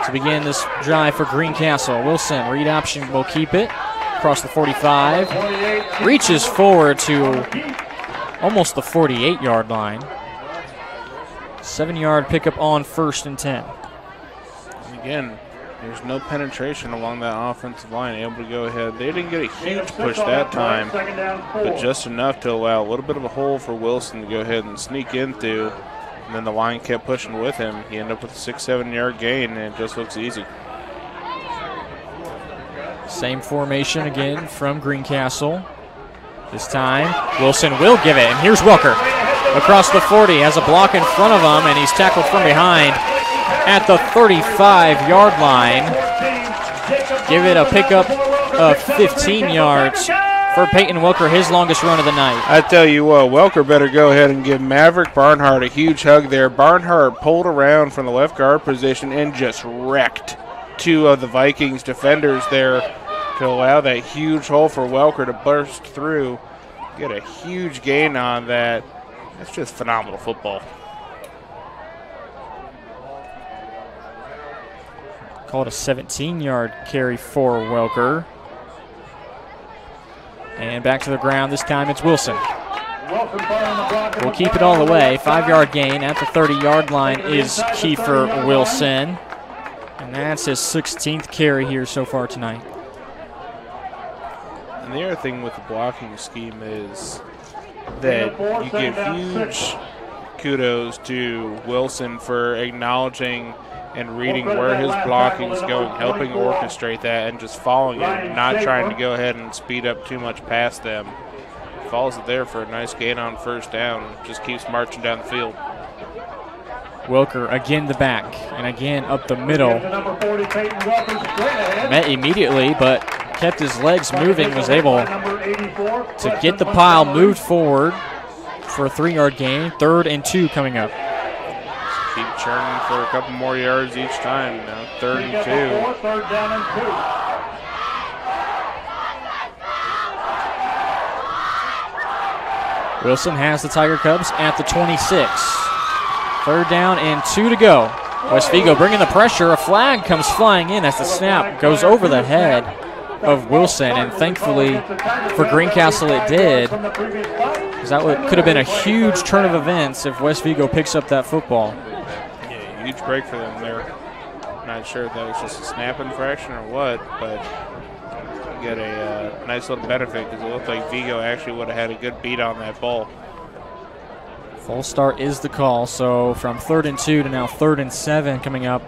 Speaker 4: to begin this drive for Greencastle. Wilson, read option, will keep it. Across the 45. Reaches forward to almost the 48-yard line. 7-yard pickup on 1st and 10.
Speaker 2: And again, There's no penetration along that offensive line, able to go ahead. They didn't get a huge push that time, but just enough to allow a little bit of a hole for Wilson to go ahead and sneak into. And then the line kept pushing with him. He ended up with a 6-7 yard gain, and it just looks easy.
Speaker 4: Same formation again from Greencastle. This time, Wilson will give it, and here's Welker. Across the 40, has a block in front of him, and he's tackled from behind at the 35-yard line. Give it a pickup of 15 yards for Peyton Welker, his longest run of the night.
Speaker 2: I tell you what, Welker better go ahead and give Maverick Barnhart a huge hug there. Barnhart pulled around from the left guard position and just wrecked two of the Vikings defenders there to allow that huge hole for Welker to burst through. Get a huge gain on that. That's just phenomenal football.
Speaker 4: Called a 17-yard carry for Welker. And back to the ground. This time it's Wilson. We'll keep it all the way. 5-yard gain at the 30-yard line is Kiefer Wilson. And that's his 16th carry here so far tonight.
Speaker 2: And the other thing with the blocking scheme is that you give huge kudos to Wilson for acknowledging and reading where his blocking is going, helping orchestrate that, and just following it, and not trying to go ahead and speed up too much past them. Follows it there for a nice gain on first down, just keeps marching down the field.
Speaker 4: Wilker again the back, and again up the middle. Met immediately, but kept his legs moving, was able to get the pile moved forward for a 3-yard gain. 3rd and 2 coming up.
Speaker 2: Keep churning for a couple more yards each time. Now 3rd and 2.
Speaker 17: 3rd down and
Speaker 4: 2. Wilson has the Tiger Cubs at the 26. 3rd down and 2 to go. West Vigo bringing the pressure. A flag comes flying in as the snap goes over the head of Wilson, and thankfully for Greencastle it did, because that could have been a huge turn of events if West Vigo picks up that football.
Speaker 2: Yeah, huge break for them there. Not sure if that was just a snap infraction or what, but you get a nice little benefit because it looked like Vigo actually would have had a good beat on that ball.
Speaker 4: Full start is the call, so from 3rd and 2 to now 3rd and 7 coming up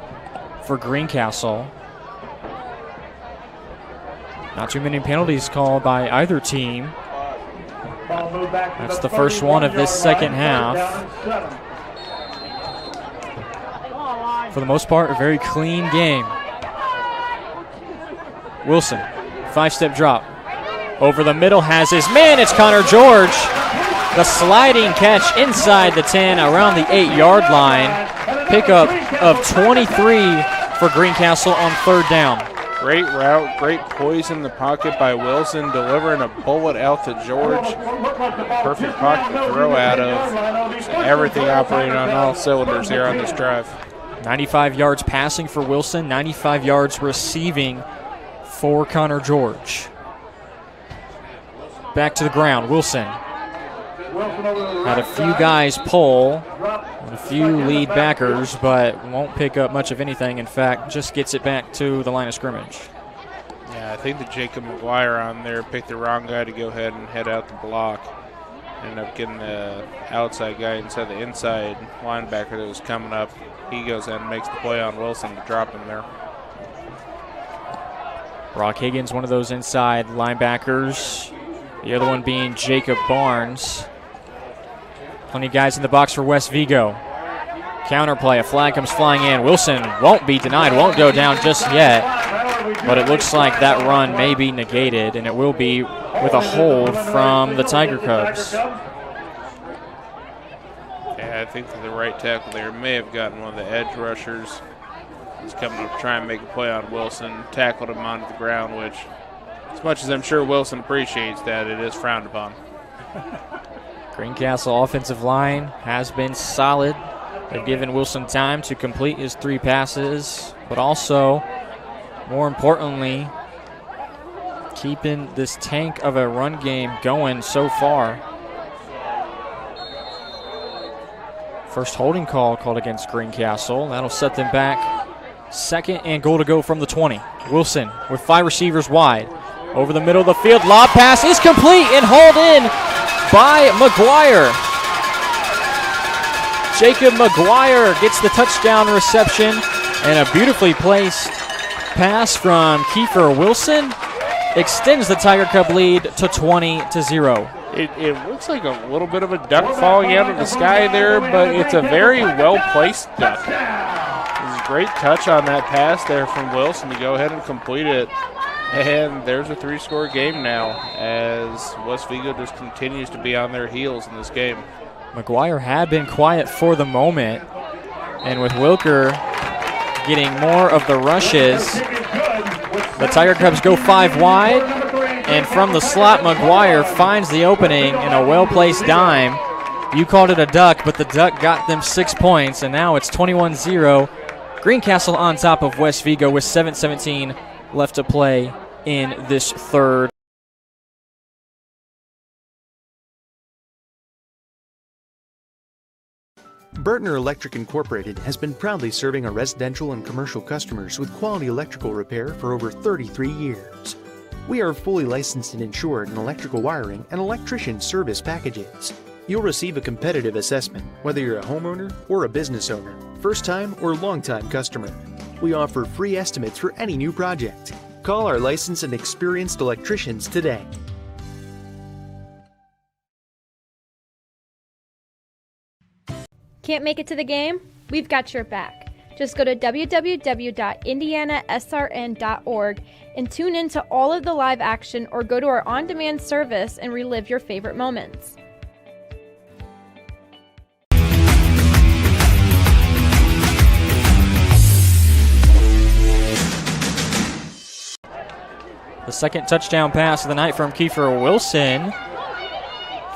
Speaker 4: for Greencastle. Not too many penalties called by either team. That's the first one of this second half. For the most part, a very clean game. Wilson, 5-step drop. Over the middle has his man. It's Connor George. The sliding catch inside the 10 around the 8-yard line. Pickup of 23 for Greencastle on 3rd down.
Speaker 2: Great route, great poise in the pocket by Wilson, delivering a bullet out to George. Perfect pocket to throw out of. Everything operating on all cylinders here on this drive.
Speaker 4: 95 yards passing for Wilson, 95 yards receiving for Connor George. Back to the ground, Wilson. Had a few guys pull, and a few lead backers, but won't pick up much of anything. In fact, just gets it back to the line of scrimmage.
Speaker 2: Yeah, I think that Jacob McGuire on there picked the wrong guy to go ahead and head out the block. Ended up getting the outside guy instead of the inside linebacker that was coming up. He goes in and makes the play on Wilson to drop him there.
Speaker 4: Brock Higgins, one of those inside linebackers. The other one being Jacob Barnes. Plenty of guys in the box for West Vigo. Counterplay, a flag comes flying in. Wilson won't be denied, won't go down just yet. But it looks like that run may be negated, and it will be with a hold from the Tiger Cubs.
Speaker 2: Yeah, I think that the right tackle there may have gotten one of the edge rushers. He's coming up to try and make a play on Wilson, tackled him onto the ground, which, as much as I'm sure Wilson appreciates that, it is frowned upon.
Speaker 4: Greencastle offensive line has been solid. They've given Wilson time to complete his 3 passes, but also, more importantly, keeping this tank of a run game going so far. First holding call called against Greencastle. That'll set them back Second and goal to go from the 20. Wilson with 5 receivers wide. Over the middle of the field, lob pass is complete and hauled in by McGuire. Jacob McGuire gets the touchdown reception, and a beautifully placed pass from Kiefer Wilson extends the Tiger Cub lead to 20-0.
Speaker 2: It looks like a little bit of a duck falling out of the sky there, but it's a very well-placed duck. It was a great touch on that pass there from Wilson to go ahead and complete it. And there's a 3-score game now as West Vigo just continues to be on their heels in this game.
Speaker 4: McGuire had been quiet for the moment, and with Wilker getting more of the rushes, the Tiger Cubs go 5 wide, and from the slot, McGuire finds the opening in a well-placed dime. You called it a duck, but the duck got them 6 points, and now it's 21-0. Greencastle on top of West Vigo with 7:17 left to play in this third.
Speaker 3: Burtner Electric Incorporated has been proudly serving our residential and commercial customers with quality electrical repair for over 33 years. We are fully licensed and insured in electrical wiring and electrician service packages. You'll receive a competitive assessment whether you're a homeowner or a business owner, first-time or long-time customer. We offer free estimates for any new project. Call our licensed and experienced electricians today.
Speaker 1: Can't make it to the game? We've got your back. Just go to www.IndianaSRN.org and tune in to all of the live action, or go to our on-demand service and relive your favorite moments.
Speaker 4: The second touchdown pass of the night from Kiefer Wilson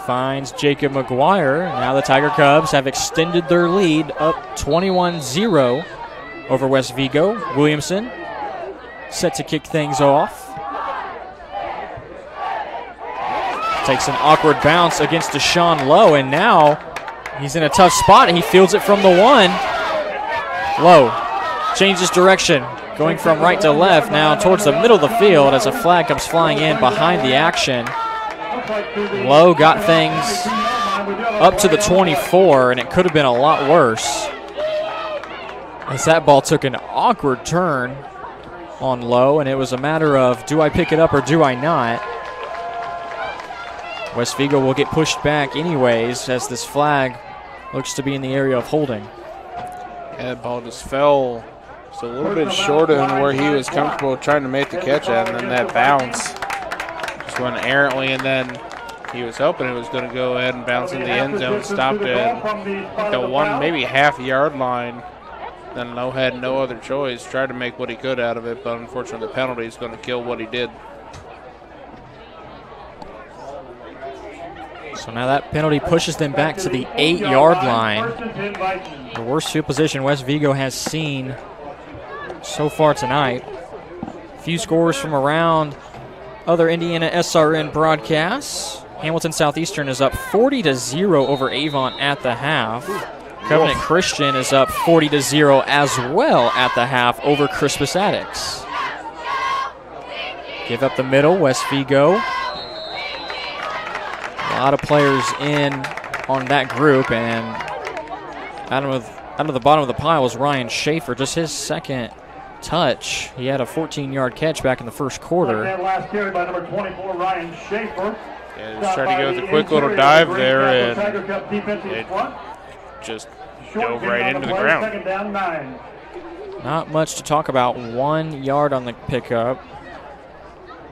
Speaker 4: finds Jacob McGuire. Now the Tiger Cubs have extended their lead up 21-0 over West Vigo. Williamson set to kick things off. Takes an awkward bounce against Deshaun Lowe, and now he's in a tough spot. He fields it from the 1. Lowe changes direction, going from right to left now towards the middle of the field as a flag comes flying in behind the action. Lowe got things up to the 24, and it could have been a lot worse, as that ball took an awkward turn on Lowe, and it was a matter of, do I pick it up or do I not? West Vigo will get pushed back anyways, as this flag looks to be in the area of holding.
Speaker 2: Yeah, that ball just fell just a little bit shorter than where he was comfortable trying to make the catch at, and then that bounce just went errantly, and then he was hoping it was going to go ahead and bounce in the end zone, stopped at the 1, maybe half-yard line. Then Lowe had no other choice, tried to make what he could out of it, but unfortunately the penalty is going to kill what he did.
Speaker 4: So now that penalty pushes them back to the 8-yard line. The worst field position West Vigo has seen so far tonight. A few scores from around other IndianaSRN broadcasts. Hamilton Southeastern is up 40-0 over Avon at the half. Covenant Christian is up 40-0 as well at the half over Crispus Attucks. Give up the middle, West Vigo. A lot of players in on that group, and out of the bottom of the pile is Ryan Schaefer, just his second touch. He had a 14-yard catch back in the first quarter.
Speaker 17: That last carry by number 24, Ryan Schaefer.
Speaker 2: Yeah, just tried to go with a quick little dive there, and it just dove right into the ground.
Speaker 17: Second down, 9.
Speaker 4: Not much to talk about. 1 yard on the pickup.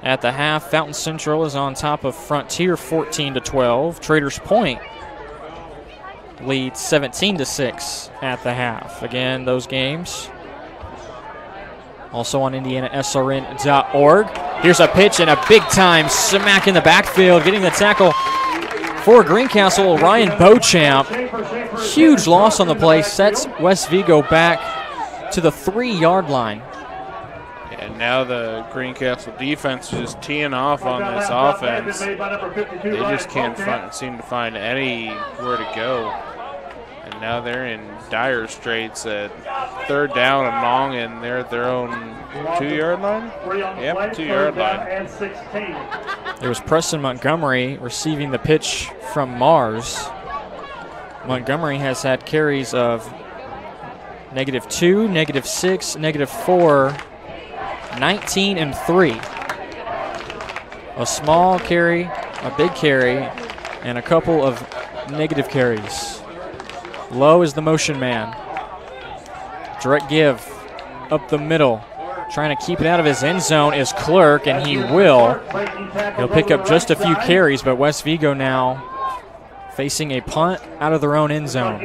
Speaker 4: At the half, Fountain Central is on top of Frontier 14-12. Traders Point leads 17-6 at the half. Again, those games also on IndianaSRN.org. Here's a pitch and a big-time smack in the backfield, getting the tackle for Greencastle, Ryan Beauchamp. Huge loss on the play, sets West Vigo back to the 3-yard line.
Speaker 2: And now the Greencastle defense is just teeing off on this offense. They just can't seem to find anywhere to go. And now they're in dire straits at 3rd down and long, and they're at their own 2-yard line. Yep, 2-yard line.
Speaker 4: It was Preston Montgomery receiving the pitch from Mars. Montgomery has had carries of -2, -6, -4, 19, and 3. A small carry, a big carry, and a couple of negative carries. Lowe is the motion man. Direct give up the middle. Trying to keep it out of his end zone is Clerk, and he will. He'll pick up just a few carries, but West Vigo now facing a punt out of their own end zone.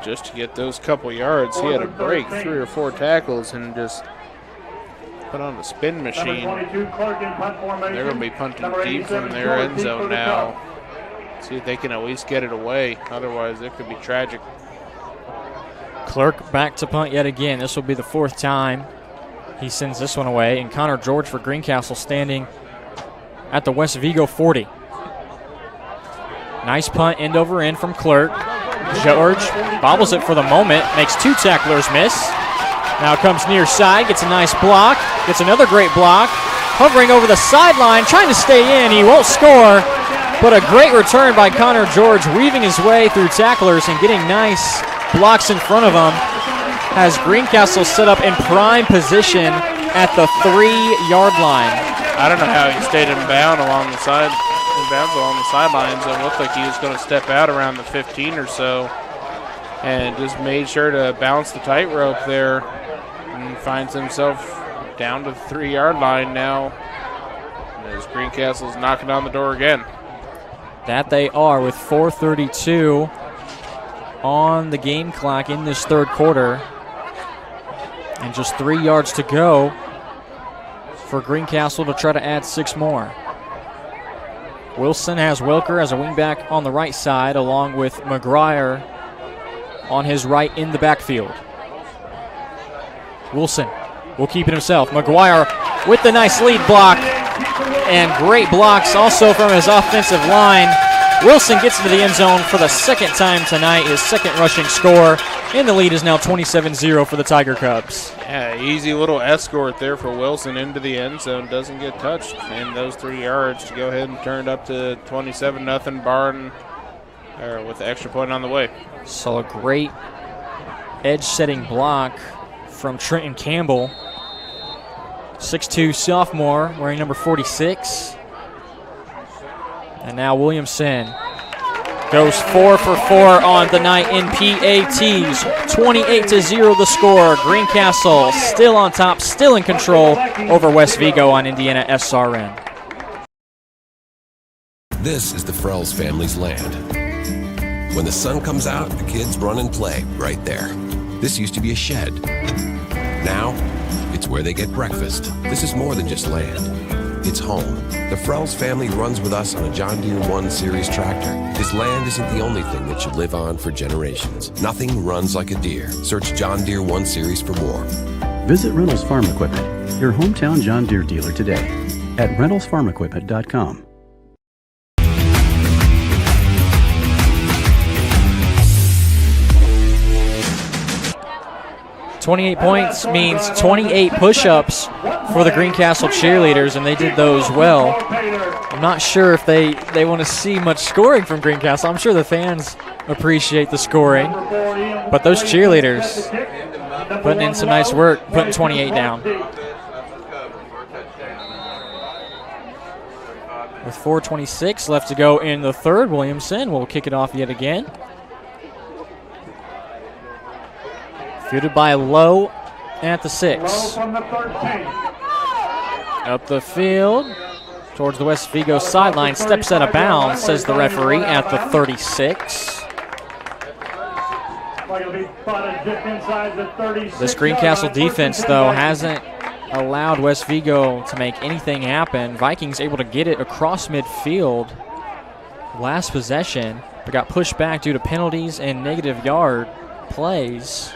Speaker 2: Just to get those couple yards, he had to break 3 or 4 tackles and just put on the spin machine. They're going to be punting deep from their end zone now. See if they can at least get it away. Otherwise, it could be tragic.
Speaker 4: Clerk back to punt yet again. This will be the 4th time he sends this one away. And Connor George for Greencastle standing at the West Vigo 40. Nice punt end over end from Clerk. George bobbles it for the moment, makes 2 tacklers miss. Now comes near side, gets a nice block, gets another great block. Hovering over the sideline, trying to stay in. He won't score, but a great return by Connor George, weaving his way through tacklers and getting nice blocks in front of him. Has Greencastle set up in prime position at the 3-yard line.
Speaker 2: I don't know how he stayed in bounds along the sidelines. It looked like he was going to step out around the 15 or so and just made sure to bounce the tightrope there and finds himself down to the 3-yard line now as Greencastle's knocking on the door again.
Speaker 4: That they are, with 4:32 on the game clock in this 3rd quarter and just 3 yards to go for Greencastle to try to add 6 more. Wilson has Wilker as a wingback on the right side, along with McGuire on his right in the backfield. Wilson will keep it himself. McGuire with the nice lead block, and great blocks also from his offensive line. Wilson gets into the end zone for the 2nd time tonight, his 2nd rushing score, and the lead is now 27-0 for the Tiger Cubs.
Speaker 2: Yeah, easy little escort there for Wilson into the end zone. Doesn't get touched in those 3 yards to go ahead and turn it up to 27-0 Barton with the extra point on the way.
Speaker 4: So a great edge-setting block from Trenton Campbell. 6'2 sophomore wearing number 46. And now Williamson goes 4 for 4 on the night in PATs. 28-0 the score. Greencastle still on top, still in control over West Vigo on IndianaSRN.
Speaker 8: This is the Frells family's land. When the sun comes out, the kids run and play right there. This used to be a shed. Now, it's where they get breakfast. This is more than just land. It's home. The Frells family runs with us on a John Deere 1 Series tractor. This land isn't the only thing that should live on for generations. Nothing runs like a Deere. Search John Deere 1 Series for more.
Speaker 10: Visit Reynolds Farm Equipment, your hometown John Deere dealer today at reynoldsfarmequipment.com.
Speaker 4: 28 points means 28 push-ups for the Greencastle cheerleaders, and they did those well. I'm not sure if they want to see much scoring from Greencastle. I'm sure the fans appreciate the scoring, but those cheerleaders putting in some nice work, putting 28 down. With 4:26 left to go in the 3rd, Williamson will kick it off yet again. Fielded by Lowe at the 6. Up the field towards the West Vigo sideline. Steps out of bounds, says the referee, at the 36. This Greencastle defense, though, hasn't allowed West Vigo to make anything happen. Vikings able to get it across midfield last possession, but got pushed back due to penalties and negative yard plays.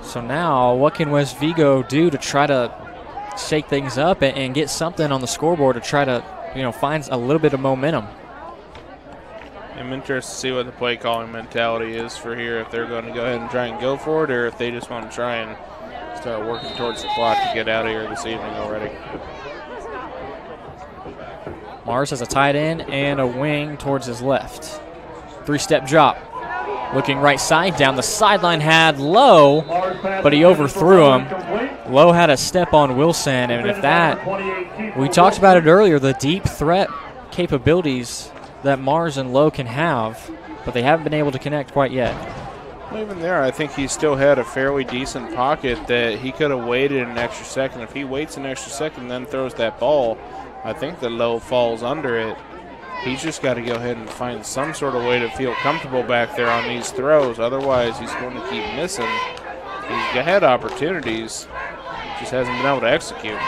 Speaker 4: So now, what can West Vigo do to try to shake things up and get something on the scoreboard to try to, find a little bit of momentum?
Speaker 2: I'm interested to see what the play calling mentality is for here, if they're going to go ahead and try and go for it, or if they just want to try and start working towards the clock to get out of here this evening already.
Speaker 4: Mars has a tight end and a wing towards his left. 3-step drop. Looking right side, down the sideline, had Lowe, but he overthrew him. Lowe had a step on Wilson, and if that, we talked about it earlier, the deep threat capabilities that Mars and Lowe can have, but they haven't been able to connect quite yet.
Speaker 2: Well, even there, I think he still had a fairly decent pocket that he could have waited an extra second. If he waits an extra second and then throws that ball, I think that Lowe falls under it. He's just got to go ahead and find some sort of way to feel comfortable back there on these throws. Otherwise, he's going to keep missing. He's had opportunities, just hasn't been able to execute.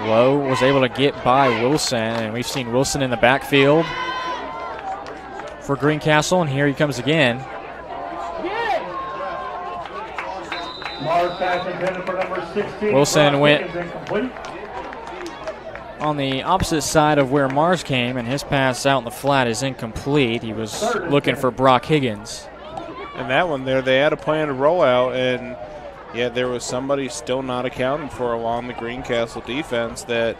Speaker 4: Lowe was able to get by Wilson, and we've seen Wilson in the backfield for Greencastle, and here he comes again. Wilson went on the opposite side of where Mars came, and his pass out in the flat is incomplete. He was looking for Brock Higgins.
Speaker 2: And that one there, they had a plan to roll out, and yet there was somebody still not accounted for along the Greencastle defense that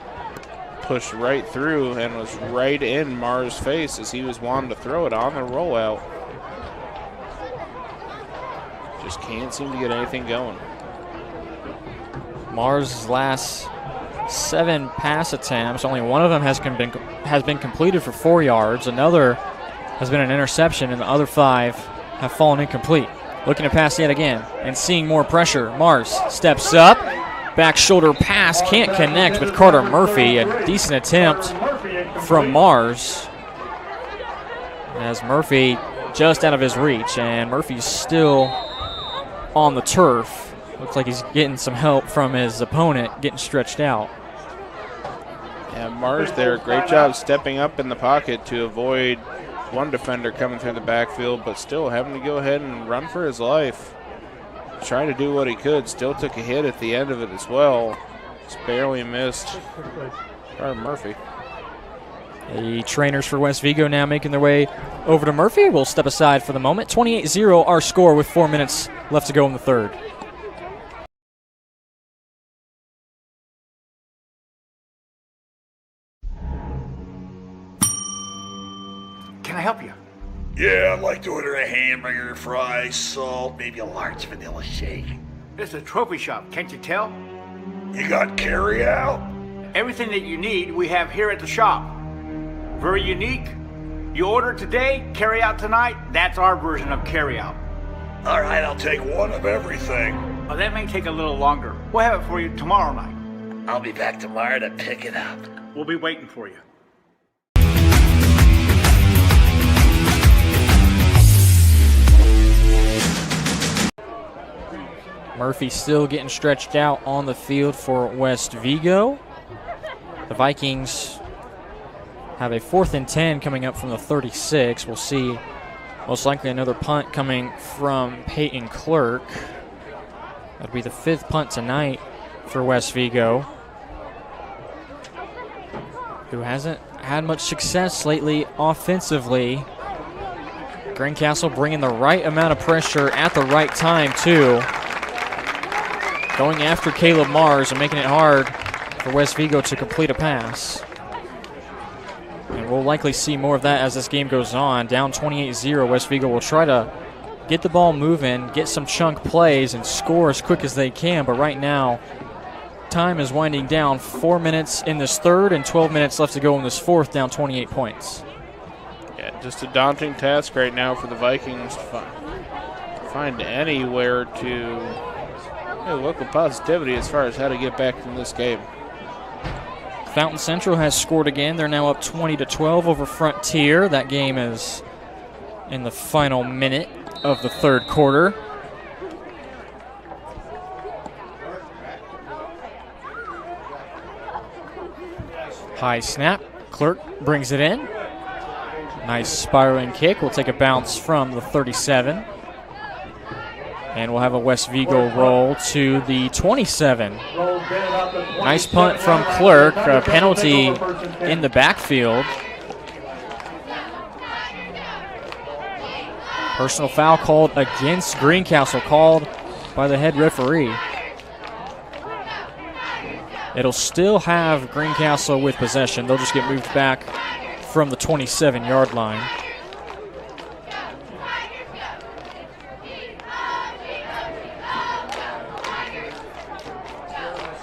Speaker 2: pushed right through and was right in Mars' face as he was wanting to throw it on the rollout. Just can't seem to get anything going.
Speaker 4: Mars' last 7 pass attempts, only one of them has been completed for 4 yards. Another has been an interception, and the other 5 have fallen incomplete. Looking to pass yet again and seeing more pressure. Mars steps up, back shoulder pass, can't connect with Carter Murphy. A decent attempt from Mars as Murphy just out of his reach, and Murphy's still on the turf. Looks like he's getting some help from his opponent, getting stretched out.
Speaker 2: Yeah, Mars there, great job stepping up in the pocket to avoid one defender coming through the backfield, but still having to go ahead and run for his life. Trying to do what he could, still took a hit at the end of it as well. Just barely missed Murphy.
Speaker 4: The trainers for West Vigo now making their way over to Murphy. We'll step aside for the moment. 28-0 our score with 4 minutes left to go in the third.
Speaker 12: Can I help you?
Speaker 18: Yeah, I'd like to order a hamburger, fries, salt, maybe a large vanilla shake.
Speaker 12: This is a trophy shop, can't you tell?
Speaker 18: You got carry-out?
Speaker 12: Everything that you need, we have here at the shop. Very unique. You order today, carry out tonight. That's our version of carry out.
Speaker 18: All right, I'll take one of everything.
Speaker 12: Well, that may take a little longer. We'll have it for you tomorrow night.
Speaker 18: I'll be back tomorrow to pick it up.
Speaker 12: We'll be waiting for you.
Speaker 4: Murphy still getting stretched out on the field for West Vigo. The Vikings have a 4th and 10 coming up from the 36. We'll see most likely another punt coming from Peyton Clerk. That'll be the 5th punt tonight for West Vigo, who hasn't had much success lately offensively. Greencastle bringing the right amount of pressure at the right time, too. Going after Caleb Mars and making it hard for West Vigo to complete a pass. And we'll likely see more of that as this game goes on. Down 28-0, West Vigo will try to get the ball moving, get some chunk plays, and score as quick as they can. But right now, time is winding down. 4 minutes in this third and 12 minutes left to go in this fourth, down 28 points.
Speaker 2: Yeah, just a daunting task right now for the Vikings to find anywhere to look with positivity as far as how to get back in this game.
Speaker 4: Fountain Central has scored again. They're now up 20-12 over Frontier. That game is in the final minute of the third quarter. High snap. Clerk brings it in. Nice spiraling kick. We'll take a bounce from the 37. And we'll have a West Vigo roll to the 27. Nice punt from Clerk. A penalty in the backfield. Personal foul called against Greencastle, called by the head referee. It'll still have Greencastle with possession. They'll just get moved back from the 27-yard line.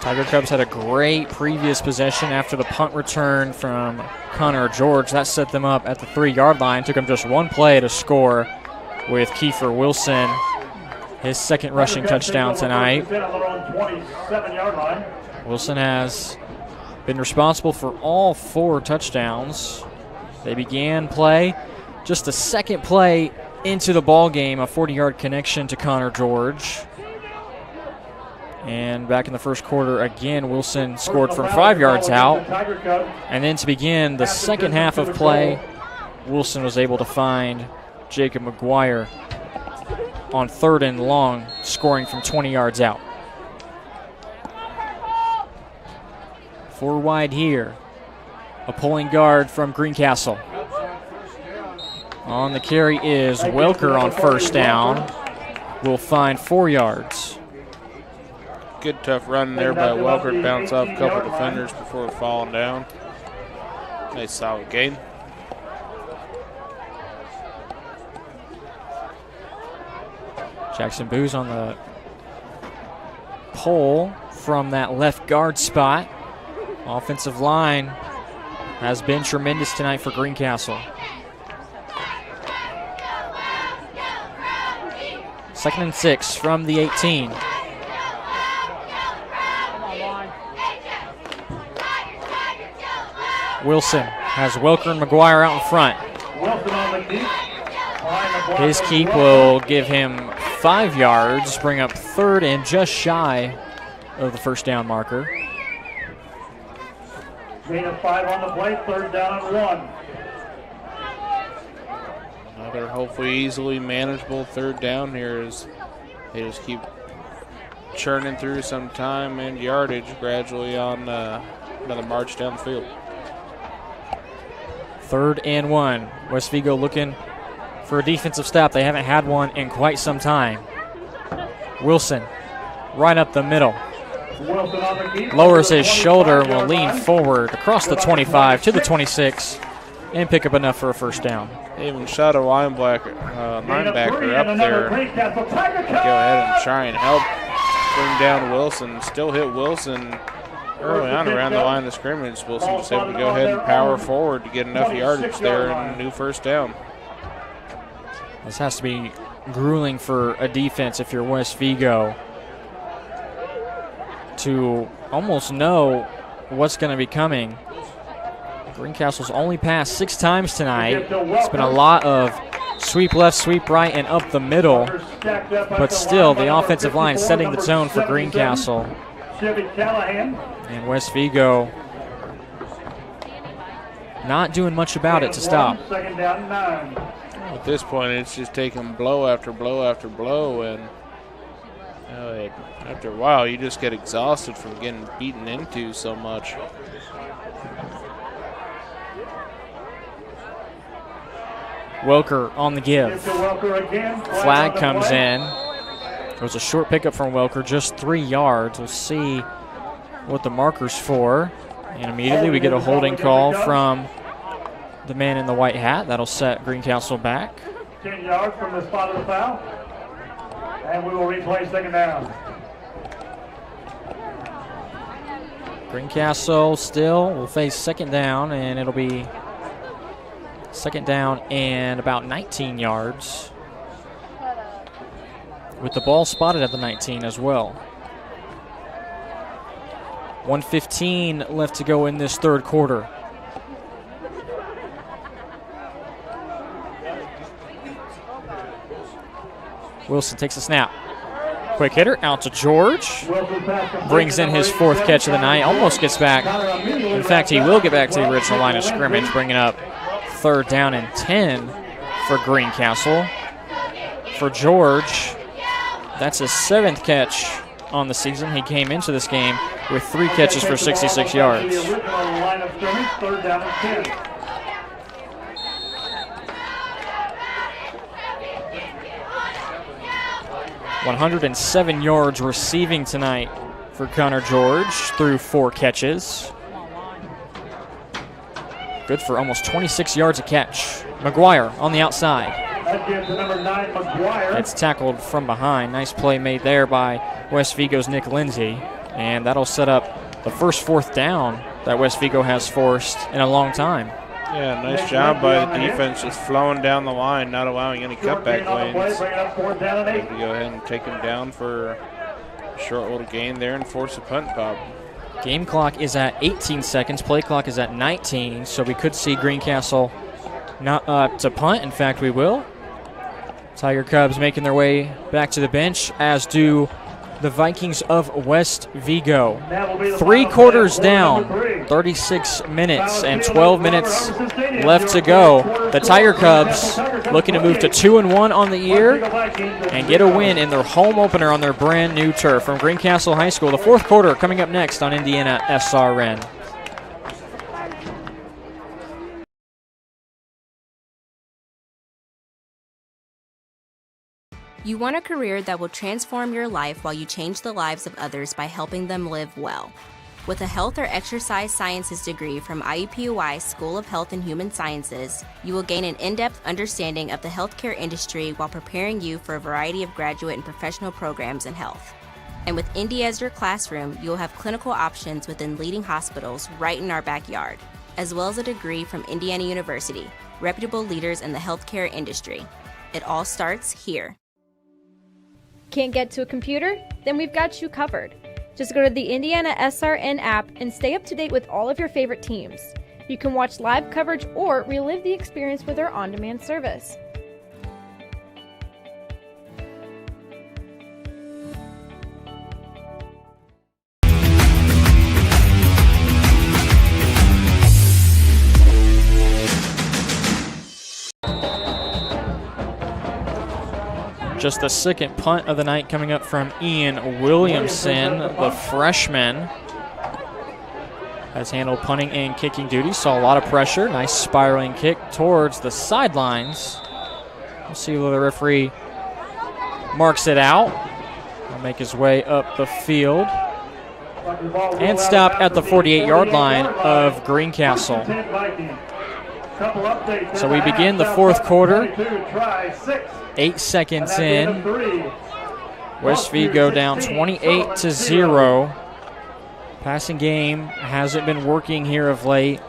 Speaker 4: Tiger Cubs had a great previous possession after the punt return from Connor George. That set them up at the 3-yard line. Took them just one play to score with Kiefer Wilson, his second rushing touchdown tonight. Wilson has been responsible for all 4 touchdowns. They began play, just the second play into the ball game, a 40-yard connection to Connor George. And back in the first quarter, again, Wilson scored from 5 yards out. And then to begin the second half of play, Wilson was able to find Jacob McGuire on 3rd and long, scoring from 20 yards out. 4 wide here. A pulling guard from Greencastle. On the carry is Welker on first down. Will find 4 yards.
Speaker 2: Good tough run there by Welker to bounce off a couple defenders before falling down. Nice solid gain.
Speaker 4: Jackson Booz on the pole from that left guard spot. Offensive line has been tremendous tonight for Greencastle. 2nd and 6 from the 18. Wilson has Welker and McGuire out in front. His keep will give him 5 yards, bring up 3rd and just shy of the first down marker.
Speaker 17: Gain of 5 on the play, 3rd down and 1.
Speaker 2: Another hopefully easily manageable 3rd down here as they just keep churning through some time and yardage gradually on another march down the field.
Speaker 4: 3rd and 1. West Vigo looking for a defensive stop. They haven't had one in quite some time. Wilson right up the middle. Lowers his shoulder and will lean forward across the 25 to the 26 and pick up enough for a first down.
Speaker 2: They even shot a linebacker up there. Go ahead and try and help bring down Wilson. Still hit Wilson early on around the line of scrimmage. Wilson just able to go ahead and power forward to get enough yardage there and a new first down.
Speaker 4: This has to be grueling for a defense if you're West Vigo to almost know what's going to be coming. Greencastle's only passed 6 times tonight. It's been a lot of sweep left, sweep right, and up the middle. But still, the offensive line setting the tone for Greencastle. And West Vigo not doing much about it to stop.
Speaker 2: At this point, it's just taking blow after blow after blow, and after a while, you just get exhausted from getting beaten into so much.
Speaker 4: Welker on the give. Flag comes in. It was a short pickup from Welker, just 3 yards. We'll see what the marker's for. And immediately we get a holding call from the man in the white hat. That'll set Greencastle back.
Speaker 17: 10 yards from the spot of the foul. And we will replay 2nd down.
Speaker 4: Greencastle still will face 2nd down, and it'll be 2nd down and about 19 yards, with the ball spotted at the 19 as well. 1:15 left to go in this 3rd quarter. Wilson takes a snap. Quick hitter out to George. Brings in his 4th catch of the night. Almost gets back. In fact, he will get back to the original line of scrimmage, bringing up 3rd down and 10 for Greencastle. For George, that's his 7th catch on the season. He came into this game with 3 catches for 66 yards. 107 yards receiving tonight for Connor George through 4 catches. Good for almost 26 yards a catch. McGuire on the outside. It's tackled from behind. Nice play made there by West Vigo's Nick Lindsay. And that'll set up the first 4th down that West Vigo has forced in a long time.
Speaker 2: Yeah, nice job by the defense, just flowing down the line, not allowing any cutback lanes. Able to go ahead and take him down for a short little gain there and force a punt pop.
Speaker 4: Game clock is at 18 seconds. Play clock is at 19, so we could see Greencastle not to punt. In fact, we will. Tiger Cubs making their way back to the bench, as do the Vikings of West Vigo. 3 quarters down, 36 minutes and 12 minutes left to go. The Tiger Cubs looking to move to 2-1 on the year and get a win in their home opener on their brand new turf. From Greencastle High School, the 4th quarter coming up next on IndianaSRN.
Speaker 19: You want a career that will transform your life while you change the lives of others by helping them live well. With a health or exercise sciences degree from IUPUI School of Health and Human Sciences, you will gain an in-depth understanding of the healthcare industry while preparing you for a variety of graduate and professional programs in health. And with Indy as your classroom, you will have clinical options within leading hospitals right in our backyard, as well as a degree from Indiana University, reputable leaders in the healthcare industry. It all starts here.
Speaker 1: Can't get to a computer? Then we've got you covered. Just go to the IndianaSRN app and stay up to date with all of your favorite teams. You can watch live coverage or relive the experience with our on-demand service.
Speaker 4: Just the 2nd punt of the night coming up from Ian Williamson, the freshman. Has handled punting and kicking duties. Saw a lot of pressure. Nice spiraling kick towards the sidelines. We'll see whether the referee marks it out. He'll make his way up the field. And stop at the 48-yard line of Greencastle. So we begin the 4th quarter. 8 seconds in. West Vigo down 28-0. Passing game hasn't been working here of late.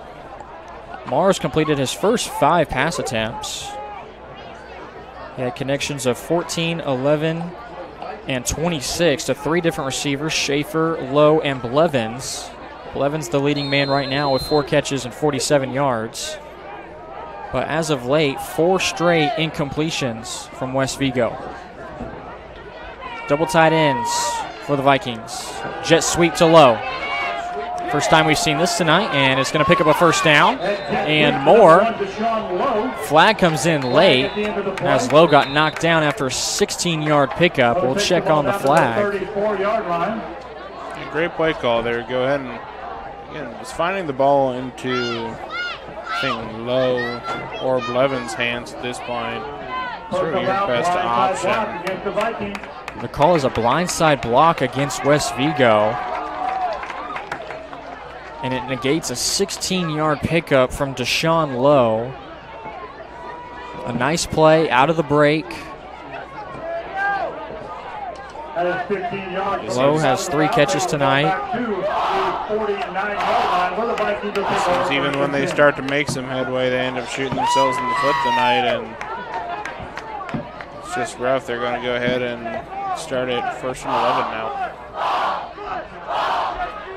Speaker 4: Mars completed his first 5 pass attempts. He had connections of 14, 11, and 26 to 3 different receivers, Schaefer, Lowe, and Blevins. Blevins the leading man right now with 4 catches and 47 yards. But as of late, 4 straight incompletions from West Vigo. Double tight ends for the Vikings. Jet sweep to Lowe. First time we've seen this tonight, and it's going to pick up a first down and more. Flag comes in late as Lowe got knocked down after a 16-yard pickup. We'll check on the flag.
Speaker 2: Great play call there. Go ahead and, again, just finding the ball into Lowe or Blevins' hands at this point. Certainly your best option.
Speaker 4: The call is a blindside block against West Vigo. And it negates a 16-yard pickup from Deshaun Lowe. A nice play out of the break. Lowe has 3 catches tonight.
Speaker 2: Even when they start to make some headway, they end up shooting themselves in the foot tonight, and it's just rough. They're going to go ahead and start at 1st and 11 now.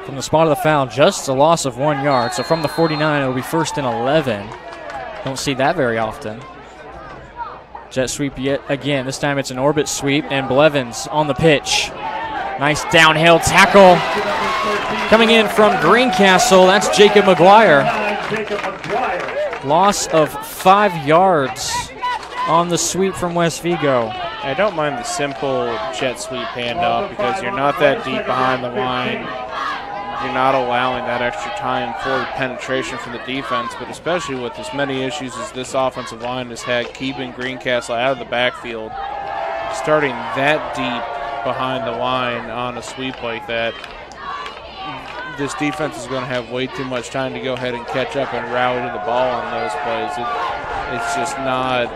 Speaker 4: From the spot of the foul, just a loss of 1 yard. So from the 49, it'll be 1st and 11. Don't see that very often. Jet sweep yet again. This time it's an orbit sweep, and Blevins on the pitch. Nice downhill tackle. Coming in from Greencastle, that's Jacob McGuire. Loss of 5 yards on the sweep from West Vigo.
Speaker 2: I don't mind the simple jet sweep handoff because you're not that deep behind the line. You're not allowing that extra time for penetration from the defense, but especially with as many issues as this offensive line has had keeping Greencastle out of the backfield. starting that deep behind the line on a sweep like that, this defense is going to have way too much time to go ahead and catch up and rally to the ball on those plays. It's just not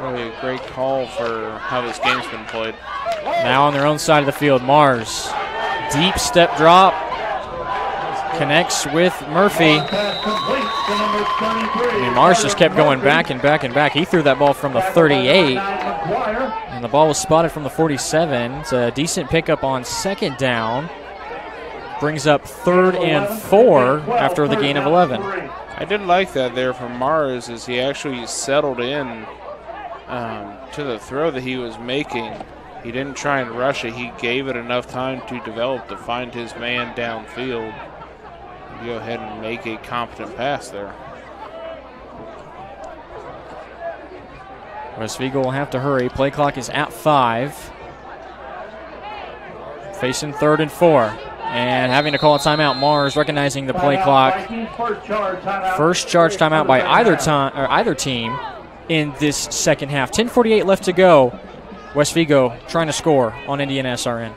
Speaker 2: really a great call for how this game's been played.
Speaker 4: Now on their own side of the field, Mars. Deep step drop. Connects with Murphy. I mean, Mars just kept going back and back and back. He threw that ball from the 38, and the ball was spotted from the 47. It's a decent pickup on second down. Brings up 3rd and 4 after the gain of 11.
Speaker 2: I did like that there from Mars as he actually settled in to the throw that he was making. He didn't try and rush it. He gave it enough time to develop to find his man downfield. Go ahead and make a competent pass there.
Speaker 4: West Vigo will have to hurry. Play clock is at 5. Facing 3rd and 4. And having to call a timeout. Mars recognizing the play clock. First charge timeout by either team in this second half. 10:48 left to go. West Vigo trying to score on IndianaSRN.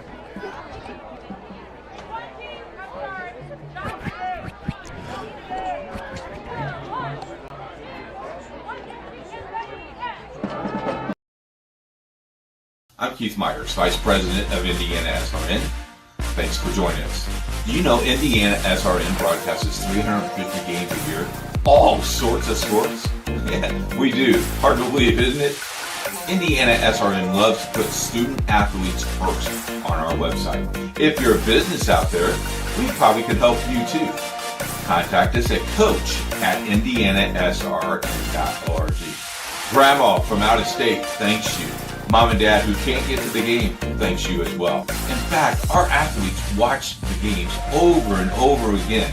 Speaker 6: I'm Keith Myers, Vice President of IndianaSRN. Thanks for joining us. Do you know IndianaSRN broadcasts 350 games a year? All sorts of sports? Yeah, we do. Hard to believe, isn't it? IndianaSRN loves to put student athletes first on our website. If you're a business out there, we probably could help you too. Contact us at coach@indianasrn.org. Grandma from out of state thanks you. Mom and Dad who can't get to the game thanks you as well. In fact, our athletes watch the games over and over again.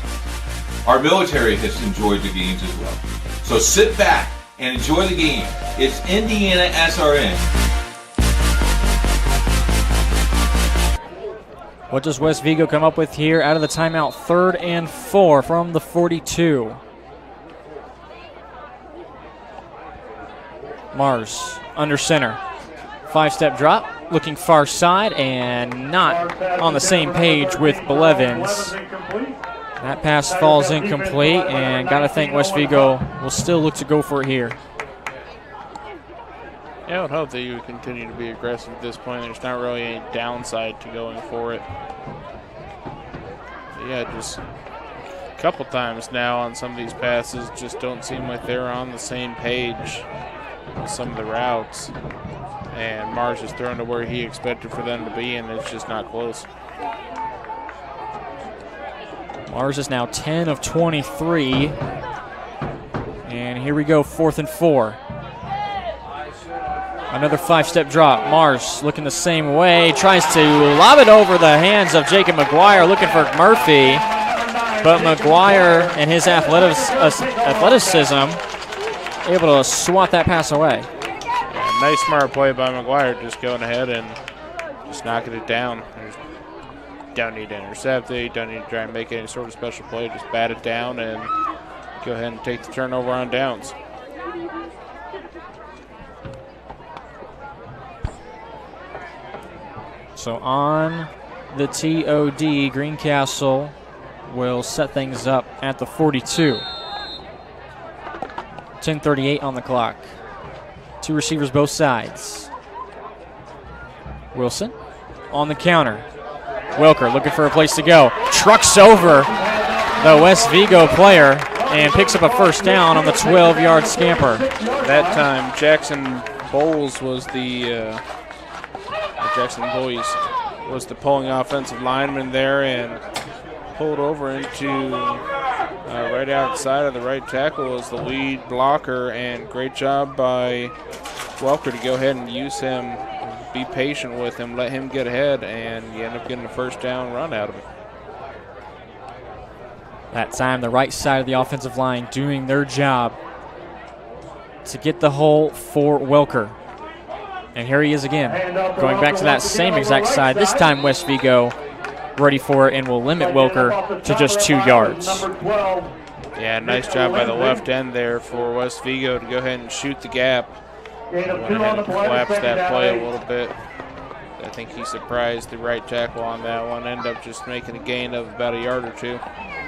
Speaker 6: Our military has enjoyed the games as well. So sit back and enjoy the game. It's IndianaSRN.
Speaker 4: What does West Vigo come up with here out of the timeout? 3rd and 4 from the 42. Mars under center. 5-step drop, looking far side, and not on the same page with Blevins. That pass falls incomplete, and got to think West Vigo will still look to go for it here.
Speaker 2: Yeah, I would hope that you would continue to be aggressive at this point. There's not really any downside to going for it. But yeah, just a couple times now on some of these passes just don't seem like they're on the same page with some of the routes. And Mars is thrown to where he expected for them to be, and it's just not close.
Speaker 4: Mars is now 10 of 23. And here we go, 4th and 4. Another 5-step drop. Mars looking the same way. Tries to lob it over the hands of Jacob McGuire, looking for Murphy. But McGuire and his athleticism able to swat that pass away.
Speaker 2: Yeah, nice smart play by McGuire, just going ahead and just knocking it down. Don't need to intercept it, don't need to try and make any sort of special play, just bat it down and go ahead and take the turnover on downs.
Speaker 4: So on the TOD, Greencastle will set things up at the 42. 10:38 on the clock. 2 receivers both sides. Wilson on the counter. Welker looking for a place to go. Trucks over the West Vigo player and picks up a first down on the 12-yard scamper.
Speaker 2: That time, Jackson Bowles was the pulling offensive lineman there and pulled over into right outside of the right tackle as the lead blocker, and great job by Welker to go ahead and use him, be patient with him, let him get ahead, and you end up getting a first down run out of it.
Speaker 4: That time the right side of the offensive line doing their job to get the hole for Welker. And here he is again, going back to that same exact side. This time West Vigo ready for it and will limit Welker to just 2 yards.
Speaker 2: Yeah, nice job by the left end there for West Vigo to go ahead and shoot the gap
Speaker 17: Gain of
Speaker 2: Went
Speaker 17: 2 on
Speaker 2: ahead
Speaker 17: the
Speaker 2: and
Speaker 17: play.
Speaker 2: collapsed
Speaker 17: Second
Speaker 2: that
Speaker 17: down,
Speaker 2: play
Speaker 17: 8.
Speaker 2: a little bit. I think he surprised the right tackle on that one. Ended up just making a gain of about a yard or 2.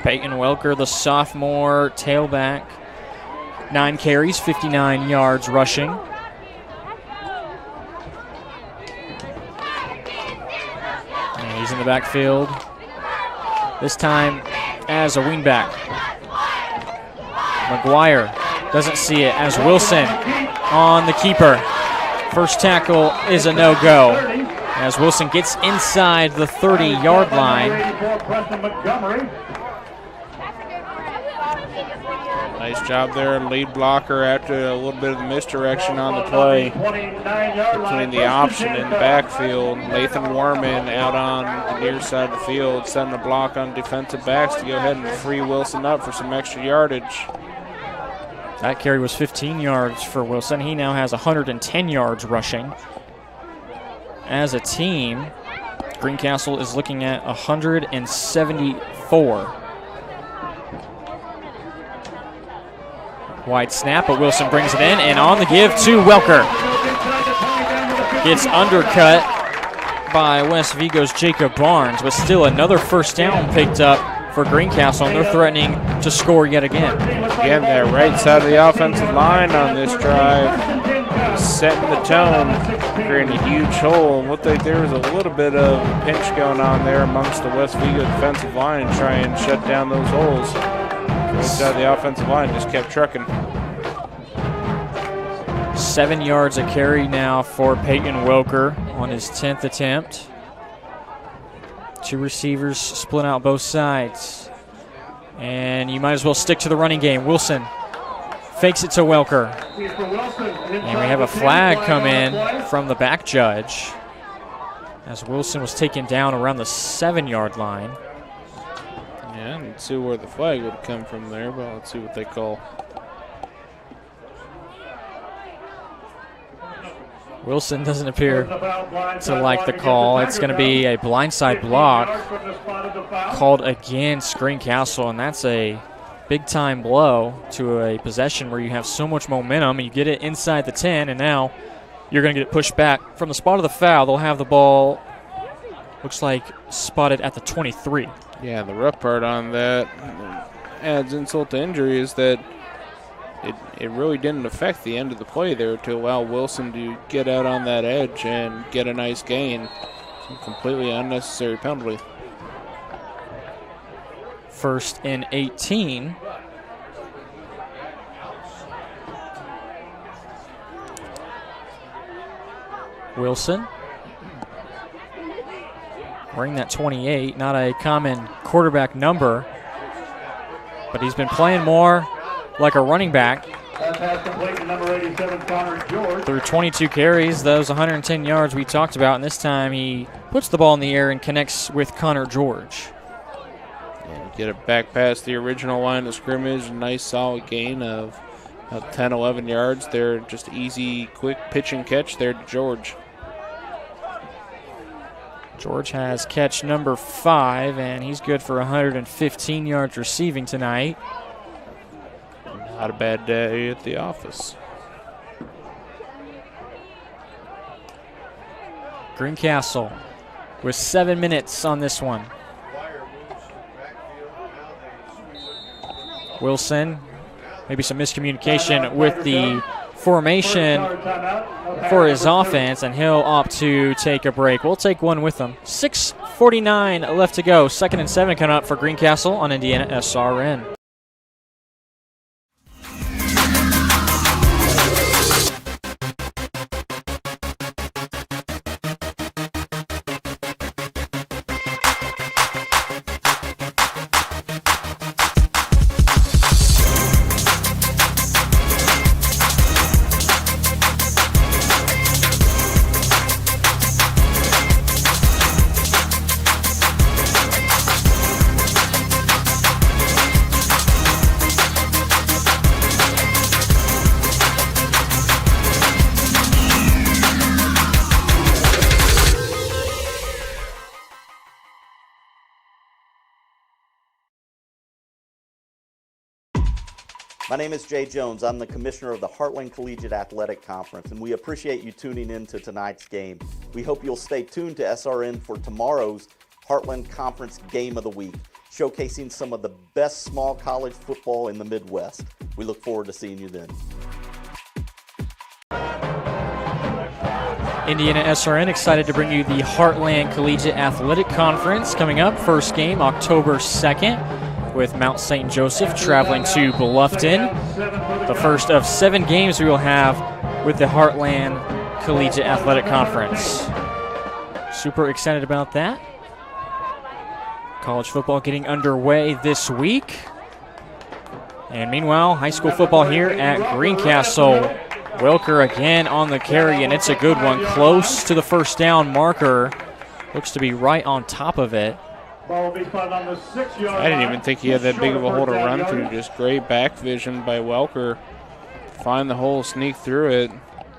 Speaker 4: Peyton Welker, the sophomore tailback, 9 carries, 59 yards rushing. And he's in the backfield, this time as a wingback. McGuire doesn't see it as Wilson on the keeper. First tackle is a no-go as Wilson gets inside the 30-yard line.
Speaker 2: Nice job there, lead blocker after a little bit of the misdirection on the play between the option and the backfield. Nathan Warman out on the near side of the field, setting a block on defensive backs to go ahead and free Wilson up for some extra yardage.
Speaker 4: That carry was 15 yards for Wilson. He now has 110 yards rushing. As a team, Greencastle is looking at 174. Wide snap, but Wilson brings it in, and on the give to Welker. Gets undercut by West Vigo's Jacob Barnes, but still another first down picked up for Greencastle, and they're threatening to score yet again.
Speaker 2: Again, that right side of the offensive line on this drive, setting the tone, creating a huge hole. It looked like there was a little bit of a pinch going on there amongst the West Vigo defensive line, try and shut down those holes. Right side of the offensive line just kept trucking.
Speaker 4: 7 yards a carry now for Peyton Welker on his 10th attempt. 2 receivers split out both sides. And you might as well stick to the running game. Wilson fakes it to Welker. And we have a flag come in from the back judge as Wilson was taken down around the 7-yard line.
Speaker 2: Yeah, I didn't see where the flag would come from there, but let's see what they call.
Speaker 4: Wilson doesn't appear to like the call. It's going to be a blindside block called against Greencastle, and that's a big-time blow to a possession where you have so much momentum, and you get it inside the 10, and now you're going to get it pushed back. From the spot of the foul, they'll have the ball, looks like, spotted at the 23.
Speaker 2: Yeah, the rough part on that adds insult to injury is that it really didn't affect the end of the play there to allow Wilson to get out on that edge and get a nice gain. Some completely unnecessary penalty.
Speaker 4: First and 18. Wilson wearing that 28, not a common quarterback number, but he's been playing more like a running back.
Speaker 17: Number 87, Connor George.
Speaker 4: Through 22 carries, those 110 yards we talked about, and this time he puts the ball in the air and connects with Connor George.
Speaker 2: And get it back past the original line of scrimmage. Nice solid gain of 10, 11 yards there. Just easy, quick pitch and catch there to George.
Speaker 4: George has catch number 5, and he's good for 115 yards receiving tonight.
Speaker 2: Not a bad day at the office.
Speaker 4: Greencastle with 7 minutes on this one. Wilson, maybe some miscommunication with the formation for his offense, and he'll opt to take a break. We'll take one with him. 6:49 left to go. 2nd and 7 coming up for Greencastle on IndianaSRN.
Speaker 11: My name is Jay Jones. I'm the commissioner of the Heartland Collegiate Athletic Conference, and we appreciate you tuning in to tonight's game. We hope you'll stay tuned to SRN for tomorrow's Heartland Conference Game of the Week, showcasing some of the best small college football in the Midwest. We look forward to seeing you then.
Speaker 4: IndianaSRN excited to bring you the Heartland Collegiate Athletic Conference coming up. First game, October 2nd, with Mount St. Joseph traveling to Bluffton. The first of 7 games we will have with the Heartland Collegiate Athletic Conference. Super excited about that. College football getting underway this week. And meanwhile, high school football here at Greencastle. Wilker again on the carry, and it's a good one. Close to the first down marker. Looks to be right on top of it.
Speaker 2: I didn't even think he had that big of a hole to run through. Just great back vision by Welker. Find the hole, sneak through it,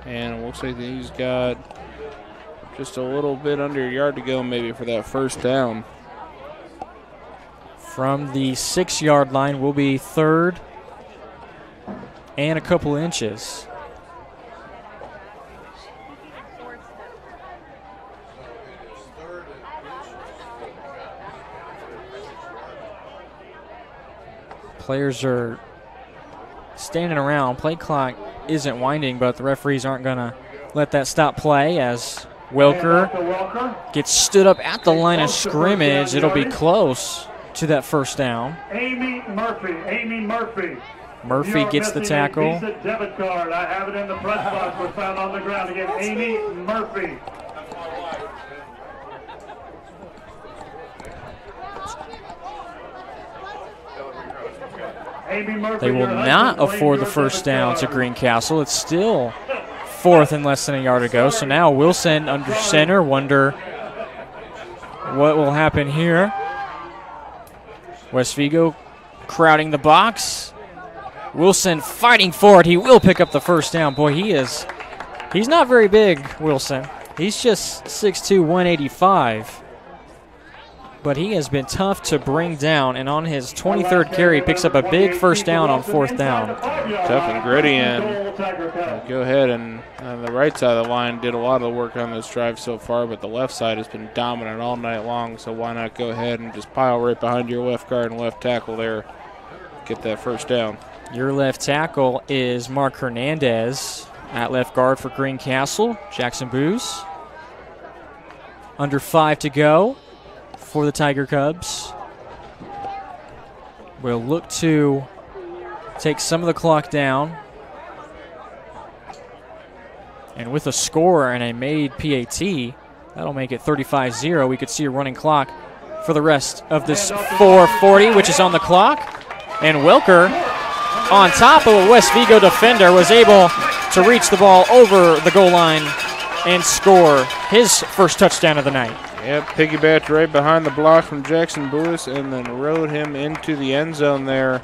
Speaker 2: and it looks like he's got just a little bit under a yard to go maybe for that first down.
Speaker 4: From the 6-yard line will be third and a couple inches. Players are standing around. Play clock isn't winding, but the referees aren't going to let that stop play as Wilker gets stood up at the line of scrimmage. It'll be close to that first down.
Speaker 17: Amy Murphy.
Speaker 4: Murphy gets the tackle.
Speaker 17: Visa debit card. I have it in the press box. Was found on the ground again. Amy Murphy.
Speaker 4: They will not afford the first down to Greencastle. It's still fourth and less than a yard to go. So now Wilson under center. Wonder what will happen here. West Vigo crowding the box. Wilson fighting for it. He will pick up the first down. Boy, he's not very big, Wilson. He's just 6'2", 185. But he has been tough to bring down, and on his 23rd carry, he picks up a big first down on 4th down.
Speaker 2: Tough and gritty, and go ahead and on the right side of the line did a lot of the work on this drive so far, but the left side has been dominant all night long, so why not go ahead and just pile right behind your left guard and left tackle there, get that first down.
Speaker 4: Your left tackle is Mark Hernandez at left guard for Greencastle. Jackson Booz. Under 5 to go for the Tiger Cubs. We'll look to take some of the clock down. And with a score and a made PAT, that'll make it 35-0. We could see a running clock for the rest of this 4:40, which is on the clock. And Wilker, on top of a West Vigo defender, was able to reach the ball over the goal line and score his first touchdown of the night.
Speaker 2: Yep, piggybacked right behind the block from Jackson Booz and then rode him into the end zone there.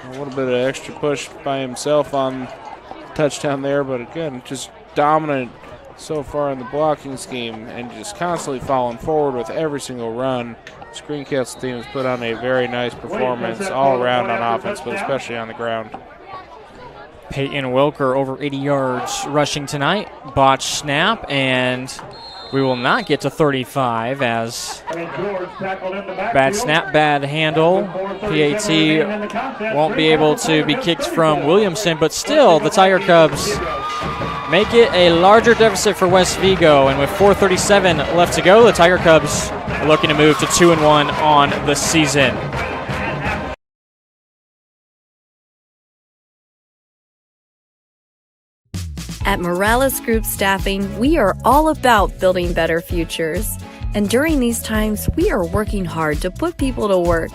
Speaker 2: A little bit of extra push by himself on touchdown there, but again, just dominant so far in the blocking scheme and just constantly falling forward with every single run. This Greencastle team has put on a very nice performance all around on offense, but especially on the ground.
Speaker 4: Peyton Wilker over 80 yards rushing tonight. Botched snap, and we will not get to 35 as bad snap, bad handle. PAT won't be able to be kicked from Williamson, but still the Tiger Cubs make it a larger deficit for West Vigo. And with 4:37 left to go, the Tiger Cubs are looking to move to 2-1 on the season.
Speaker 14: At Morales Group Staffing, we are all about building better futures. And during these times, we are working hard to put people to work.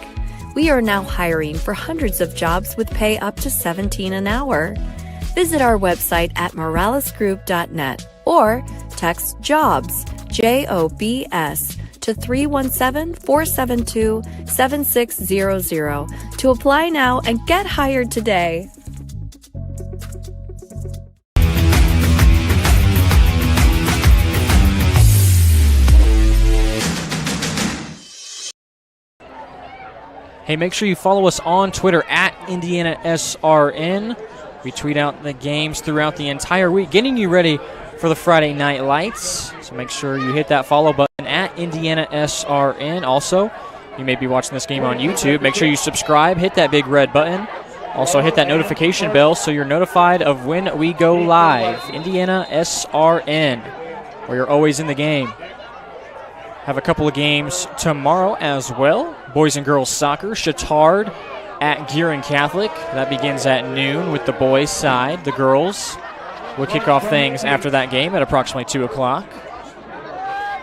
Speaker 14: We are now hiring for hundreds of jobs with pay up to $17 an hour. Visit our website at moralesgroup.net or text JOBS, JOBS, to 317-472-7600 to apply now and get hired today.
Speaker 4: Hey, make sure you follow us on Twitter at IndianaSRN. We tweet out the games throughout the entire week, getting you ready for the Friday Night Lights. So make sure you hit that follow button at IndianaSRN. Also, you may be watching this game on YouTube. Make sure you subscribe, hit that big red button. Also, hit that notification bell so you're notified of when we go live. IndianaSRN, where you're always in the game. Have a couple of games tomorrow as well. Boys and girls soccer, Chittard at Gearin Catholic. That begins at noon with the boys' side. The girls will kick off things after that game at approximately 2 o'clock.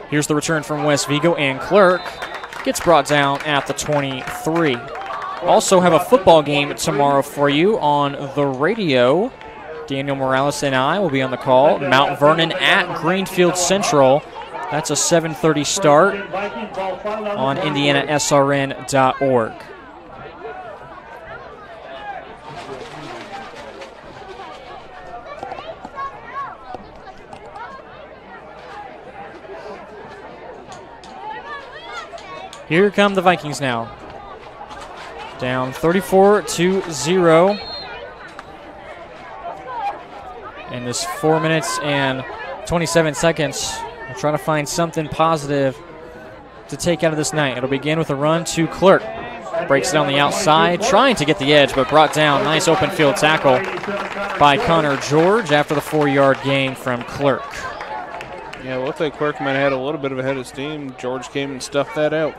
Speaker 4: Here's the return from West Vigo, and Clerk gets brought down at the 23. Also have a football game tomorrow for you on the radio. Daniel Morales and I will be on the call. Mount Vernon at Greenfield Central. That's a 7:30 start on IndianaSRN.org. Here come the Vikings now. Down 34-0. In this 4 minutes and 27 seconds, we'll try to find something positive to take out of this night. It'll begin with a run to Clerk. Breaks it on the outside, trying to get the edge, but brought down. Nice open field tackle by Connor George after the 4-yard gain from Clerk.
Speaker 2: Yeah, it looked like Clerk might have had a little bit of a head of steam. George came and stuffed that out.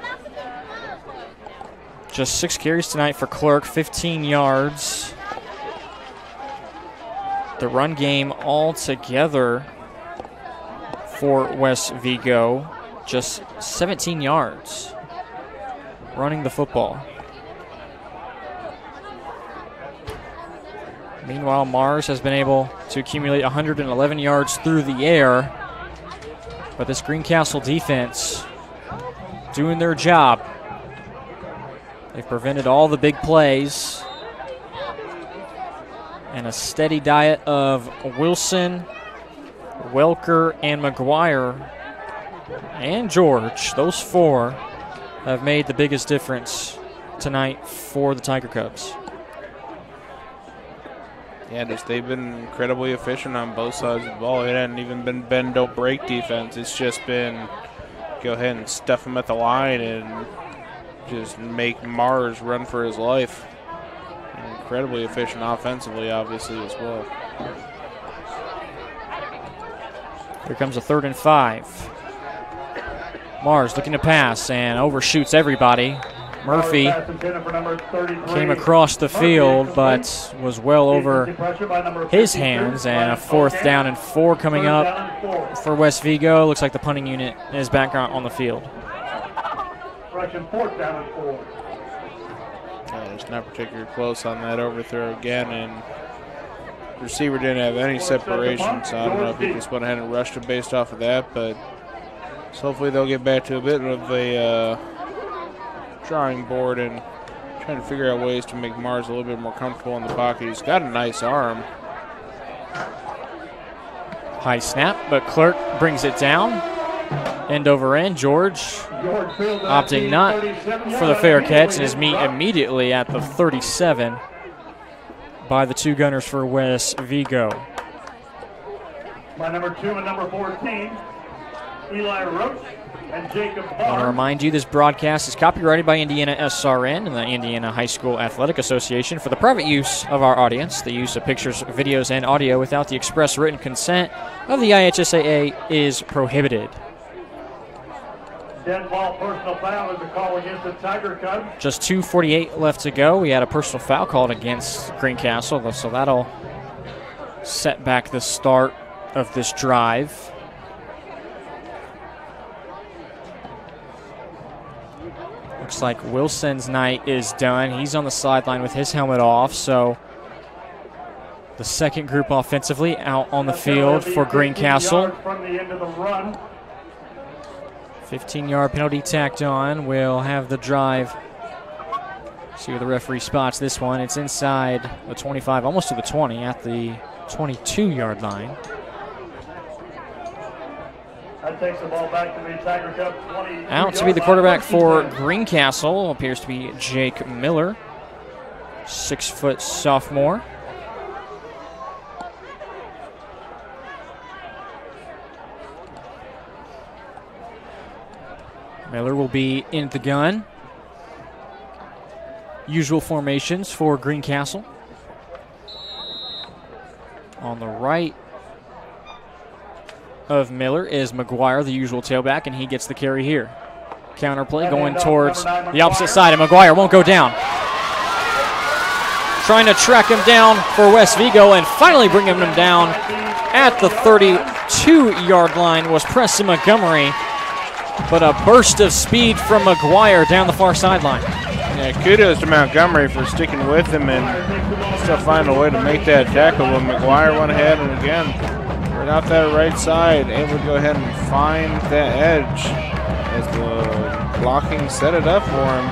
Speaker 4: Just 6 carries tonight for Clerk, 15 yards. The run game altogether for West Vigo, just 17 yards running the football. Meanwhile, Mars has been able to accumulate 111 yards through the air, but this Greencastle defense doing their job. They've prevented all the big plays. And a steady diet of Wilson, Welker, and McGuire, and George. Those 4 have made the biggest difference tonight for the Tiger Cubs.
Speaker 2: Yeah, they've been incredibly efficient on both sides of the ball. It hasn't even been bend, don't break defense. It's just been go ahead and stuff him at the line and just make Mars run for his life. Incredibly efficient offensively, obviously, as well.
Speaker 4: Here comes a 3rd and 5. Mars looking to pass and overshoots everybody. Murphy came across the field but was well over his hands, and a 4th down and 4 coming up for West Vigo. Looks like the punting unit is back on the field.
Speaker 17: Russian 4th down and 4.
Speaker 2: It's not particularly close on that overthrow again, and the receiver didn't have any separation, so I don't know if he just went ahead and rushed him based off of that, but so hopefully they'll get back to a bit of a drawing board and trying to figure out ways to make Mars a little bit more comfortable in the pocket. He's got a nice arm.
Speaker 4: High snap, but Clerk brings it down. End over end. George opting not for the fair catch and is immediately at the 37 by the 2 gunners for West Vigo.
Speaker 17: By number 2 and number 14, Eli Roach and Jacob Barr.
Speaker 4: I want to remind you this broadcast is copyrighted by IndianaSRN and the Indiana High School Athletic Association for the private use of our audience. The use of pictures, videos, and audio without the express written consent of the IHSAA is prohibited.
Speaker 17: Dead ball personal foul is a call against the Tiger Cubs.
Speaker 4: Just 2:48 left to go. We had a personal foul called against Greencastle, so that'll set back the start of this drive. Looks like Wilson's night is done. He's on the sideline with his helmet off, so the second group offensively out on the field for Greencastle.
Speaker 17: From the end of the run.
Speaker 4: 15-yard penalty tacked on. We'll have the drive. See where the referee spots this one. It's inside the 25, almost to the 20, at the 22-yard line.
Speaker 17: That takes the ball back to the Tiger Cub 20.
Speaker 4: Out to be the quarterback for Greencastle appears to be Jake Miller, 6-foot sophomore. Miller will be in the gun. Usual formations for Greencastle. On the right of Miller is McGuire, the usual tailback, and he gets the carry here. Counter play going towards the opposite side, and McGuire won't go down. Trying to track him down for West Vigo, and finally bringing him down at the 32-yard line was Preston Montgomery, but a burst of speed from McGuire down the far sideline.
Speaker 2: Yeah, kudos to Montgomery for sticking with him and still finding a way to make that tackle. But McGuire went ahead and again, right off that right side, able to go ahead and find that edge as the blocking set it up for him.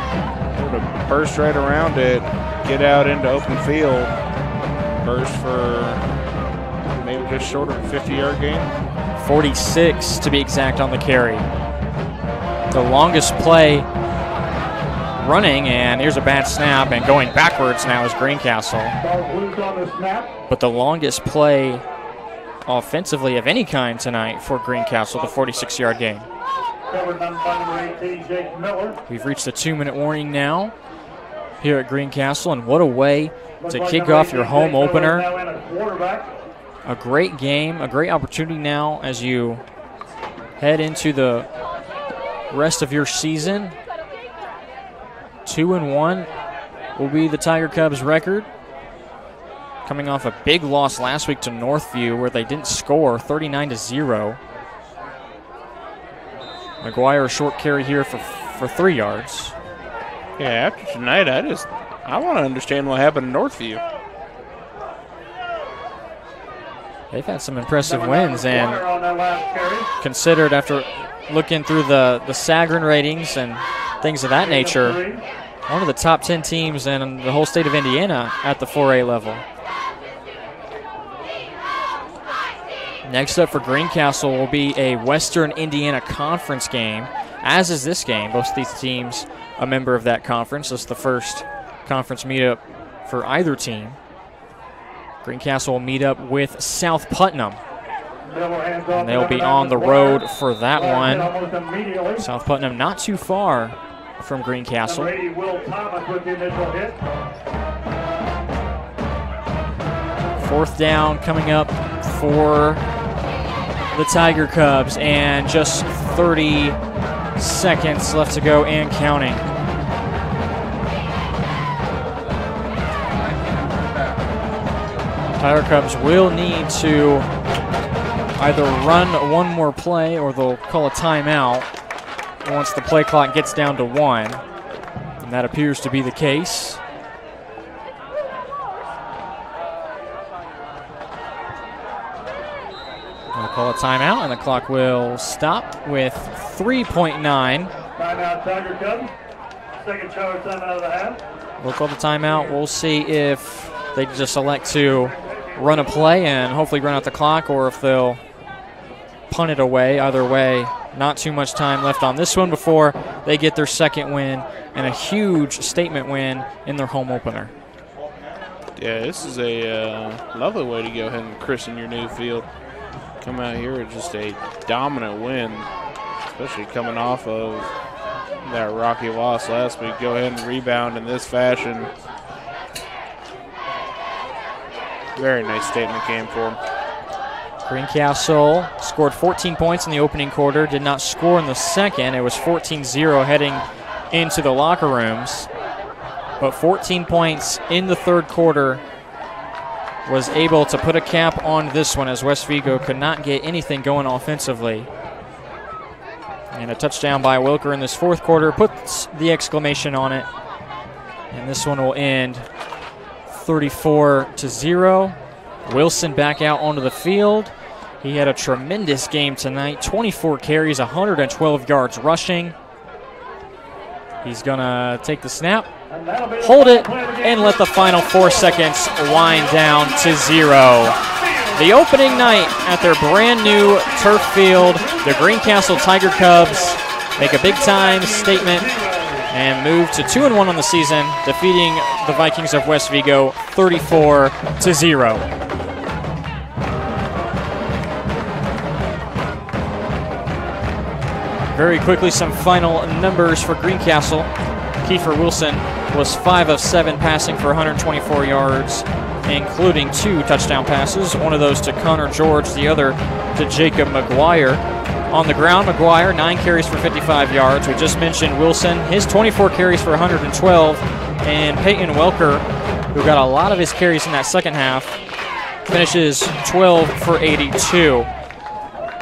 Speaker 2: Able to burst right around it, get out into open field, burst for maybe just short of a 50-yard gain.
Speaker 4: 46 to be exact on the carry. The longest play running, and here's a bad snap, and going backwards now is Greencastle. But the longest play offensively of any kind tonight for Greencastle, the 46-yard gain. We've reached the 2-minute warning now here at Greencastle, and what a way to kick off your home opener. A great game, a great opportunity now as you head into the rest of your season. 2-1 will be the Tiger Cubs record. Coming off a big loss last week to Northview where they didn't score, 39-0. McGuire a short carry here for 3 yards.
Speaker 2: Yeah, after tonight, I want to understand what happened to Northview.
Speaker 4: They've had some impressive wins, and considered after looking through the Sagarin ratings and things of that nature, one of the top 10 teams in the whole state of Indiana at the 4A level. Next up for Greencastle will be a Western Indiana Conference game, as is this game. Both of these teams a member of that conference. This is the first conference meetup for either team. Greencastle will meet up with South Putnam, and they'll be on the road for that one. South Putnam not too far from Greencastle. Fourth down coming up for the Tiger Cubs, and just 30 seconds left to go and counting. Tiger Cubs will need to either run one more play or they'll call a timeout once the play clock gets down to 1. And that appears to be the case. They'll call a timeout, and the clock will stop with 3.9.
Speaker 17: Timeout, Tiger Cubs. Second shower timeout of the half.
Speaker 4: We'll call the timeout. We'll see if they just elect to run a play and hopefully run out the clock, or if they'll punt it away. Either way, not too much time left on this one before they get their second win and a huge statement win in their home opener.
Speaker 2: Yeah, this is a lovely way to go ahead and christen your new field. Come out here with just a dominant win, especially coming off of that rocky loss last week. Go ahead and rebound in this fashion. Very nice statement game for him.
Speaker 4: Greencastle scored 14 points in the opening quarter, did not score in the second. It was 14-0 heading into the locker rooms. But 14 points in the third quarter was able to put a cap on this one, as West Vigo could not get anything going offensively. And a touchdown by Wilker in this fourth quarter puts the exclamation on it. And this one will end 34-0. Wilson back out onto the field. He had a tremendous game tonight. 24 carries, 112 yards rushing. He's going to take the snap, hold it, and let the final 4 seconds wind down to 0. the opening night at their brand new turf field. The Greencastle Tiger Cubs make a big-time statement and move to 2-1 on the season, defeating the Vikings of West Vigo 34-0. Very quickly, some final numbers for Greencastle. Kiefer Wilson was 5 of 7 passing for 124 yards, including 2 touchdown passes, one of those to Connor George, the other to Jacob McGuire. On the ground, McGuire, 9 carries for 55 yards. We just mentioned Wilson, his 24 carries for 112, and Peyton Welker, who got a lot of his carries in that second half, finishes 12 for 82.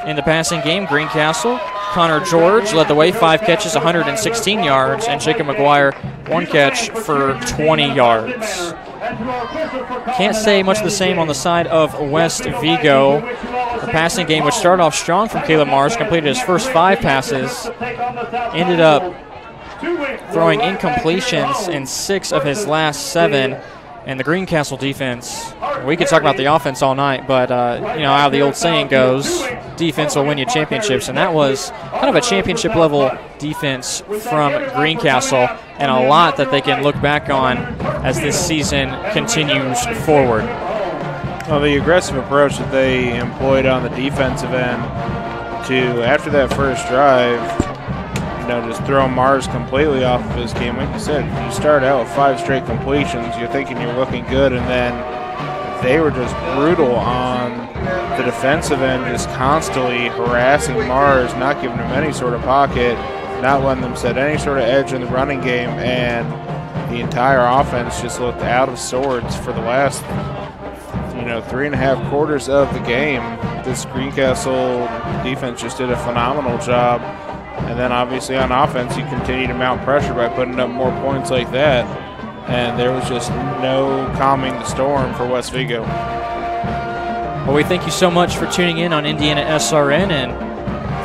Speaker 4: In the passing game, Greencastle, Connor George led the way, 5 catches, 116 yards, and Jacob McGuire, 1 catch for 20 yards. Can't say much the same on the side of West Vigo. The passing game, which started off strong from Caleb Mars, completed his first 5 passes, ended up throwing incompletions in 6 of his last 7. And the Greencastle defense, we could talk about the offense all night, but you know how the old saying goes, defense will win you championships, and that was kind of a championship-level defense from Greencastle, and a lot that they can look back on as this season continues forward.
Speaker 2: Well, the aggressive approach that they employed on the defensive end to, after that first drive, just throw Mars completely off of his game. Like you said, you start out with 5 straight completions, you're thinking you're looking good, and then they were just brutal on the defensive end, just constantly harassing Mars, not giving him any sort of pocket, not letting them set any sort of edge in the running game, and the entire offense just looked out of sorts for the last 3.5 quarters of the game. This Greencastle defense just did a phenomenal job. And then obviously on offense, you continue to mount pressure by putting up more points like that. And there was just no calming the storm for West Vigo.
Speaker 4: Well, we thank you so much for tuning in on IndianaSRN, and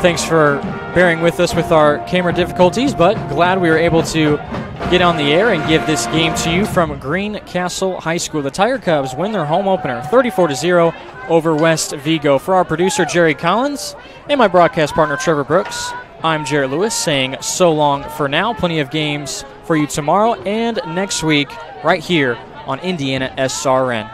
Speaker 4: thanks for bearing with us with our camera difficulties, but glad we were able to get on the air and give this game to you from Greencastle High School. The Tiger Cubs win their home opener 34-0 over West Vigo. For our producer, Jerry Collins, and my broadcast partner, Trevor Brooks, I'm Jarrett Lewis saying so long for now. Plenty of games for you tomorrow and next week right here on IndianaSRN.